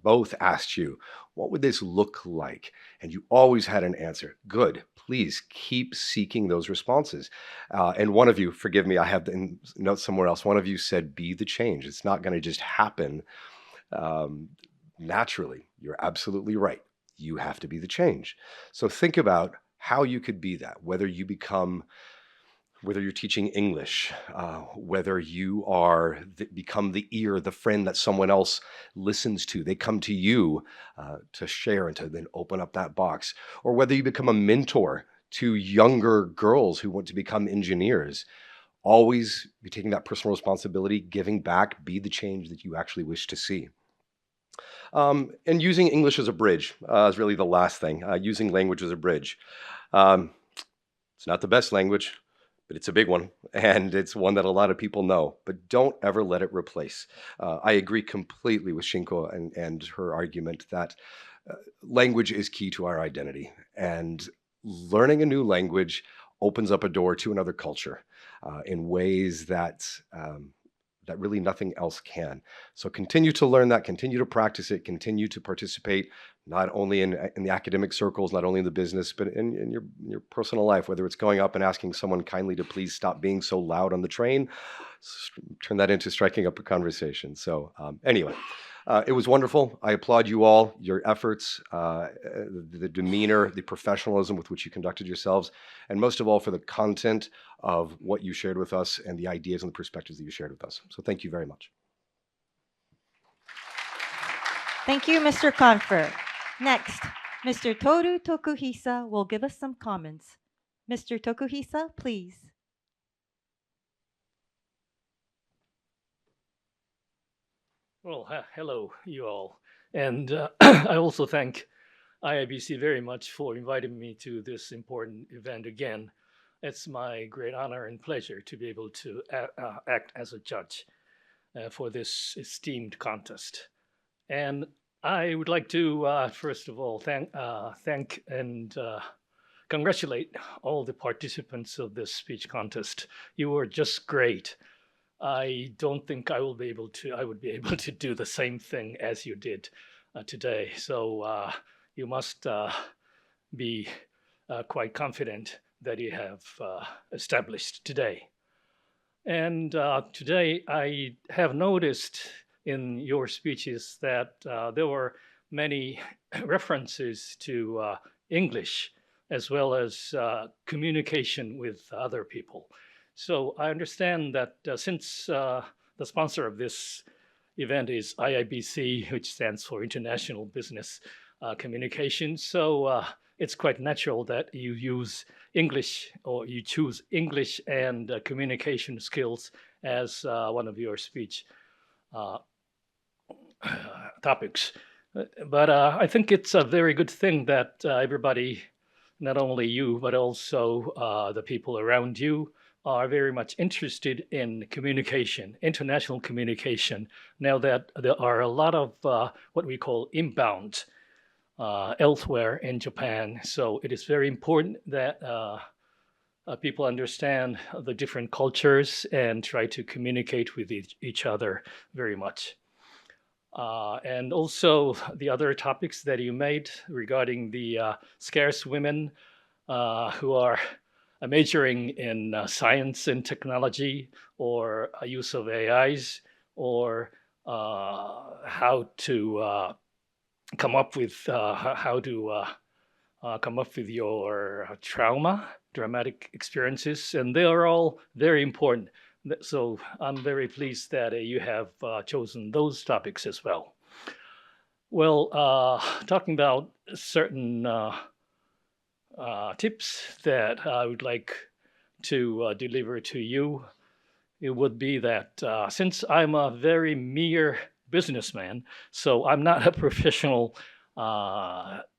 both asked you, what would this look like? And you always had an answer. Good. Please keep seeking those responses. And one of you, forgive me, I have the note somewhere else. One of you said, be the change. It's not going to just happen naturally. You're absolutely right. You have to be the change. So think about how you could be that, whether you're teaching English, whether you become the ear, the friend that someone else listens to. They come to you to share and to then open up that box. Or whether you become a mentor to younger girls who want to become engineers. Always be taking that personal responsibility, giving back, be the change that you actually wish to see. And using English as a bridge is really the last thing, using language as a bridge. It's not the best language, but it's a big one, and it's one that a lot of people know, but don't ever let it replace. I agree completely with Shinko and her argument that language is key to our identity, and learning a new language opens up a door to another culture in ways that really nothing else can. So continue to learn that, continue to practice it, continue to participate, not only in the academic circles, not only in the business, but in your personal life, whether it's going up and asking someone kindly to please stop being so loud on the train, turn that into striking up a conversation. So anyway, it was wonderful. I applaud you all, your efforts, the demeanor, the professionalism with which you conducted yourselves, and most of all for the content of what you shared with us and the ideas and the perspectives that you shared with us. So thank you very much. Thank you, Mr. Confer. Next, Mr. Toru Tokuhisa will give us some comments. Mr. Tokuhisa, please. Well, hello, you all. And I also thank IIBC very much for inviting me to this important event again. It's my great honor and pleasure to be able to act as a judge for this esteemed contest. And I would like to, first of all, thank and congratulate all the participants of this speech contest. You were just great. I don't think I would be able to do the same thing as you did today. So you must be quite confident that you have established today. And today I have noticed in your speeches that there were many references to English as well as communication with other people. So I understand that since the sponsor of this event is IIBC, which stands for International Business Communication, so it's quite natural that you use English, or you choose English and communication skills as one of your speech topics. But I think it's a very good thing that everybody, not only you, but also the people around you, are very much interested in communication, international communication, now that there are a lot of what we call inbound elsewhere in Japan. So it is very important that people understand the different cultures and try to communicate with each other very much. And also the other topics that you made regarding the scarce women who are majoring in science and technology, or use of AIs, or how to come up with your dramatic experiences, and they are all very important. So I'm very pleased that you have chosen those topics as well. Well, talking about certain tips that I would like to deliver to you, it would be that since I'm a very mere businessman, so I'm not a professional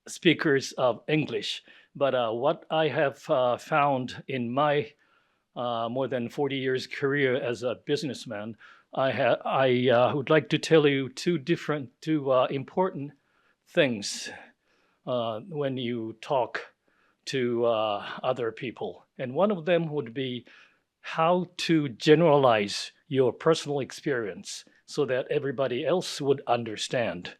speaker of English, but what I have found in my more than 40 years career as a businessman, I would like to tell you two important things when you talk to other people. And one of them would be how to generalize your personal experience so that everybody else would understand.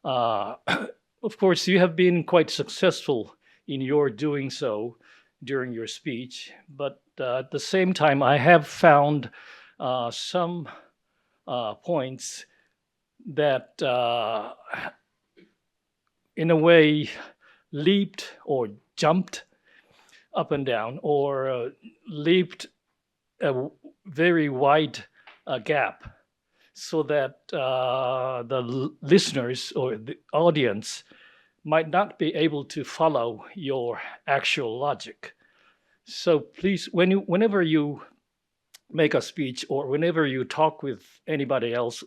Of course, you have been quite successful in your doing so during your speech, but at the same time, I have found some points that in a way leaped or jumped up and down, or leaped a very wide gap, so that the listeners or the audience might not be able to follow your actual logic. So please, whenever you make a speech or whenever you talk with anybody else,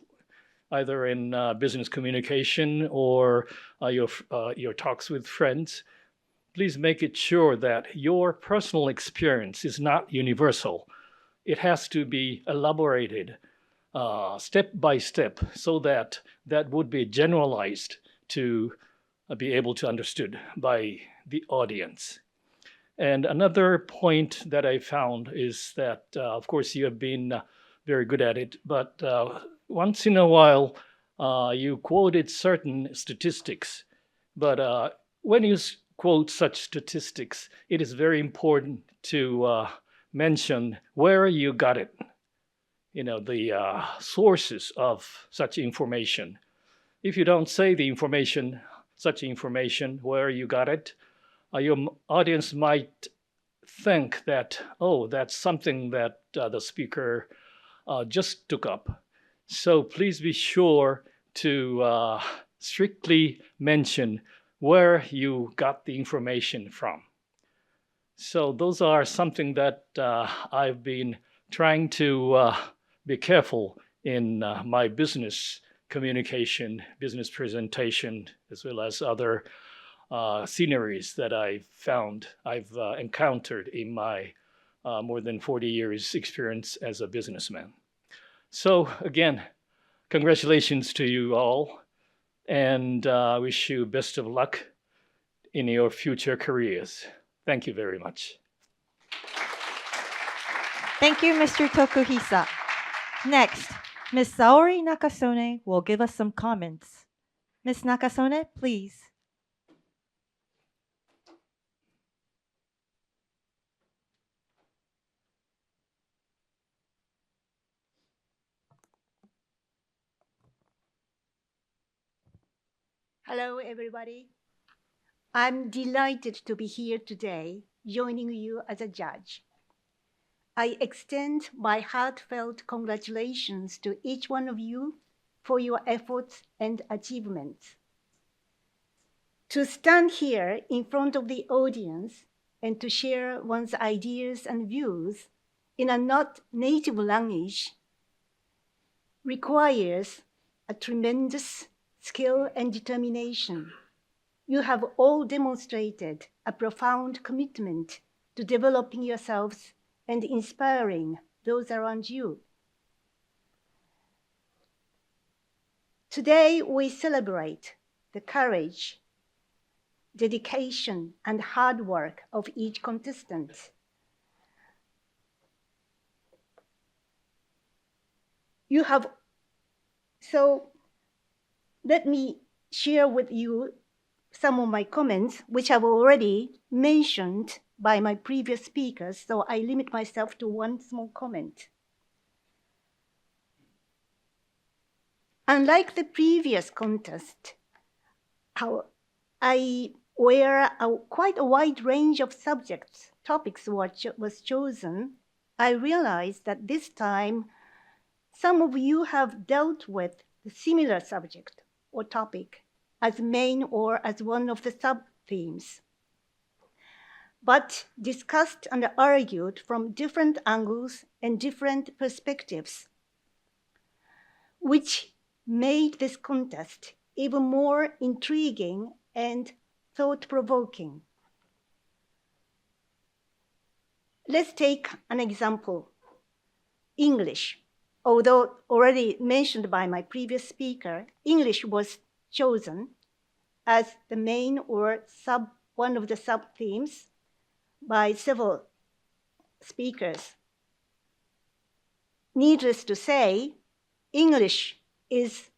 either in business communication or your talks with friends, please make it sure that your personal experience is not universal. It has to be elaborated step by step, so that that would be generalized to be able to understood by the audience. And another point that I found is that, of course, you have been very good at it, but once in a while, you quoted certain statistics. But when you quote such statistics, it is very important to mention where you got it, the sources of such information. If you don't say the information, such information, where you got it, your audience might think that, oh, that's something that the speaker just took up. So please be sure to strictly mention where you got the information from. So those are something that I've been trying to be careful in my business communication, business presentation, as well as other sceneries that I've encountered in my more than 40 years experience as a businessman. So again, congratulations to you all, and wish you best of luck in your future careers. Thank you very much. Thank you, Mr. Tokuhisa. Next, Ms. Saori Nakasone will give us some comments. Ms. Nakasone, please. Hello, everybody. I'm delighted to be here today, joining you as a judge. I extend my heartfelt congratulations to each one of you for your efforts and achievements. To stand here in front of the audience and to share one's ideas and views in a not native language requires a tremendous skill and determination. You have all demonstrated a profound commitment to developing yourselves and inspiring those around you. Today, we celebrate the courage, dedication, and hard work of each contestant. So let me share with you some of my comments, which I've already mentioned by my previous speakers, so I limit myself to one small comment. Unlike the previous contest, where quite a wide range of topics was chosen, I realized that this time, some of you have dealt with the similar subject or topic as main or as one of the sub-themes, but discussed and argued from different angles and different perspectives, which made this contest even more intriguing and thought-provoking. Let's take an example. English. Although already mentioned by my previous speaker, English was chosen as the main or one of the sub-themes by several speakers. Needless to say, English is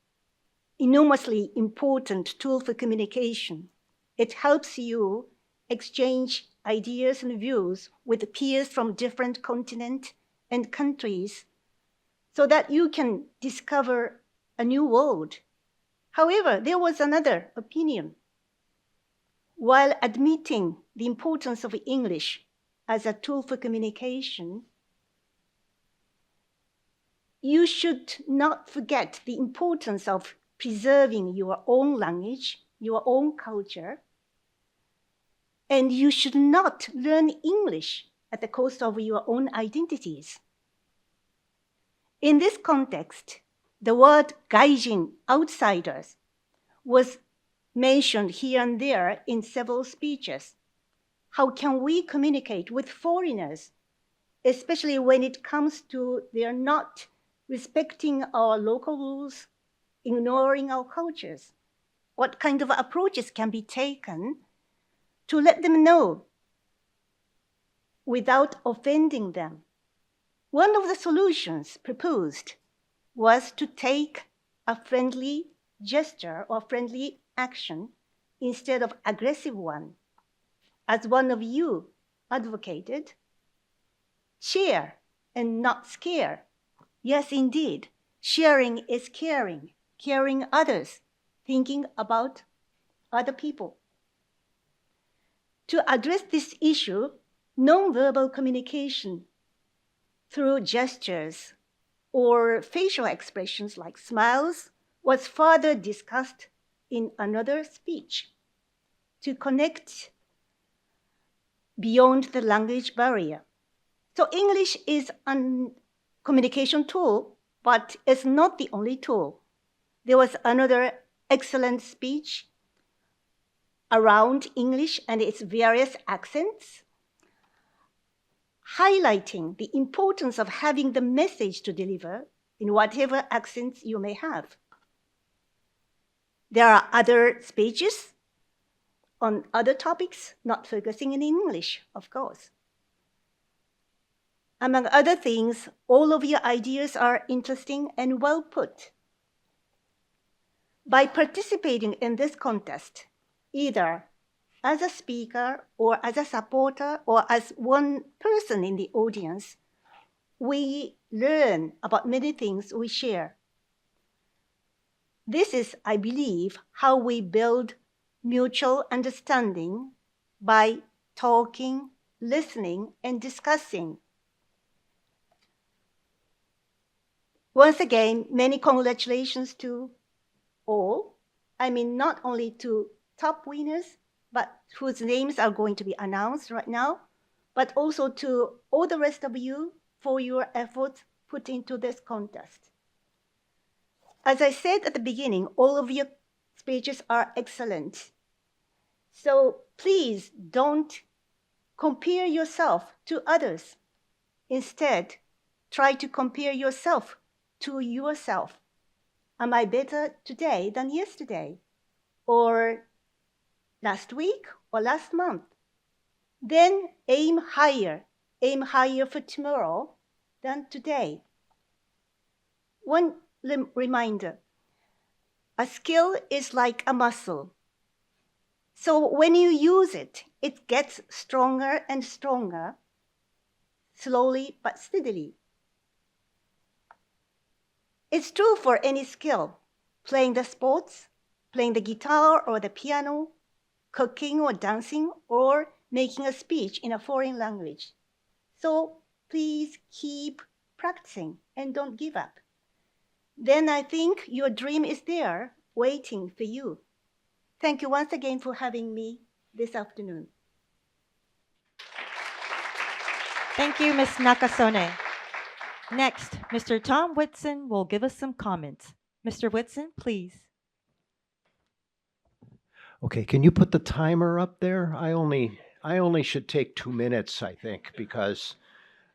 enormously important tool for communication. It helps you exchange ideas and views with peers from different continents and countries so that you can discover a new world. However, there was another opinion. While admitting the importance of English as a tool for communication, you should not forget the importance of preserving your own language, your own culture, and you should not learn English at the cost of your own identities. In this context, the word gaijin, outsiders, was mentioned here and there in several speeches. How can we communicate with foreigners, especially when it comes to their not respecting our local rules, ignoring our cultures? What kind of approaches can be taken to let them know without offending them? One of the solutions proposed was to take a friendly gesture or friendly action instead of aggressive one. As one of you advocated, share and not scare. Yes, indeed, sharing is caring, caring others, thinking about other people. To address this issue, nonverbal communication through gestures or facial expressions like smiles was further discussed in another speech to connect beyond the language barrier. So English is a communication tool, but it's not the only tool. There was another excellent speech around English and its various accents, highlighting the importance of having the message to deliver in whatever accents you may have. There are other speeches on other topics, not focusing in English, of course. Among other things, all of your ideas are interesting and well put. By participating in this contest, either as a speaker or as a supporter or as one person in the audience, we learn about many things we share. This is, I believe, how we build mutual understanding by talking, listening, and discussing. Once again, many congratulations to all. I mean, not only to top winners, but whose names are going to be announced right now, but also to all the rest of you for your efforts put into this contest. As I said at the beginning, all of your speeches are excellent. So please don't compare yourself to others. Instead, try to compare yourself to yourself. Am I better today than yesterday? Or last week or last month? Then aim higher for tomorrow than today. One reminder, a skill is like a muscle. So when you use it, it gets stronger and stronger, slowly but steadily. It's true for any skill, playing the sports, playing the guitar or the piano, cooking or dancing, or making a speech in a foreign language. So please keep practicing and don't give up. Then I think your dream is there, waiting for you. Thank you once again for having me this afternoon. Thank you, Ms. Nakasone. Next, Mr. Tom Whitson will give us some comments. Mr. Whitson, please. Okay, can you put the timer up there? I only should take 2 minutes, I think, because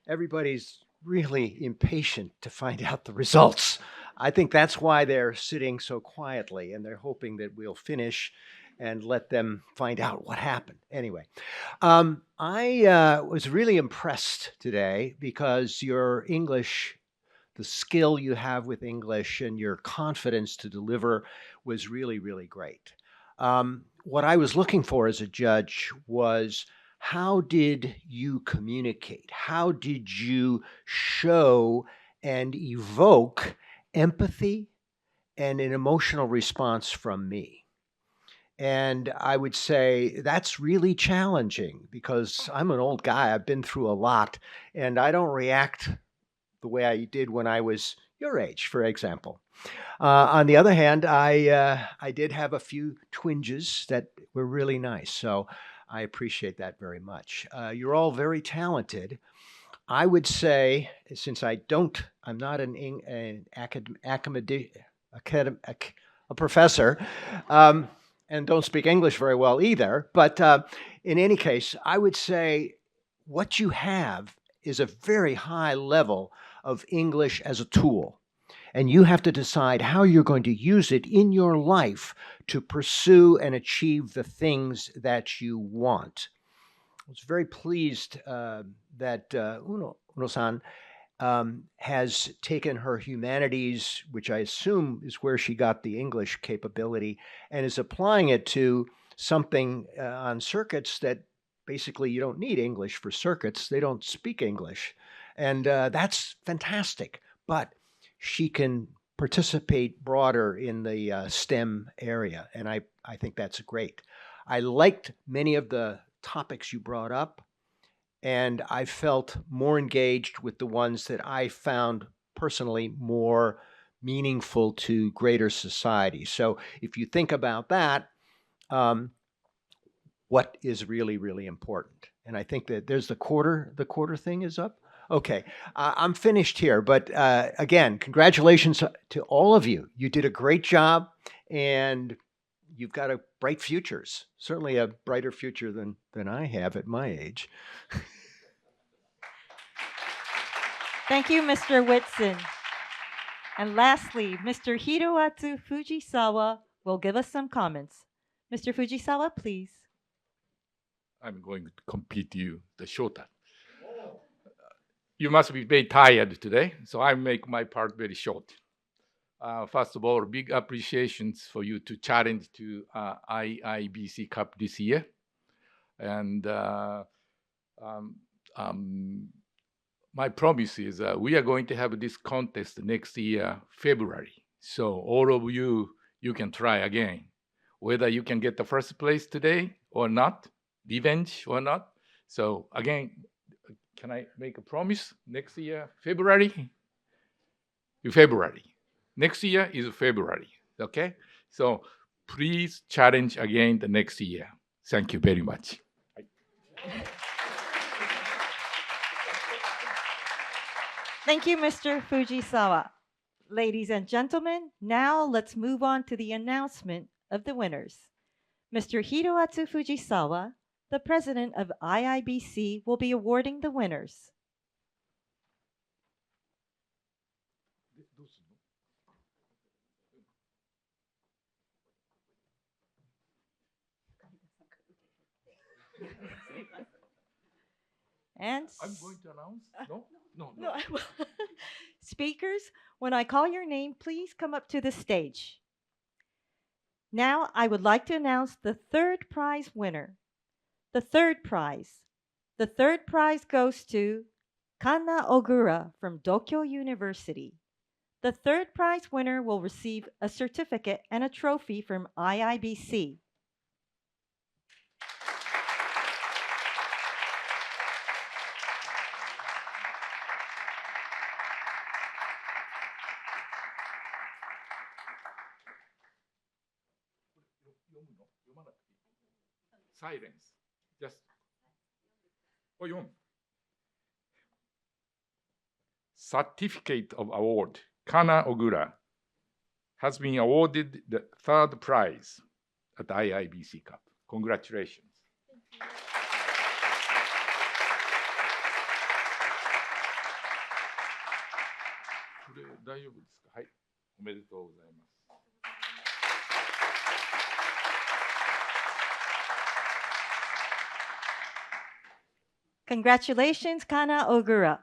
everybody's really impatient to find out the results. I think that's why they're sitting so quietly, and they're hoping that we'll finish and let them find out what happened. Anyway, I was really impressed today because your English, the skill you have with English and your confidence to deliver was really, really great. What I was looking for as a judge was, how did you communicate? How did you show and evoke empathy and an emotional response from me? And I would say that's really challenging because I'm an old guy. I've been through a lot, and I don't react the way I did when I was your age, for example. On the other hand, I did have a few twinges that were really nice. So I appreciate that very much. You're all very talented. I would say, since I'm not a professor, and don't speak English very well either, but in any case, I would say what you have is a very high level of English as a tool. And you have to decide how you're going to use it in your life to pursue and achieve the things that you want. I was very pleased that Uno-san has taken her humanities, which I assume is where she got the English capability, and is applying it to something on circuits that basically you don't need English for circuits. They don't speak English. And that's fantastic. But she can participate broader in the STEM area, and I think that's great. I liked many of the topics you brought up, and I felt more engaged with the ones that I found personally more meaningful to greater society. So if you think about that, what is really, really important? And I think that there's the quarter thing is up. Okay, I'm finished here, but again, congratulations to all of you. You did a great job, and you've got a bright futures, certainly a brighter future than I have at my age. Thank you, Mr. Whitson. And lastly, Mr. Hiroatsu Fujisawa will give us some comments. Mr. Fujisawa, please. I'm going to compete you the shorter. You must be very tired today, so I make my part very short. First of all, big appreciations for you to challenge to IIBC Cup this year. And my promise is we are going to have this contest next year, February. So all of you can try again. Whether you can get the first place today or not, revenge or not. So again, can I make a promise? Next year, February? February. Next year is February, okay? So please challenge again the next year. Thank you very much. Thank you, Mr. Fujisawa. Ladies and gentlemen, now let's move on to the announcement of the winners. Mr. Hiroatsu Fujisawa, the president of IIBC, will be awarding the winners. And I'm going to announce? No? No. no, I will. Speakers, when I call your name, please come up to the stage. Now, I would like to announce the third prize winner. The third prize. The third prize goes to Kanna Ogura from Dokkyo University. The third prize winner will receive a certificate and a trophy from IIBC. Silence. Just. 読む. Certificate of Award, Kanna Ogura, has been awarded the third prize at IIBC Cup. Congratulations. これ大丈夫ですか？はい、おめでとうございます。Congratulations, Kanna Ogura.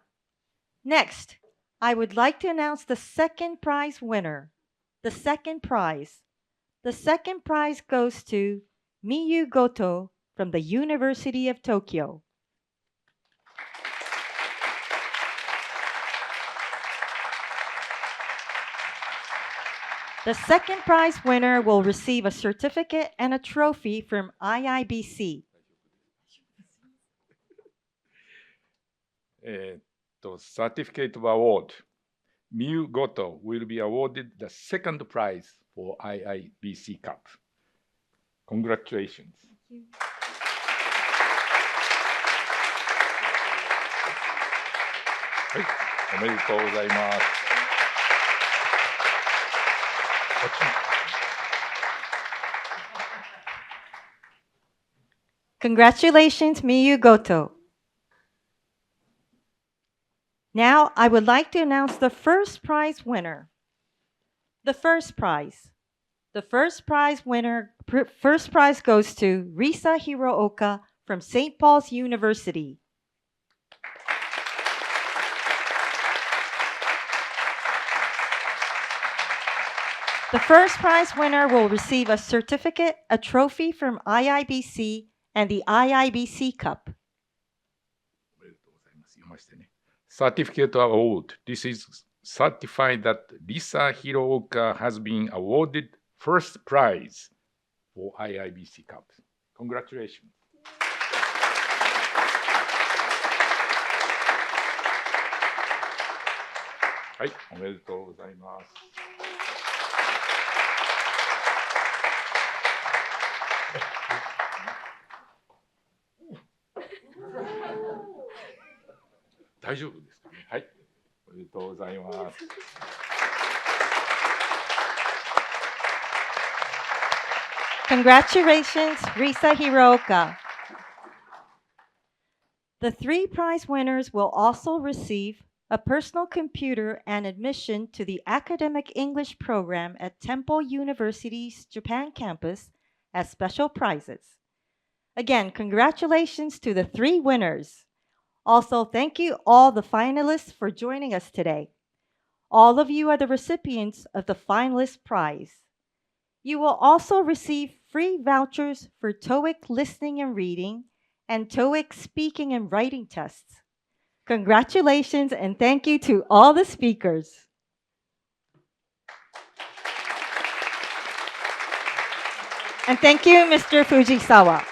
Next, I would like to announce the second prize winner. The second prize. The second prize goes to Miu Goto from the University of Tokyo. The second prize winner will receive a certificate and a trophy from IIBC. Certificate of Award, Miu Goto will be awarded the second prize for IIBC Cup. Congratulations. Thank you. はい、おめでとうございます。Congratulations, Miu Goto. Now, I would like to announce the first prize winner. The first prize. The first prize winner, first prize goes to Risa Hirooka from St. Paul's University. The first prize winner will receive a certificate, a trophy from IIBC, and the IIBC Cup. Certificate of Award. This is certified that Risa Hirooka has been awarded first prize for IIBC Cup. Congratulations. はい、おめでとうございます。大丈夫ですかね。はい、おめでとうございます。Congratulations, Risa Hirooka. The three prize winners will also receive a personal computer and admission to the academic English program at Temple University's Japan campus as special prizes. Again, congratulations to the three winners. Also, thank you all the finalists for joining us today. All of you are the recipients of the finalist prize. You will also receive free vouchers for TOEIC listening and reading and TOEIC speaking and writing tests. Congratulations and thank you to all the speakers. And thank you, Mr. Fujisawa.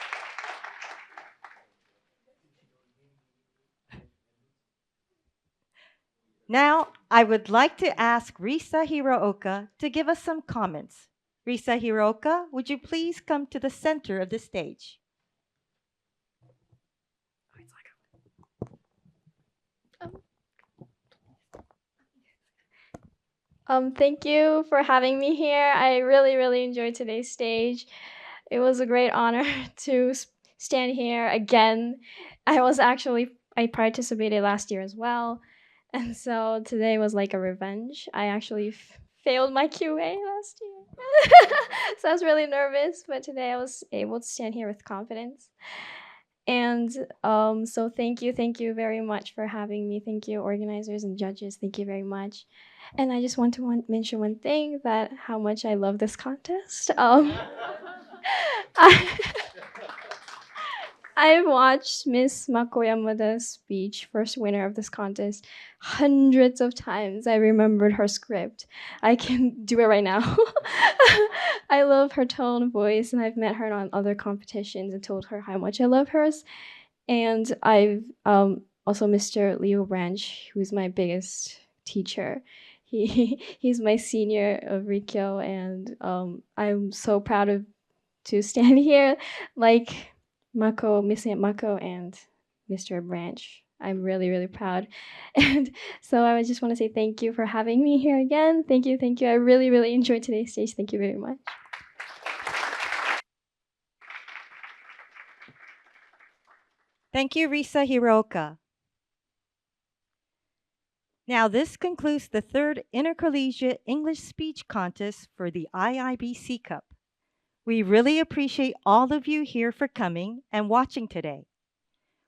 Now, I would like to ask Risa Hirooka to give us some comments. Risa Hirooka, would you please come to the center of the stage? Thank you for having me here. I really enjoyed today's stage. It was a great honor to stand here again. I participated last year as well. And so today was like a revenge. I actually failed my QA last year. So I was really nervous, but today I was able to stand here with confidence. And so thank you very much for having me. Thank you, organizers and judges. Thank you very much. And I just want to mention one thing, that how much I love this contest. I've watched Miss Mako Yamada's speech, first winner of this contest, hundreds of times. I remembered her script. I can do it right now. I love her tone of voice, and I've met her on other competitions and told her how much I love hers. And I've also Mr. Leo Branch, who's my biggest teacher. He's my senior of Rikyo, and I'm so proud to stand here like Mako, Miss Aunt Mako, and Mr. Branch. I'm really, really proud. And so I just want to say thank you for having me here again. Thank you. I really, really enjoyed today's stage. Thank you very much. Thank you, Risa Hiroka. Now, this concludes the third Intercollegiate English Speech Contest for the IIBC Cup. We really appreciate all of you here for coming and watching today.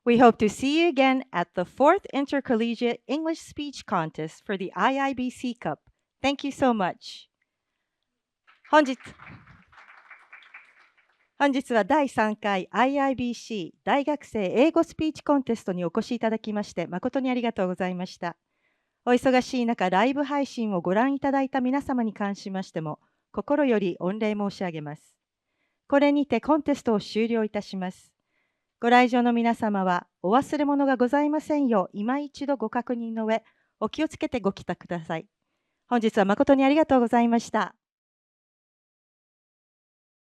We hope to see you again at the fourth Intercollegiate English Speech Contest for the IIBC Cup. Thank you so much. 本日は第3回 IIBC 大学生英語スピーチコンテストにお越しいただきまして誠にありがとうございました。お忙しい中、ライブ配信をご覧いただいた皆様に関しましても、心より御礼申し上げます。これにてコンテストを終了いたします。ご来場の皆様は、お忘れ物がございませんよう、今一度ご確認の上、お気をつけてご帰宅ください。本日は誠にありがとうございました。